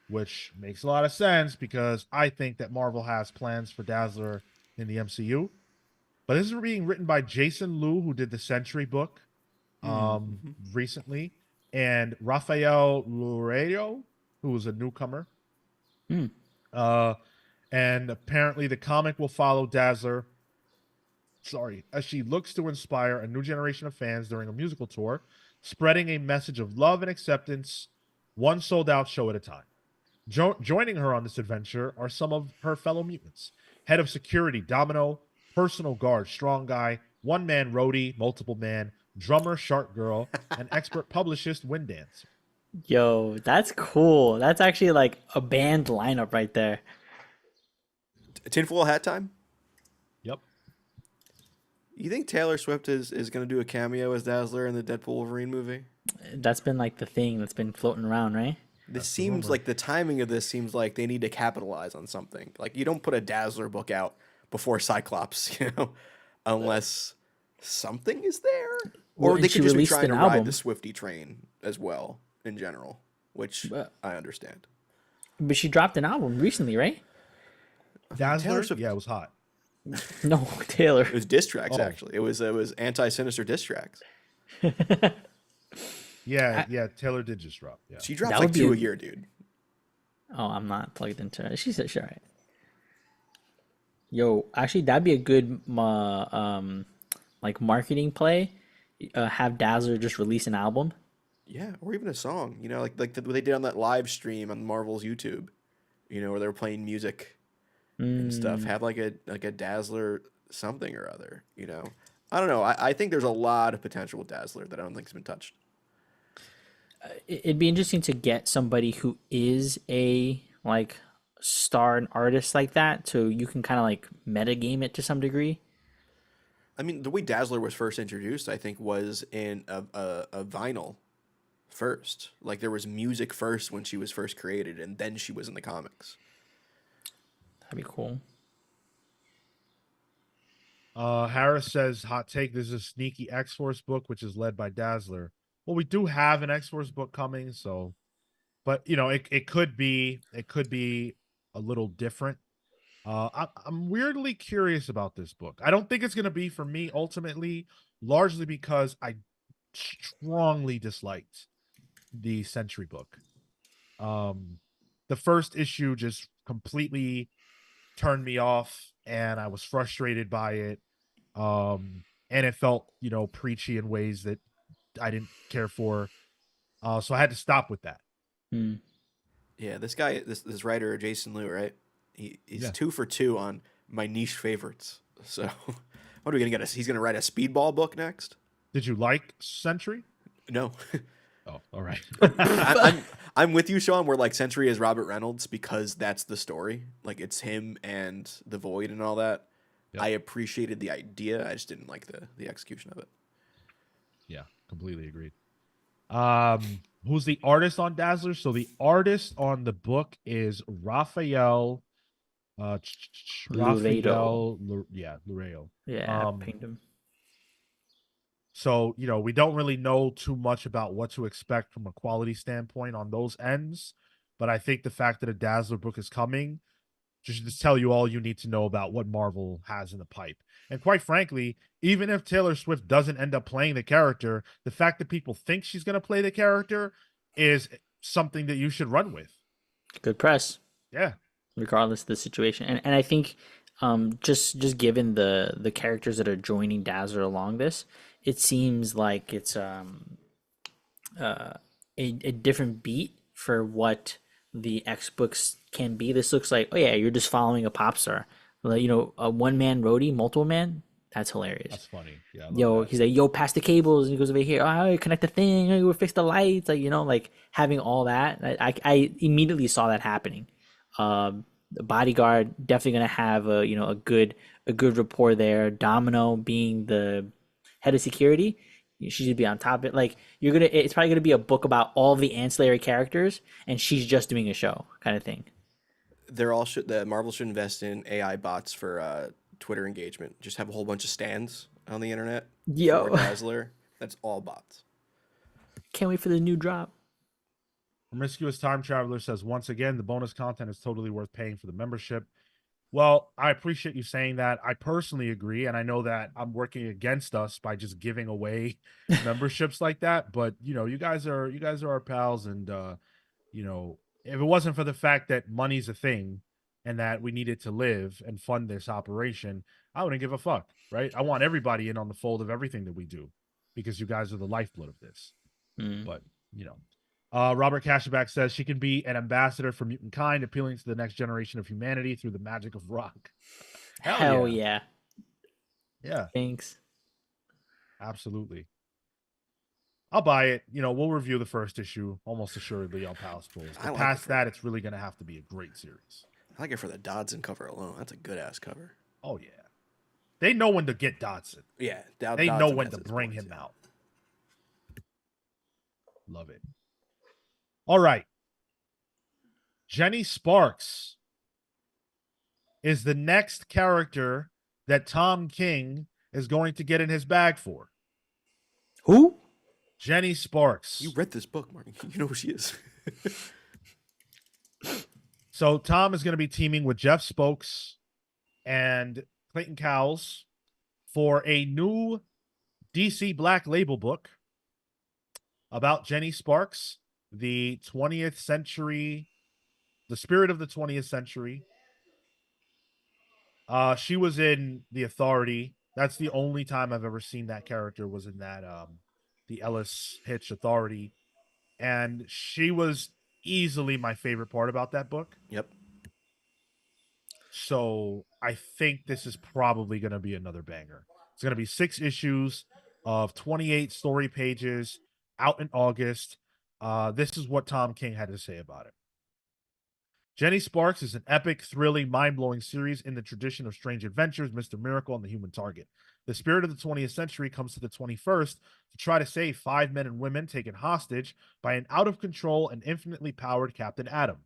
which makes a lot of sense because I think that Marvel has plans for Dazzler in the MCU. But this is being written by Jason Liu, who did the Sentry book recently, and Rafael Loureiro, who was a newcomer. And apparently the comic will follow Dazzler, as she looks to inspire a new generation of fans during a musical tour, spreading a message of love and acceptance, one sold-out show at a time. Joining her on this adventure are some of her fellow mutants. Head of security, Domino, personal guard, Strong Guy, one-man roadie, multiple man, drummer, Shark Girl, and expert publicist, Winddance. Yo, that's cool. That's actually like a band lineup right there. Tinfoil hat time? Yep. You think Taylor Swift is going to do a cameo as Dazzler in the Deadpool Wolverine movie? That's been like the thing that's been floating around, right? This seems like the timing of this seems like they need to capitalize on something. Like you don't put a Dazzler book out before Cyclops, unless something is there. Or Well, they she could just be released trying an to ride album. the Swiftie train as well in general, which I understand. But she dropped an album recently, right? Dazzler? Swift- Yeah, it was hot. No, Taylor. It was diss tracks Oh. actually. It was anti-sinister diss tracks. Yeah, Taylor did just drop. Yeah. She drops That like would be 2 a- a year, dude. Oh, I'm not plugged into it. She said, sure. Right. Yo, actually, that'd be a good like marketing play. Have Dazzler just release an album. Yeah, or even a song. Like what they did on that live stream on Marvel's YouTube. Where they were playing music and stuff. Have like a Dazzler something or other. I don't know. I think there's a lot of potential with Dazzler that I don't think's been touched. It'd be interesting to get somebody who is a like star an artist like that, so you can kind of like metagame it to some degree. I mean, the way Dazzler was first introduced, I think, was in a vinyl first. Like there was music first when she was first created, and then she was in the comics. That'd be cool. Harris says, hot take, this is a sneaky X-Force book, which is led by Dazzler. Well, we do have an X-Force book coming, so, but you know, it could be a little different. I'm weirdly curious about this book. I don't think it's going to be for me ultimately, largely because I strongly disliked the Sentry book. The first issue just completely turned me off, and I was frustrated by it. And it felt, you know, preachy in ways that I didn't care for. So I had to stop with that. Hmm. Yeah, this guy, this writer, Jason Liu, right? He's Yeah. 2 for 2 on my niche favorites. So, what are we gonna get? He's gonna write a speedball book next? Did you like Sentry? No, Oh, all right. I'm with you, Sean. Where like Sentry is Robert Reynolds because that's the story. Like it's him and the Void and all that. Yep. I appreciated the idea. I just didn't like the execution of it. Yeah, completely agreed. Who's the artist on Dazzler? So the artist on the book is Raphael. Laredo. Yeah, Lureo. Yeah, I pinged him. So, you know, we don't really know too much about what to expect from a quality standpoint on those ends. But I think the fact that a Dazzler book is coming should just tell you all you need to know about what Marvel has in the pipe. And quite frankly, even if Taylor Swift doesn't end up playing the character, the fact that people think she's going to play the character is something that you should run with. Good press, Yeah. regardless of the situation. And I think just given the characters that are joining Dazzler along this, it seems like it's a different beat for what the X books can be. This looks like, oh yeah, you're just following a pop star. Like, you know, a one man roadie, multiple man. That's hilarious. That's funny. Yeah. I love Yo, that. he's like, yo, pass the cables, and he goes over here. Oh, connect the thing. Oh, fix the lights. Like, you know, like having all that. I immediately saw that happening. The bodyguard definitely gonna have a, you know, a good rapport there. Domino being the head of security, she should be on top of it. Like you're gonna, it's probably gonna be a book about all the ancillary characters, and she's just doing a show kind of thing. They're all should the Marvel should invest in AI bots for Twitter engagement. Just have a whole bunch of stands on the internet for Yo, Dazzler. That's all bots. can't wait for the new drop. Promiscuous Time Traveler says, once again, the bonus content is totally worth paying for the membership. Well, I appreciate you saying that. I personally agree, and I know that I'm working against us by just giving away memberships like that. But you know, you guys are our pals, and you know, if it wasn't for the fact that money's a thing and that we needed to live and fund this operation, I wouldn't give a fuck, right? I want everybody in on the fold of everything that we do because you guys are the lifeblood of this. Mm. But you know, Robert Cashback says she can be an ambassador for mutant kind, appealing to the next generation of humanity through the magic of rock. Hell yeah. Yeah, Thanks. absolutely. I'll buy it. You know, we'll review the first issue almost assuredly on Palace Pools. I But like past it that, it's really going to have to be a great series. I like it for the Dodson cover alone. That's a good ass cover. Oh, yeah. They know when to get Dodson. Yeah, They know Dodson when has to its bring points, him yeah. out. Love it. All right. Jenny Sparks is the next character that Tom King is going to get in his bag for. Who? Jenny Sparks. You read this book, Martin. You know who she is. So Tom is going to be teaming with Jeff Spokes and Clayton Cowles for a new DC Black Label book about Jenny Sparks, the 20th century, the spirit of the 20th century. She was in The Authority. That's the only time I've ever seen that character was in that the Ellis Hitch Authority. And she was easily my favorite part about that book. Yep. So I think this is probably going to be another banger. It's going to be 6 issues of 28 story pages out in August. This is what Tom King had to say about it. Jenny Sparks is an epic, thrilling, mind-blowing series in the tradition of Strange Adventures, Mr. Miracle, and the Human Target. The spirit of the 20th century comes to the 21st to try to save 5 men and women taken hostage by an out-of-control and infinitely powered Captain Atom.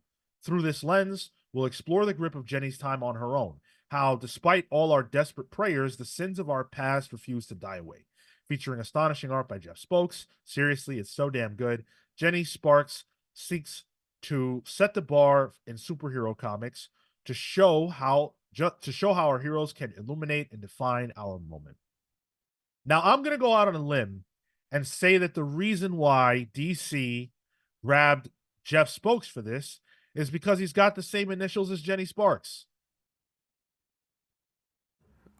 Through this lens, we'll explore the grip of Jenny's time on her own, how, despite all our desperate prayers, the sins of our past refuse to die away. Featuring astonishing art by Jeff Spokes. Seriously, it's so damn good. Jenny Sparks seeks to set the bar in superhero comics to show how our heroes can illuminate and define our moment. Now, I'm going to go out on a limb and say that the reason why DC grabbed Jeff Spokes for this is because he's got the same initials as Jenny Sparks.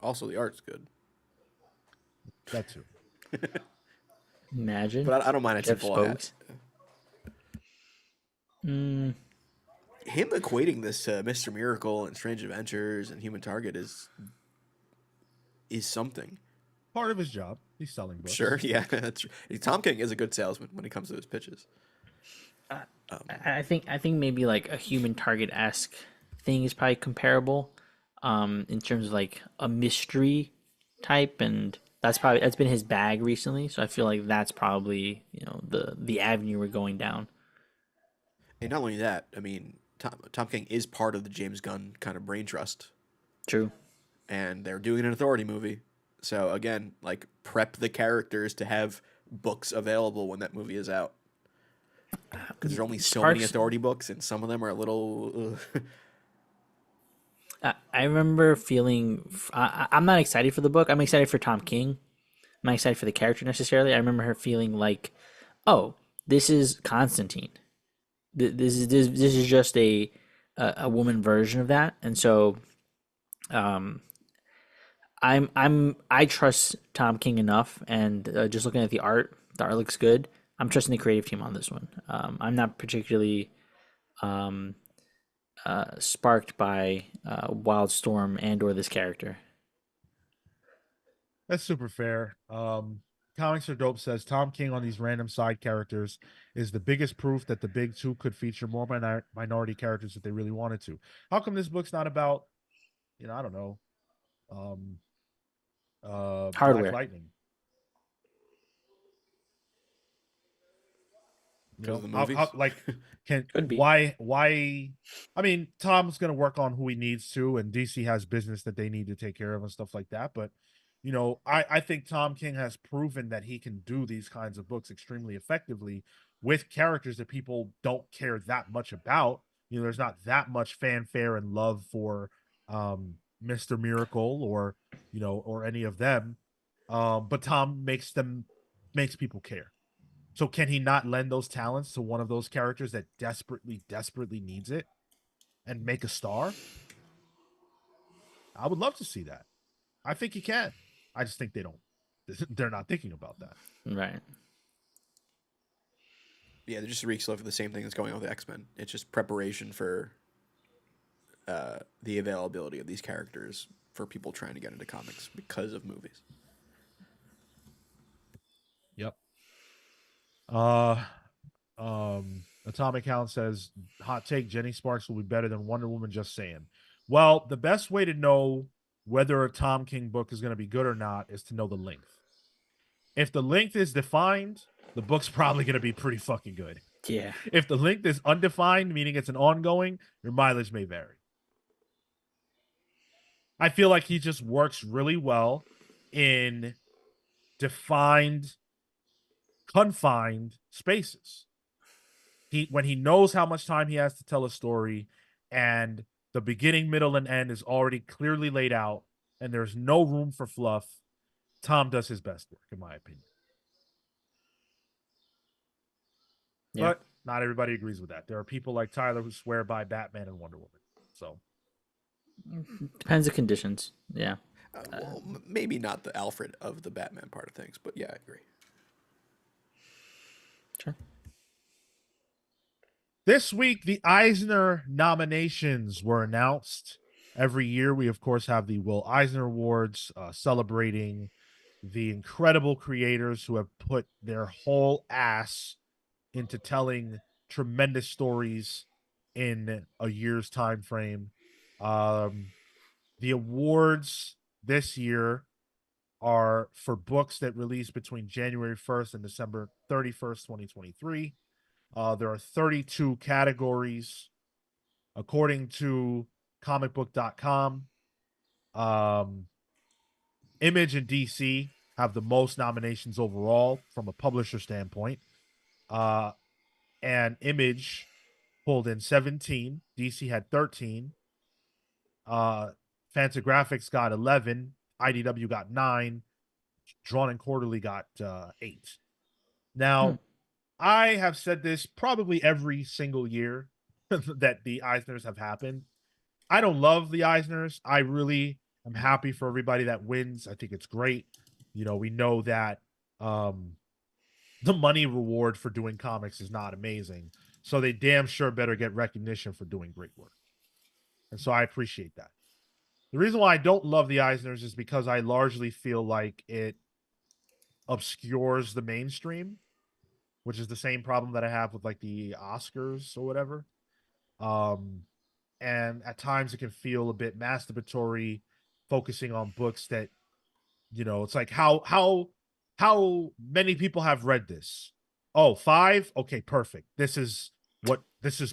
Also, the art's good. That too. Imagine. But I don't mind a Jeff simple Spokes. Him equating this to Mr. Miracle and Strange Adventures and Human Target is something. Part of his job. He's selling books. Sure, yeah. Tom King is a good salesman when it comes to his pitches. I think maybe like a Human Target-esque thing is probably comparable, in terms of like a mystery type, and that's been his bag recently. So I feel like that's probably the avenue we're going down. And not only that, I mean, Tom King is part of the James Gunn kind of brain trust, True. and they're doing an Authority movie. So again, like prep the characters to have books available when that movie is out. Because there's only so many Authority books, and some of them are a little. I remember feeling I'm not excited for the book. I'm excited for Tom King. I'm not excited for the character necessarily. I remember her feeling like, oh, this is Constantine. This is just a woman version of that, and so I trust Tom King enough, and just looking at the art looks good. I'm trusting the creative team on this one. I'm not particularly sparked by Wildstorm and/or this character. That's super fair. Comics Are Dope says Tom King on these random side characters is the biggest proof that the big two could feature more minority characters if they really wanted to. How come this book's not about, I don't know, Hardware. Black Lightning? Because of the movies? Could be. why? I mean, Tom's gonna work on who he needs to, and DC has business that they need to take care of and stuff like that. But I think Tom King has proven that he can do these kinds of books extremely effectively with characters that people don't care that much about. There's not that much fanfare and love for Mr. Miracle or any of them. But Tom makes people care. So can he not lend those talents to one of those characters that desperately needs it and make a star? I would love to see that. I think he can. I just think they're not thinking about that. Right. Yeah, they're just reeks of the same thing that's going on with X-Men. It's just preparation for the availability of these characters for people trying to get into comics because of movies. Yep. Atomic Hound says, hot take, Jenny Sparks will be better than Wonder Woman, just saying. Well, the best way to know whether a Tom King book is going to be good or not is to know the length. If the length is defined, the book's probably going to be pretty fucking good. Yeah. If the length is undefined, meaning it's an ongoing, your mileage may vary. I feel like he just works really well in defined, confined spaces. When he knows how much time he has to tell a story, and the beginning, middle, and end is already clearly laid out, and there's no room for fluff, Tom does his best work, in my opinion. Yeah. But not everybody agrees with that. There are people like Tyler who swear by Batman and Wonder Woman. So depends the conditions. Yeah. Well, maybe not the Alfred of the Batman part of things, but yeah, I agree. Sure. This week, the Eisner nominations were announced. Every year, we, of course, have the Will Eisner Awards celebrating the incredible creators who have put their whole ass into telling tremendous stories in a year's time frame. The awards this year are for books that released between January 1st and December 31st, 2023. There are 32 categories. According to comicbook.com, um, Image and DC have the most nominations overall from a publisher standpoint. Uh, and Image pulled in 17. DC had 13. Uh, Fantagraphics got 11. IDW got 9. Drawn and Quarterly got 8. Hmm. Now, I have said this probably every single year that the Eisners have happened. I don't love the Eisners. I really am happy for everybody that wins. I think it's great. You know, we know that um, the money reward for doing comics is not amazing. So they damn sure better get recognition for doing great work. And so I appreciate that. The reason why I don't love the Eisners is because I largely feel like it obscures the mainstream, which is the same problem that I have with like the Oscars or whatever. Um, and at times it can feel a bit masturbatory, focusing on books that, you know, it's like how many people have read this? Oh, 5? Okay, perfect. This is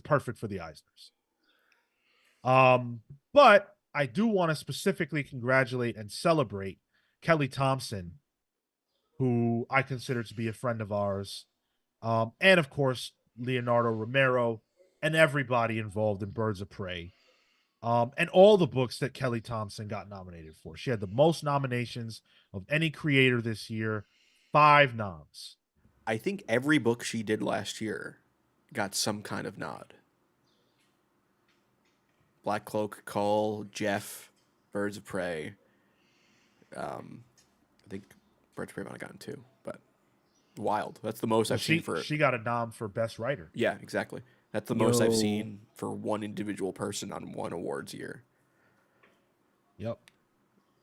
perfect for the Eisners. But I do want to specifically congratulate and celebrate Kelly Thompson, who I consider to be a friend of ours. And of course, Leonardo Romero and everybody involved in Birds of Prey. And all the books that Kelly Thompson got nominated for. She had the most nominations of any creator this year, 5 noms. I think every book she did last year got some kind of nod. Black Cloak, Call, Jeff, Birds of Prey. I think Birds of Prey might have gotten 2, but wild. That's the most Well, I've seen she for. she got a nom for best writer. Yeah, exactly. That's the most I've Yo. seen for one individual person on one awards year. Yep.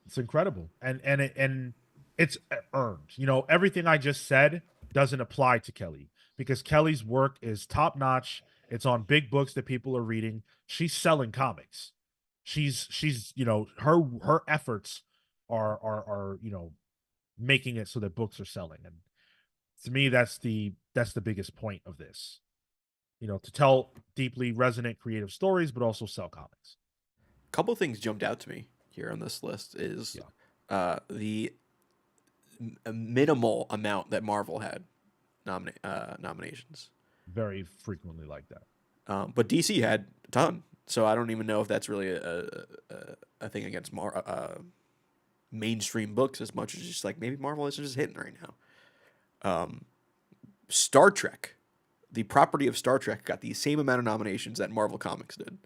It's incredible. And it's earned. You know, everything I just said doesn't apply to Kelly because Kelly's work is top notch. It's on big books that people are reading. She's selling comics. She's you know, her efforts are you know, making it so that books are selling. And to me that's the biggest point of this. You know, to tell deeply resonant creative stories but also sell comics. A couple of things jumped out to me here on this list is Yeah. the minimal amount that Marvel had nominations. Very frequently like that. But DC had a ton. So I don't even know if that's really a thing against mainstream books as much as just like maybe Marvel isn't just hitting right now. Star Trek, the property of Star Trek, got the same amount of nominations that Marvel Comics did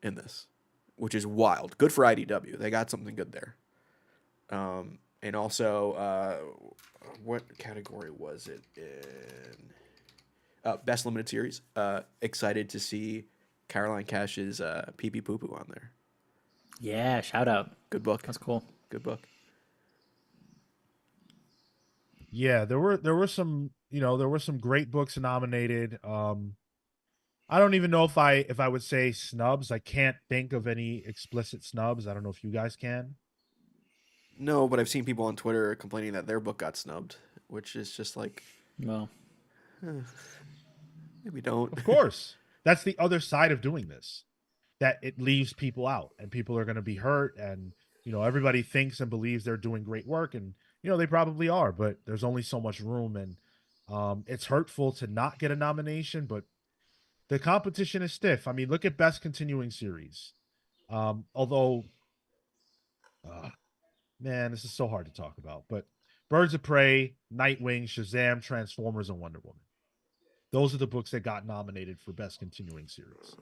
in this, which is wild. Good for IDW. They got something good there. And also, what category was it in? Best Limited Series. Excited to see Caroline Cash's Pee Pee Poo Poo on there. Yeah, shout out. Good book. That's cool. Good book. Yeah, there were some, you know, there were some great books nominated. I don't even know if I would say snubs. I can't think of any explicit snubs. I don't know if you guys can. No, but I've seen people on Twitter complaining that their book got snubbed, which is just like, Well, maybe don't. Of course. That's the other side of doing this. That it leaves people out and people are going to be hurt and you know everybody thinks and believes they're doing great work and you know they probably are, but there's only so much room and it's hurtful to not get a nomination, but the competition is stiff. I mean, look at best continuing series. Although man, this is so hard to talk about, but Birds of Prey, Nightwing, Shazam, Transformers, and Wonder Woman. Those are the books that got nominated for best continuing series.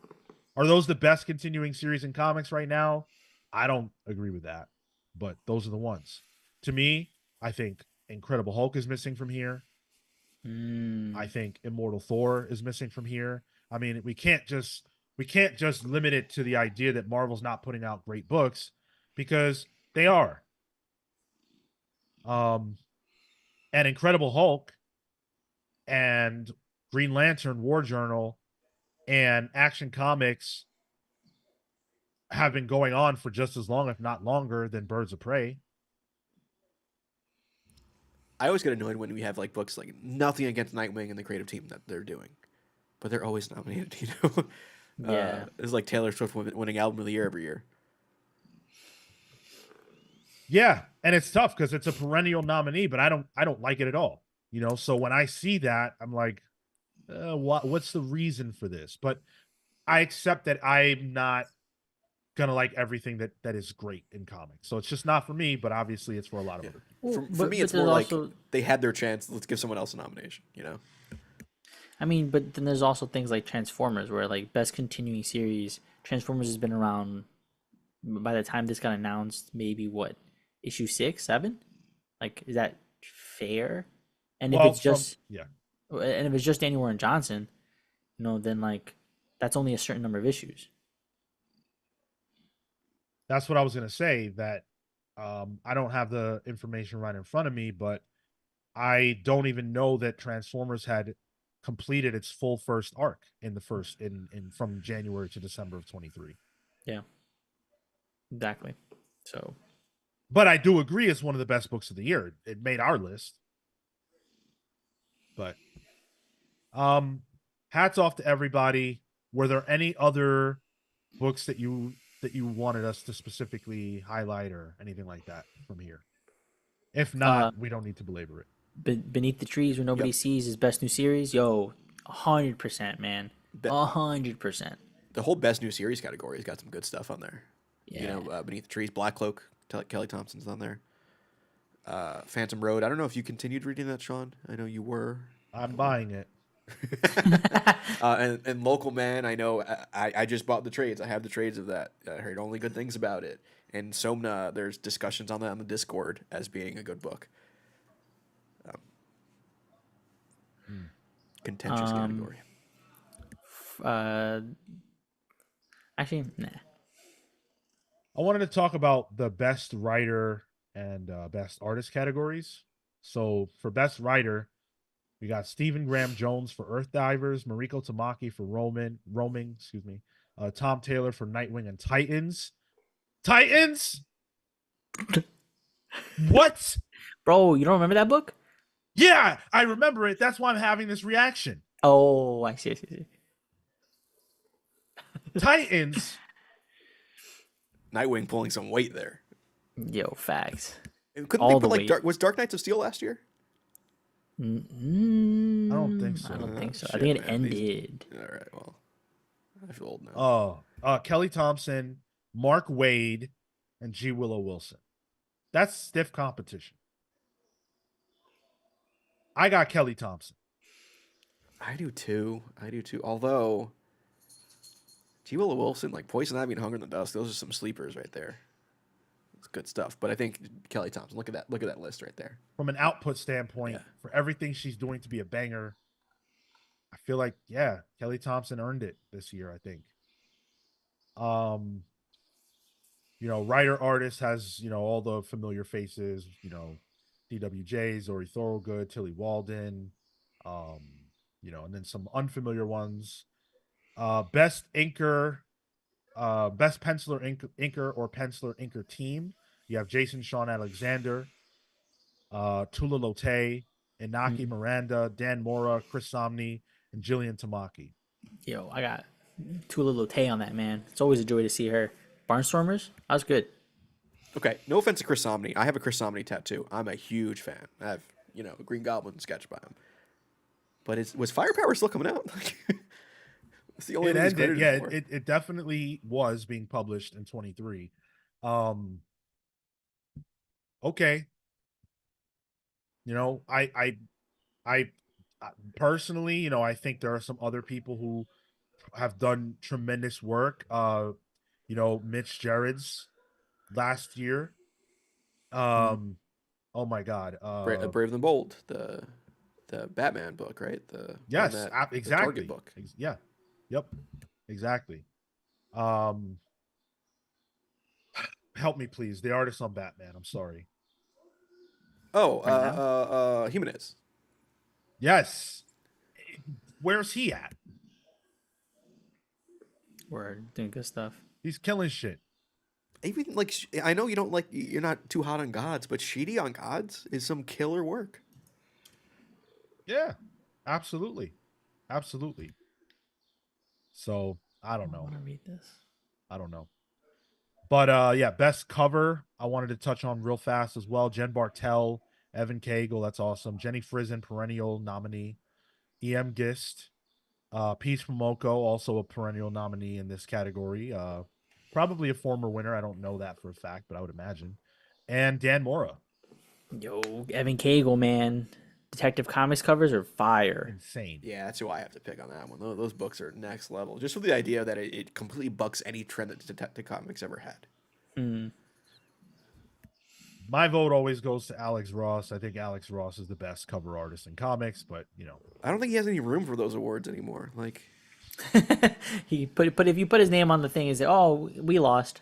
Are those the best continuing series in comics right now? I don't agree with that, but those are the ones. To me, I think Incredible Hulk is missing from here. I think Immortal Thor is missing from here. I mean, we can't just limit it to the idea that Marvel's not putting out great books because they are. Um and Incredible Hulk and Green Lantern War Journal and Action Comics have been going on for just as long, if not longer, than Birds of Prey. I always get annoyed when we have like books like nothing against Nightwing and the creative team that they're doing, but they're always nominated. Yeah. It's like Taylor Swift winning album of the year every year. Yeah, and it's tough because it's a perennial nominee, but I don't like it at all. So when I see that, I'm like, what's the reason for this? But I accept that I'm not gonna like everything that is great in comics. So it's just not for me, but obviously it's for a lot of Yeah. other people. Well, For me, but it's there's more like also, they had their chance. Let's give someone else a nomination. I mean, but then there's also things like Transformers, where like best continuing series, Transformers has been around by the time this got announced, maybe what, issue 6, 7? Like, is that fair? And if Well, it's just yeah, and if it's just Daniel Warren Johnson, then like that's only a certain number of issues. that's what I was gonna say. That I don't have the information right in front of me, but I don't even know that Transformers had completed its full first arc in the first in from January to December of 23. Yeah, exactly. So But I do agree it's one of the best books of the year. It made our list. But um hats off to everybody. Were there any other books that you wanted us to specifically highlight or anything like that from here? If not, uh we don't need to belabor it. Beneath the Trees Where Nobody Yep. Sees is best new series. Yo, 100%, man. Be- 100%. the whole best new series category has got some good stuff on there. Yeah. Beneath the Trees, Black Cloak, Kelly Thompson's on there. Phantom Road. I don't know if you continued reading that, Sean. I know you were. I'm buying it. And Local Man. I know. I just bought the trades. I have the trades of that. I heard only good things about it. And Somna, there's discussions on that on the Discord as being a good book. Contentious category. Uh, actually, nah. I wanted to talk about the best writer and best artist categories. So for best writer, we got Stephen Graham Jones for Earth Divers, Mariko Tamaki for Roaming, excuse me, Tom Taylor for Nightwing and Titans. Titans? What? Bro, you don't remember that book? Yeah, I remember it. That's why I'm having this reaction. Oh, I see. I see. Titans. Nightwing pulling some weight there. Yo, facts. And couldn't All they the put like weight. was Dark Knights of Steel last year? I don't think so. I don't think so. I Shit, think it man, these- ended. All right. Well, I feel old now. Kelly Thompson, Mark Wade, and G. Willow Wilson. That's stiff competition. I got Kelly Thompson. I do too. Although, G. Willow Wilson, like Poison Ivy and Hunger in the Dust, those are some sleepers right there. It's good stuff. But I think Kelly Thompson. Look at that. Look at that list right there. From an output standpoint, Yeah. for everything she's doing to be a banger, I feel like, yeah, Kelly Thompson earned it this year, I think. Writer artist has, all the familiar faces, DWJ, Zori Thorogood, Tilly Walden, and then some unfamiliar ones. Best inker, best penciler inker or penciler inker team. You have Jason Sean Alexander, Tula Lote, Inaki Miranda, Dan Mora, Chris Somney, and Jillian Tamaki. Yo, I got Tula Lote on that, man. It's always a joy to see her. Barnstormers, that was good. Okay. No offense to Chris Somney. I have a Chris Somney tattoo. I'm a huge fan. I have a Green Goblin sketch by him. But was Firepower still coming out? It's the only It thing he's ended, credited yeah. for. It definitely was being published in 23. Okay. I personally, I think there are some other people who have done tremendous work. Mitch Gerrard's last year. Oh my God. Brave and the Bold, the Batman book, right? The Yes, the exactly. Target book. Yeah. Yep. Exactly. Help me, please. The artist on Batman. I'm sorry. Oh, Jimenez. Yes. Where's he at? We're doing good stuff. He's killing shit. Even like I know you don't like you're not too hot on gods, but Sheedy on gods is some killer work. Yeah, absolutely, absolutely. So I don't I know. want to read this. I don't know. But yeah, best cover I wanted to touch on real fast as well. Jen Bartel, Evan Cagle, that's awesome. Jenny Frizen, perennial nominee. EM Gist, Peach Momoko, also a perennial nominee in this category. Probably a former winner. I don't know that for a fact, but I would imagine. And Dan Mora. Yo, Evan Cagle, man. Detective Comics covers are fire. Insane. Yeah, that's who I have to pick on that one. Those books are next level. Just with the idea that it completely bucks any trend that Detective Comics ever had. Mm. My vote always goes to Alex Ross. I think Alex Ross is the best cover artist in comics, but you know, I don't think he has any room for those awards anymore. Like, He put if you put his name on the thing, is oh, we lost.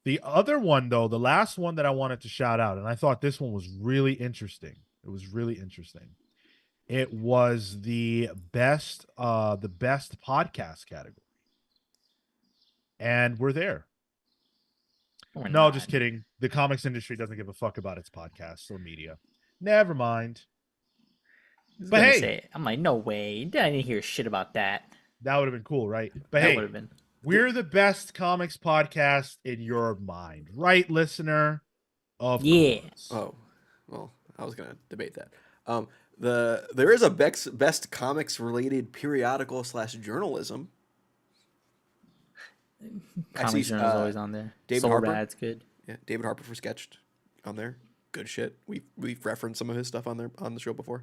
the other one though, the last one that I wanted to shout out, and I thought this one was really interesting. It was really interesting. It was the best podcast category. And we're there. We're No, not. just kidding. The comics industry doesnn't give a fuck about its podcasts or media. Never mind. I was But gonna hey, say, I'm like, no way. I didn't hear shit about that. that would have been cool, right? But That hey, would have been. we're the best comics podcast in your mind, right, listener? Of Yeah. course. oh, well, I was gonna debate that. There is a best comics related periodical / journalism. Comics Journal's always on there. David Soul Harper? Rad's good. Yeah, David Harper for Sketched on there. Good shit. We've referenced some of his stuff on there on the show before.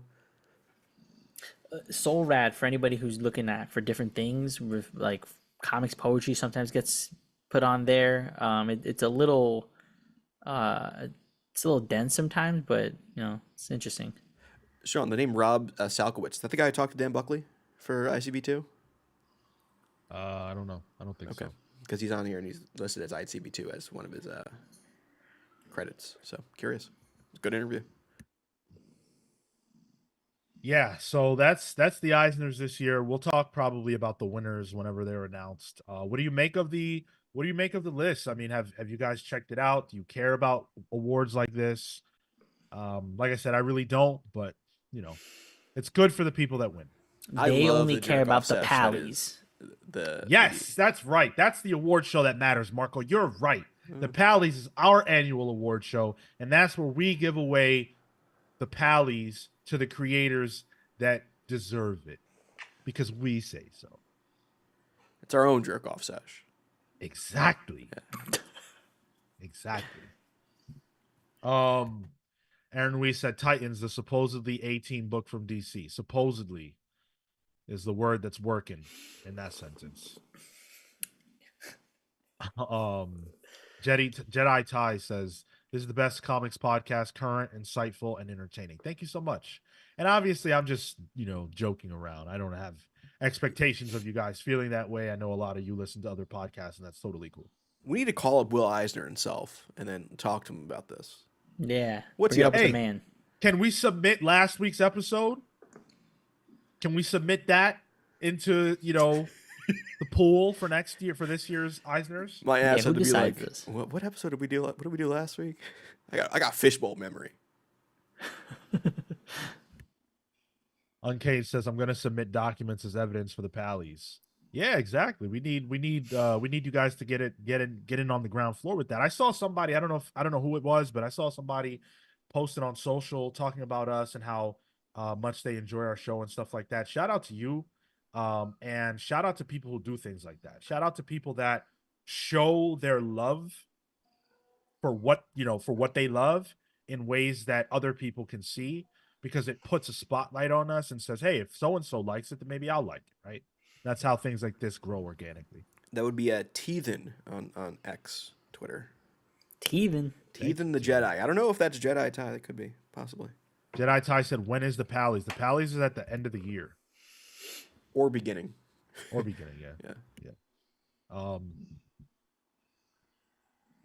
Soul Rad, for anybody who's looking at for different things, like comics poetry sometimes gets put on there. It's a little dense sometimes, but you know, it's interesting. Sean, the name Rob Salkowitz. Is that the guy who talked to Dan Buckley for ICB2? I don't know. I don't think Okay. so. Because he's on here and he's listed as ICB2 as one of his credits. So, curious. Good interview. Yeah, so that's the Eisners this year. We'll talk probably about the winners whenever they're announced. What do you make of the list? I mean, have you guys checked it out? Do you care about awards like this? Like I said, I really don't, but you know, it's good for the people that win. I They love only the care jerk-off about the sesh that pallies. is the Yes, that's right. That's the award show that matters, Marco. You're right. The Pallies is our annual award show, and that's where we give away the Pallies to the creators that deserve it because we say so. It's our own jerk off sesh. Exactly. Exactly. Aaron Weiss said Titans, the supposedly 18 book from DC. Supposedly is the word that's working in that sentence. Jedi Ty says this is the best comics podcast, current, insightful, and entertaining. Thank you so much. And obviously, I'm just joking around. I don't have expectations of you guys feeling that way. I know a lot of you listen to other podcasts, and that's totally cool. We need to call up Will Eisner himself and then talk to him about this. Yeah. What's Bring he it up up to? with the man. Can we submit last week's episode? Can we submit that into the pool for next year for this year's Eisners? My ass who had to be like, decides this? what episode did we do? What did we do last week? I got fishbowl memory. Uncaged says I'm going to submit documents as evidence for the Pallies. Yeah, exactly. We need you guys to get in on the ground floor with that. I saw somebody, I don't know who it was, but I saw somebody posted on social talking about us and how much they enjoy our show and stuff like that. Shout out to you. And shout out to people who do things like that. Shout out to people that show their love for what they love in ways that other people can see, because it puts a spotlight on us and says, hey, if so-and-so likes it, then maybe I'll like it, right? That's how things like this grow organically. That would be a Teethan on X, Twitter. Teethan The Jedi. I don't know if that's Jedi Ty. That could be, possibly. Jedi Ty said, when is the Pallies? The Pallies is at the end of the year. Or beginning. Or beginning, yeah. Yeah.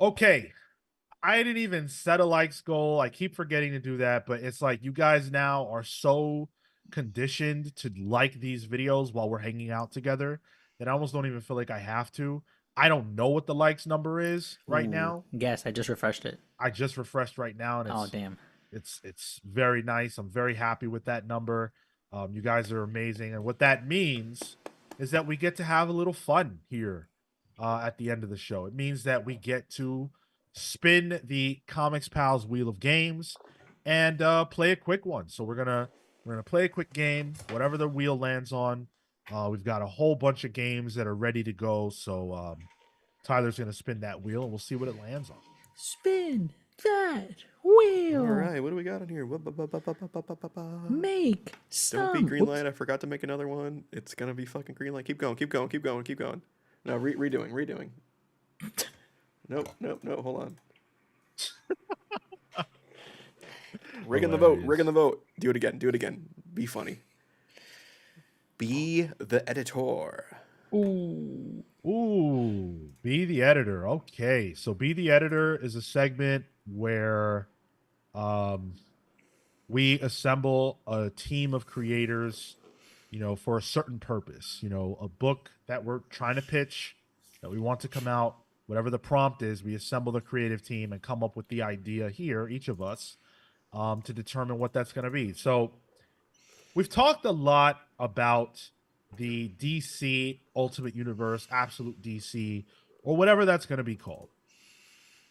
Okay. I didn't even set a likes goal. I keep forgetting to do that, but it's like you guys now are so conditioned to like these videos while we're hanging out together that I almost don't even feel like I have to. I don't know what the likes number is right Ooh, now. guess I just refreshed it. I just refreshed right now, and Oh damn. it's very nice. I'm very happy with that number. You guys are amazing, and what that means is that we get to have a little fun here at the end of the show. It means that we get to spin the Comics Pals Wheel of Games and play a quick one. So we're gonna play a quick game, whatever the wheel lands on. We've got a whole bunch of games that are ready to go. So Tyler's gonna spin that wheel, and we'll see what it lands on. Spin that All wheel. right, what do we got in here? Make Don't be some. green light. I forgot to make another one. It's gonna be fucking green light. Keep going, keep going, keep going, keep going. No, redoing. Nope. Hold on. Rigging the vote. Do it again. Be funny. Be the editor. Ooh. Ooh, Be the Editor. Okay. So Be the Editor is a segment where we assemble a team of creators, for a certain purpose, a book that we're trying to pitch, that we want to come out, whatever the prompt is, we assemble the creative team and come up with the idea here, each of us, to determine what that's going to be. So we've talked a lot about the DC Ultimate Universe, Absolute DC, or whatever that's going to be called.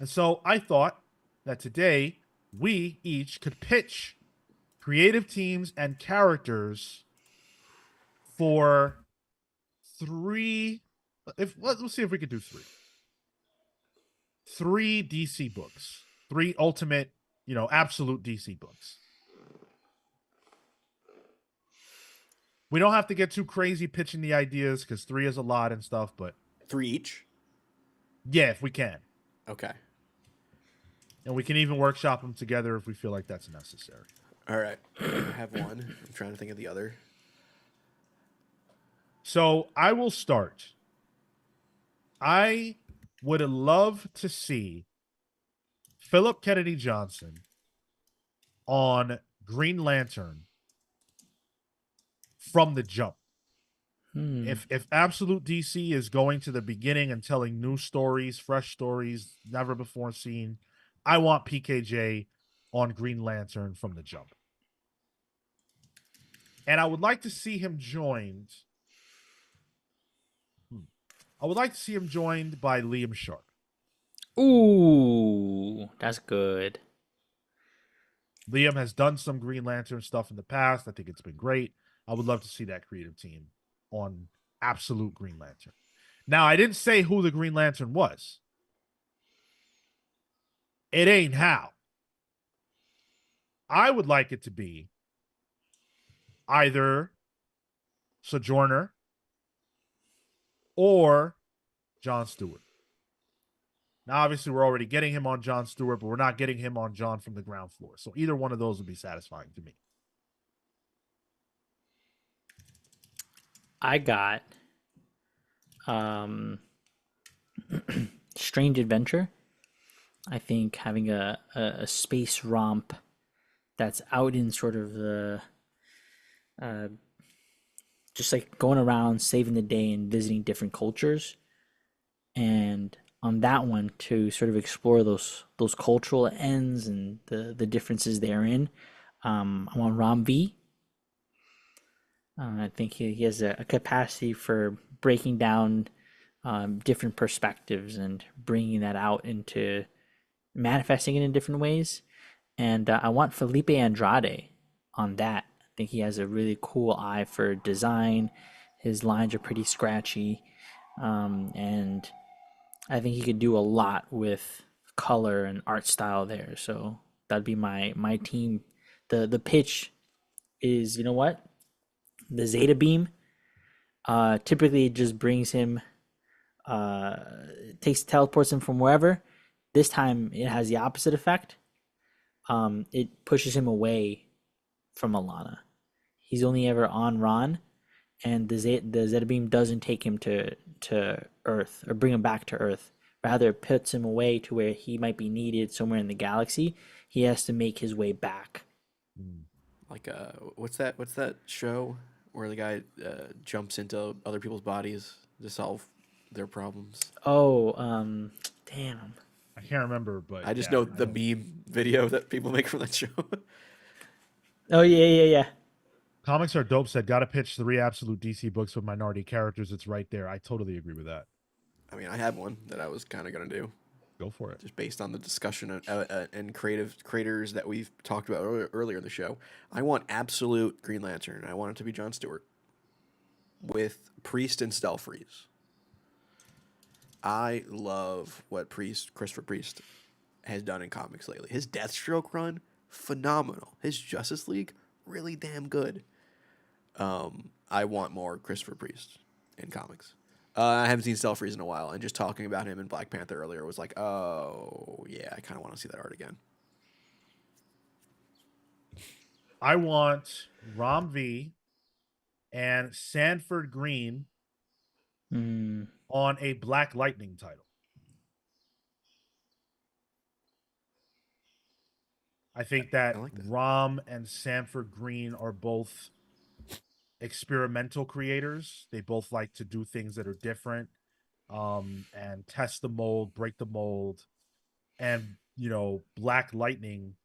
And so I thought that today we each could pitch creative teams and characters for three. Let's see if we could do three DC books, three ultimate, absolute DC books. We don't have to get too crazy pitching the ideas because three is a lot and stuff, but 3 each. yeah, if we can. Okay. And we can even workshop them together if we feel like that's necessary. All right. I have one. I'm trying to think of the other. So I will start. I would love to see Philip Kennedy Johnson on Green Lantern from the jump. If Absolute DC is going to the beginning and telling new stories, fresh stories, never before seen, I want PKJ on Green Lantern from the jump. And I would like to see him joined. I would like to see him joined by Liam Sharp. Ooh, that's good. Liam has done some Green Lantern stuff in the past. I think it's been great. I would love to see that creative team on Absolute Green Lantern. Now, I didn't say who the Green Lantern was. It ain't Hal. I would like it to be either Sojourner or John Stewart. Now, obviously, we're already getting him on John Stewart, but we're not getting him on John from the ground floor. So either one of those would be satisfying to me. I got Strange Adventure. I think having a space romp that's out in sort of the just like going around saving the day and visiting different cultures, and on that one to sort of explore those cultural ends and the differences therein. I want Ram V. I think he has a capacity for breaking down different perspectives and bringing that out into manifesting it in different ways. And I want Felipe Andrade on that. I think he has a really cool eye for design. His lines are pretty scratchy. And I think he could do a lot with color and art style there. So that'd be my team. The pitch is, you know what? The Zeta Beam. Typically it just brings him teleports him from wherever. This time it has the opposite effect. It pushes him away from Alana. He's only ever on Ron, and the Zeta Beam doesn't take him to Earth or bring him back to Earth. Rather, it puts him away to where he might be needed somewhere in the galaxy. He has to make his way back. Like what's that show where the guy jumps into other people's bodies? to solve their problems. Oh, damn. I can't remember, but I just yeah, know I the know. meme video that people make from that show. Oh yeah, yeah, yeah. Comics are dope. Said gotta pitch 3 absolute DC books with minority characters. It's right there. I totally agree with that. I mean, I had one that I was kind of gonna do, Go for it. just based on the discussion and creative creators that we've talked about earlier in the show. I want absolute Green Lantern. I want it to be Jon Stewart with Priest and Stelfreeze. I love what Christopher Priest has done in comics lately. His Deathstroke run, phenomenal. His Justice League, really damn good. I want more Christopher Priest in comics. I haven't seen Stelfreeze in a while, and just talking about him in Black Panther earlier was like, oh yeah, I kind of want to see that art again. I want Rom V and Sanford Green Mm, on a Black Lightning title. I think I that like that. Rom and Sanford Green are both experimental creators. They both like to do things that are different, and test the mold, break the mold. And, Black Lightning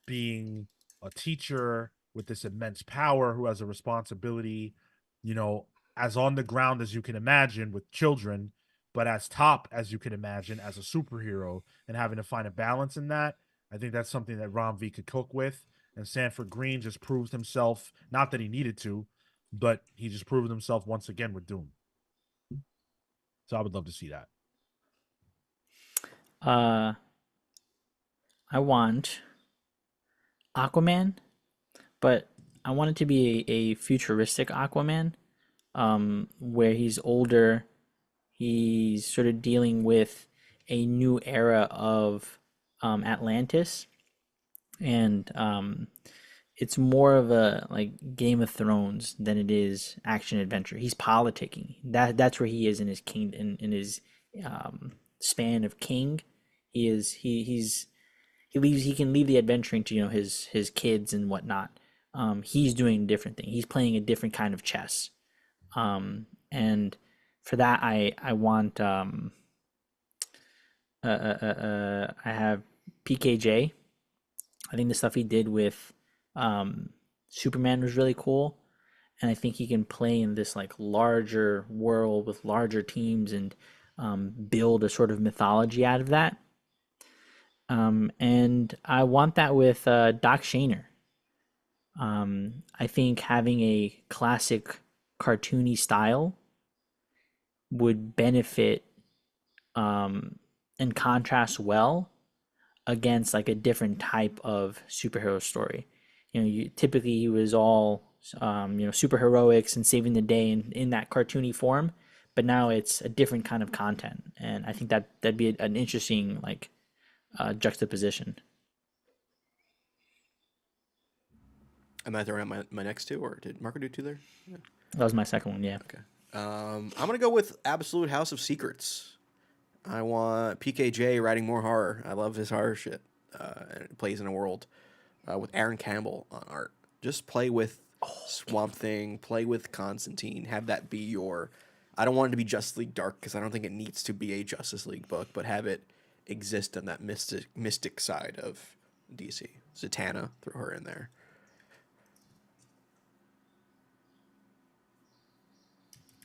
being a teacher with this immense power who has a responsibility, you know, as on the ground as you can imagine with children, but as top as you can imagine as a superhero, and having to find a balance in that. I think that's something that Rom V could cook with. And Sanford Green just proved himself, not that he needed to, but he just proved himself once again with Doom. So I would love to see that. uh, I want Aquaman, but I want it to be a futuristic Aquaman, where he's older. He's sort of dealing with a new era of Atlantis, and it's more of a like Game of Thrones than it is action adventure. He's politicking. That's where he is in his king in his span of king. He leaves. He can leave the adventuring to his kids and whatnot. He's doing a different thing. He's playing a different kind of chess. And for that, I want I have PKJ. I think the stuff he did with Superman was really cool, and I think he can play in this like larger world with larger teams and build a sort of mythology out of that. And I want that with Doc Shaner. I think having a classic cartoony style would benefit and contrast well against like a different type of superhero story. Typically he was all super heroics and saving the day in that cartoony form, but now it's a different kind of content, and I think that'd be an interesting like juxtaposition. Am I throwing out my next two, or did Marco do two there? Yeah. That was my second one, yeah. Okay. I'm gonna go with Absolute House of Secrets. I want PKJ writing more horror. I love his horror shit. And it plays in a world with Aaron Campbell on art. Just play with Swamp Thing. Play with Constantine. Have that be your. I don't want it to be Justice League Dark because I don't think it needs to be a Justice League book, but have it exist on that mystic side of DC. Zatanna, throw her in there.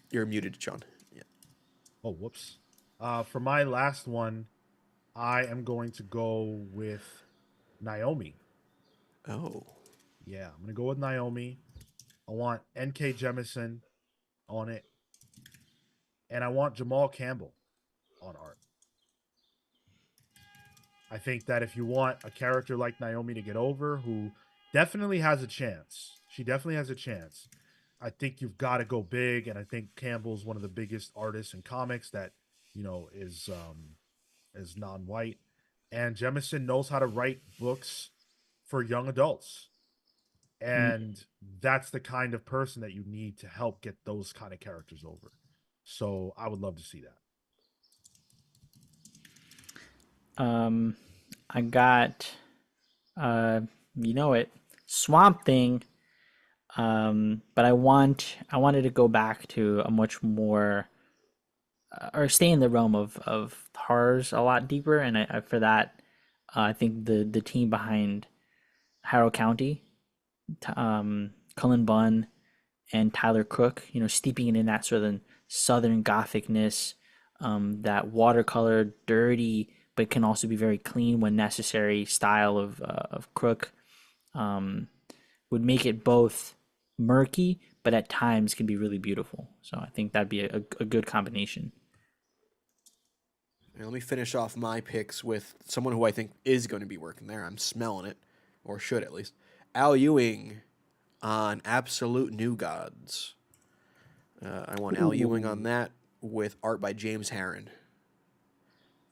You're muted, John. Yeah. Oh, whoops. For my last one, I am going to go with Naomi. Oh. Yeah, I'm gonna go with Naomi. I want N.K. Jemisin on it, and I want Jamal Campbell on art. I think that if you want a character like Naomi to get over, who definitely has a chance, she definitely has a chance. I think you've got to go big, and I think Campbell's one of the biggest artists in comics that is non-white, and Jemison knows how to write books for young adults, and that's the kind of person that you need to help get those kind of characters over. So I would love to see that. I got Swamp Thing. But I wanted to go back to a much more or stay in the realm of horrors a lot deeper. And for that, I think the team behind Harrow County, Cullen Bunn and Tyler Cook, steeping it in that sort of southern gothicness, that watercolor, dirty, but can also be very clean when necessary style of Crook, um, would make it both murky, but at times can be really beautiful. So I think that'd be a good combination. And let me finish off my picks with someone who I think is going to be working there. I'm smelling it, or should at least. Al Ewing on Absolute New Gods. I want Al Ewing on Ooh. that with art by James Harron.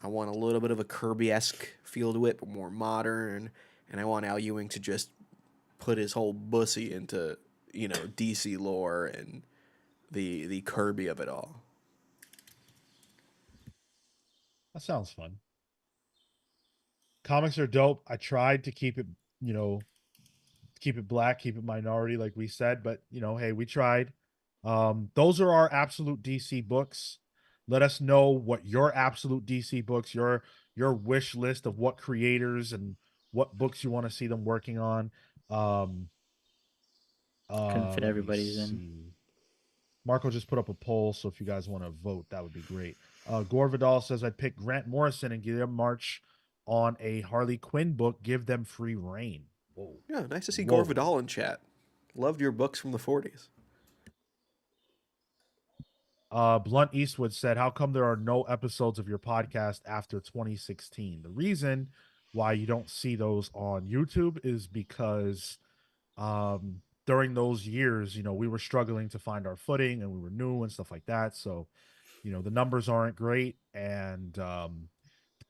I want a little bit of a Kirby-esque feel to it, but more modern. And I want Al Ewing to just put his whole bussy into, DC lore and the Kirby of it all. That sounds fun. Comics are dope. I tried to keep it, you know, keep it black, keep it minority, like we said, but hey, we tried. Those are our absolute DC books. Let us know what your absolute DC books, your wish list of what creators and what books you want to see them working on. Um, Couldn't fit Let me everybody's in. see. Marco just put up a poll, so if you guys want to vote, that would be great. Gore Vidal says I'd pick Grant Morrison and give them March on a Harley Quinn book. Give them free reign. Whoa, Yeah, nice to see Gore whoa. Vidal in chat. Loved your books from the 40s. Blunt Eastwood said, "How come there are no episodes of your podcast after 2016?" The reason why you don't see those on YouTube is because during those years, we were struggling to find our footing and we were new and stuff like that. So, the numbers aren't great, and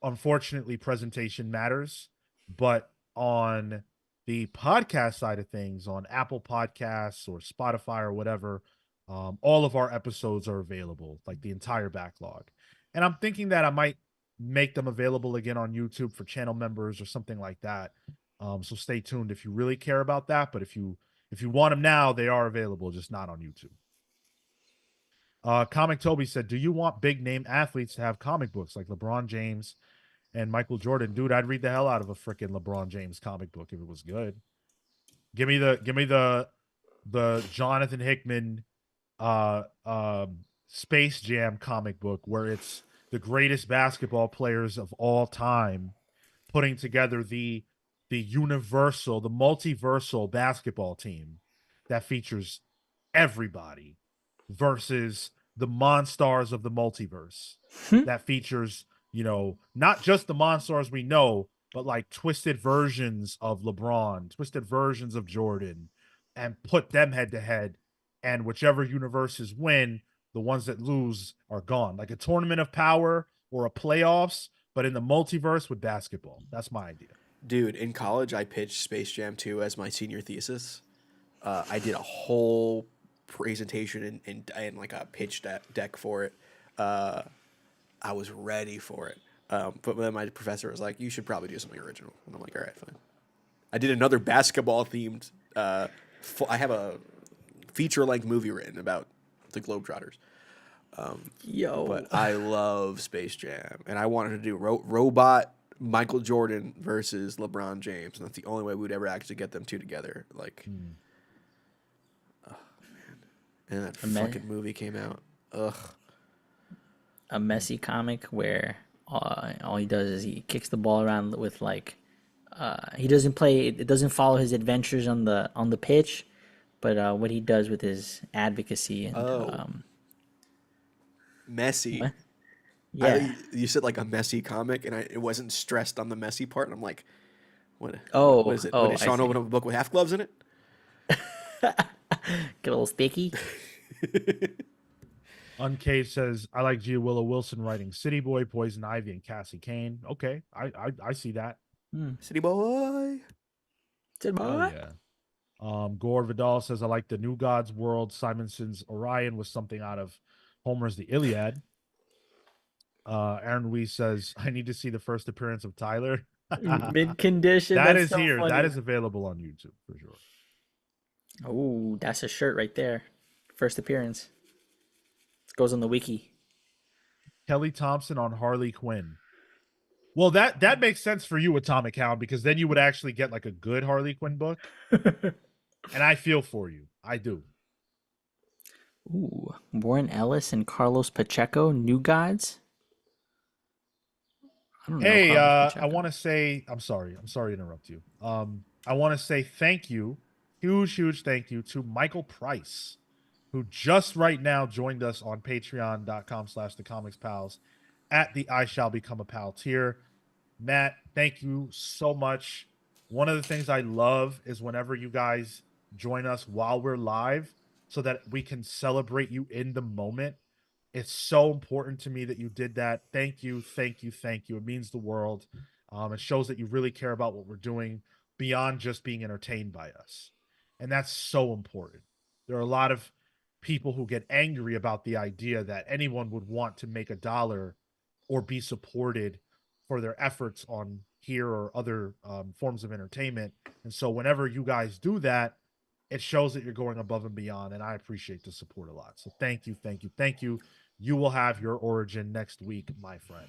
unfortunately presentation matters. But on the podcast side of things, on Apple Podcasts or Spotify or whatever, all of our episodes are available, like the entire backlog. And I'm thinking that I might make them available again on YouTube for channel members or something like that. So stay tuned if you really care about that. But if you want them now, they are available, just not on YouTube. Comic Toby said, "Do you want big name athletes to have comic books like LeBron James and Michael Jordan?" Dude, I'd read the hell out of a freaking LeBron James comic book if it was good. Give me the Jonathan Hickman Space Jam comic book where it's the greatest basketball players of all time putting together the multiversal basketball team that features everybody versus the Monstars of the multiverse that features, not just the Monstars we know, but like twisted versions of LeBron, twisted versions of Jordan, and put them head to head. And whichever universes win, the ones that lose are gone. Like a tournament of power or a playoffs, but in the multiverse with basketball. That's my idea. Dude, in college, I pitched Space Jam 2 as my senior thesis. I did a whole presentation and like a pitch deck for it. I was ready for it. But then my professor was like, "You should probably do something original." And I'm like, "All right, fine." I did another basketball themed. I have a feature length movie written about the Globetrotters. Yo. But I love Space Jam, and I wanted to do robot Michael Jordan versus LeBron James, and that's the only way we would ever actually get them two together. Like, oh, man. And that A, me- fucking movie came out. Ugh. a messy comic where all he does is he kicks the ball around with like he doesn't play, it doesn't follow his adventures on the pitch, but what he does with his advocacy and Oh, messy. what? Yeah. You said like a messy comic, and it wasn't stressed on the messy part. And I'm like, what Oh, is it? What oh, did I Sean see. open up a book with half gloves in it? Get a little sticky. Uncaged says, "I like Gia Willow Wilson writing City Boy, Poison Ivy, and Cassie Kane." Okay, I see that. City boy. Said Hell what? yeah. Gore Vidal says, "I like the New Gods world. Simonson's Orion was something out of Homer's The Iliad." Aaron Weiss says, "I need to see the first appearance of Tyler." Mid condition. That That's is so here. That funny. is available on YouTube for sure. Oh, that's a shirt right there. First appearance. It goes on the wiki. Kelly Thompson on Harley Quinn. Well, that makes sense for you, Atomic Hound, because then you would actually get like a good Harley Quinn book. And I feel for you. I do. Ooh, Warren Ellis and Carlos Pacheco, New Gods. I don't know Hey, Carlos I want Pacheco. to say I'm sorry. I'm sorry to interrupt you. I want to say thank you, huge thank you to Michael Price, who just right now joined us on patreon.com/the comics pals at the I Shall Become a Pal tier. Matt, thank you so much. One of the things I love is whenever you guys join us while we're live so that we can celebrate you in the moment. It's so important to me that you did that. Thank you. It means the world. It shows that you really care about what we're doing beyond just being entertained by us. And that's so important. There are a lot of people who get angry about the idea that anyone would want to make a dollar or be supported for their efforts on here or other forms of entertainment. And so whenever you guys do that, it shows that you're going above and beyond. And I appreciate the support a lot. So thank you. You will have your origin next week, my friend.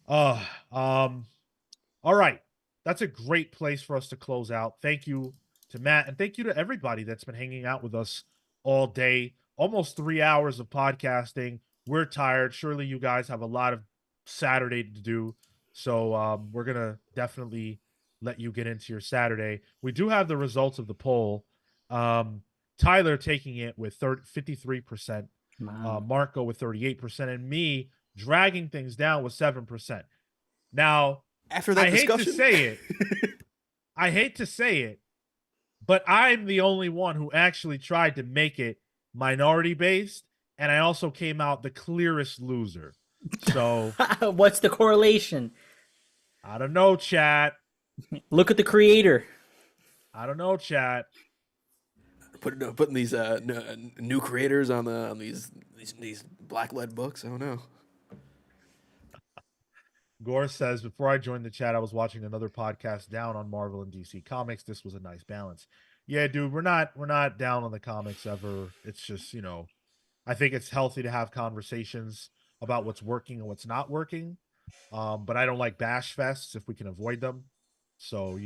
Uh, um, all right. That's a great place for us to close out. Thank you to Matt, and thank you to everybody that's been hanging out with us all day. Almost 3 hours of podcasting. We're tired. Surely you guys have a lot of Saturday to do. So we're gonna definitely let you get into your Saturday. We do have the results of the poll. Tyler taking it with 53%, Wow. Marco with 38%, and me dragging things down with 7%. Now, After that I hate to discussion, say it. I hate to say it, but I'm the only one who actually tried to make it minority based, and I also came out the clearest loser. So, What's the correlation? I don't know, chat. Look at the creator. I don't know, chat. putting these new creators on these black lead books. I don't know. Gore says, before I joined the chat, I was watching another podcast down on Marvel and DC Comics. This was a nice balance. Yeah, dude, we're not down on the comics ever. It's just, I think it's healthy to have conversations about what's working and what's not working. But I don't like bash fests if we can avoid them. So,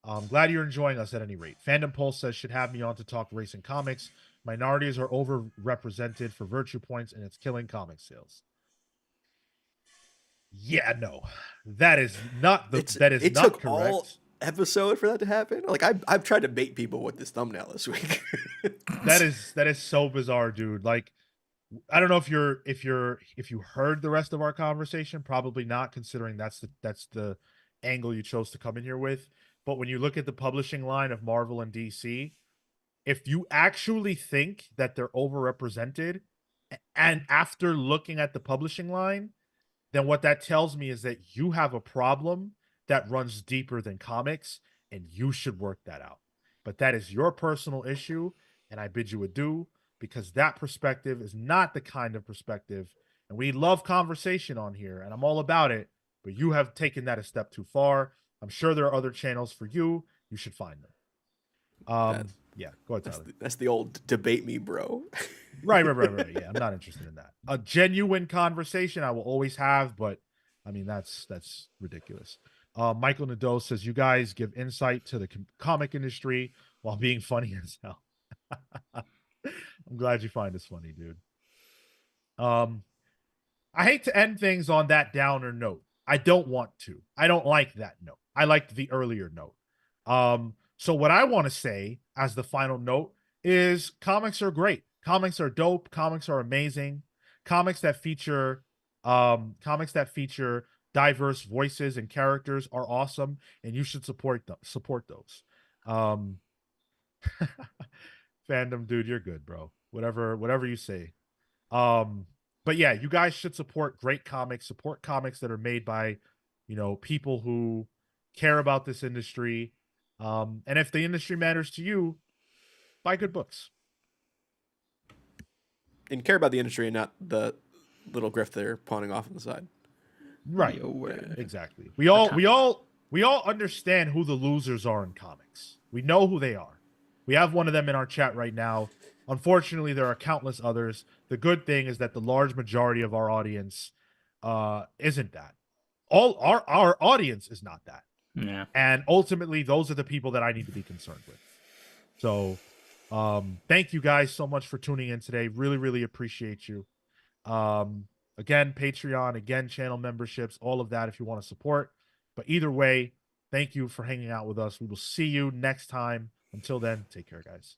I'm glad you're enjoying us at any rate. Fandom Pulse says should have me on to talk racing comics. Minorities are overrepresented for virtue points and it's killing comic sales. Yeah, no. That is not It not took all correct. episode for that to happen. Like I've tried to bait people with this thumbnail this week. That is so bizarre, dude. Like I don't know if you heard the rest of our conversation, probably not, considering that's the angle you chose to come in here with. But when you look at the publishing line of Marvel and DC, if you actually think that they're overrepresented, and after looking at the publishing line, then what that tells me is that you have a problem that runs deeper than comics, and you should work that out. But that is your personal issue, and I bid you adieu, because that perspective is not the kind of perspective, and we love conversation on here, and I'm all about it, but you have taken that a step too far. I'm sure there are other channels for you. You should find them. that, Yeah, go ahead, Tyler. that's the old debate me, bro. Right. Yeah, I'm not interested in that. A genuine conversation I will always have, but I mean that's ridiculous. Michael Nadeau says you guys give insight to the comic industry while being funny as hell. I'm glad you find this funny, dude. I hate to end things on that downer note. I don't want to. I don't like that note. I liked the earlier note. So what I want to say as the final note is comics are great. Comics are dope. Comics are amazing. Comics that feature diverse voices and characters are awesome, and you should support those. Um, Fandom dude, you're good, bro. Whatever you say. But yeah, you guys should support great comics, support comics that are made by, people who care about this industry. And if the industry matters to you, buy good books. And care about the industry and not the little grift they're pawning off on the side. Right. Yo, word. Exactly. We all understand who the losers are in comics. We know who they are. We have one of them in our chat right now. Unfortunately, there are countless others. The good thing is that the large majority of our audience isn't that. All our audience is not that. Yeah. And ultimately, those are the people that I need to be concerned with. So, thank you guys so much for tuning in today. Really, really appreciate you. Again, Patreon, again, channel memberships, all of that if you want to support. But either way, thank you for hanging out with us. We will see you next time. Until then, take care, guys.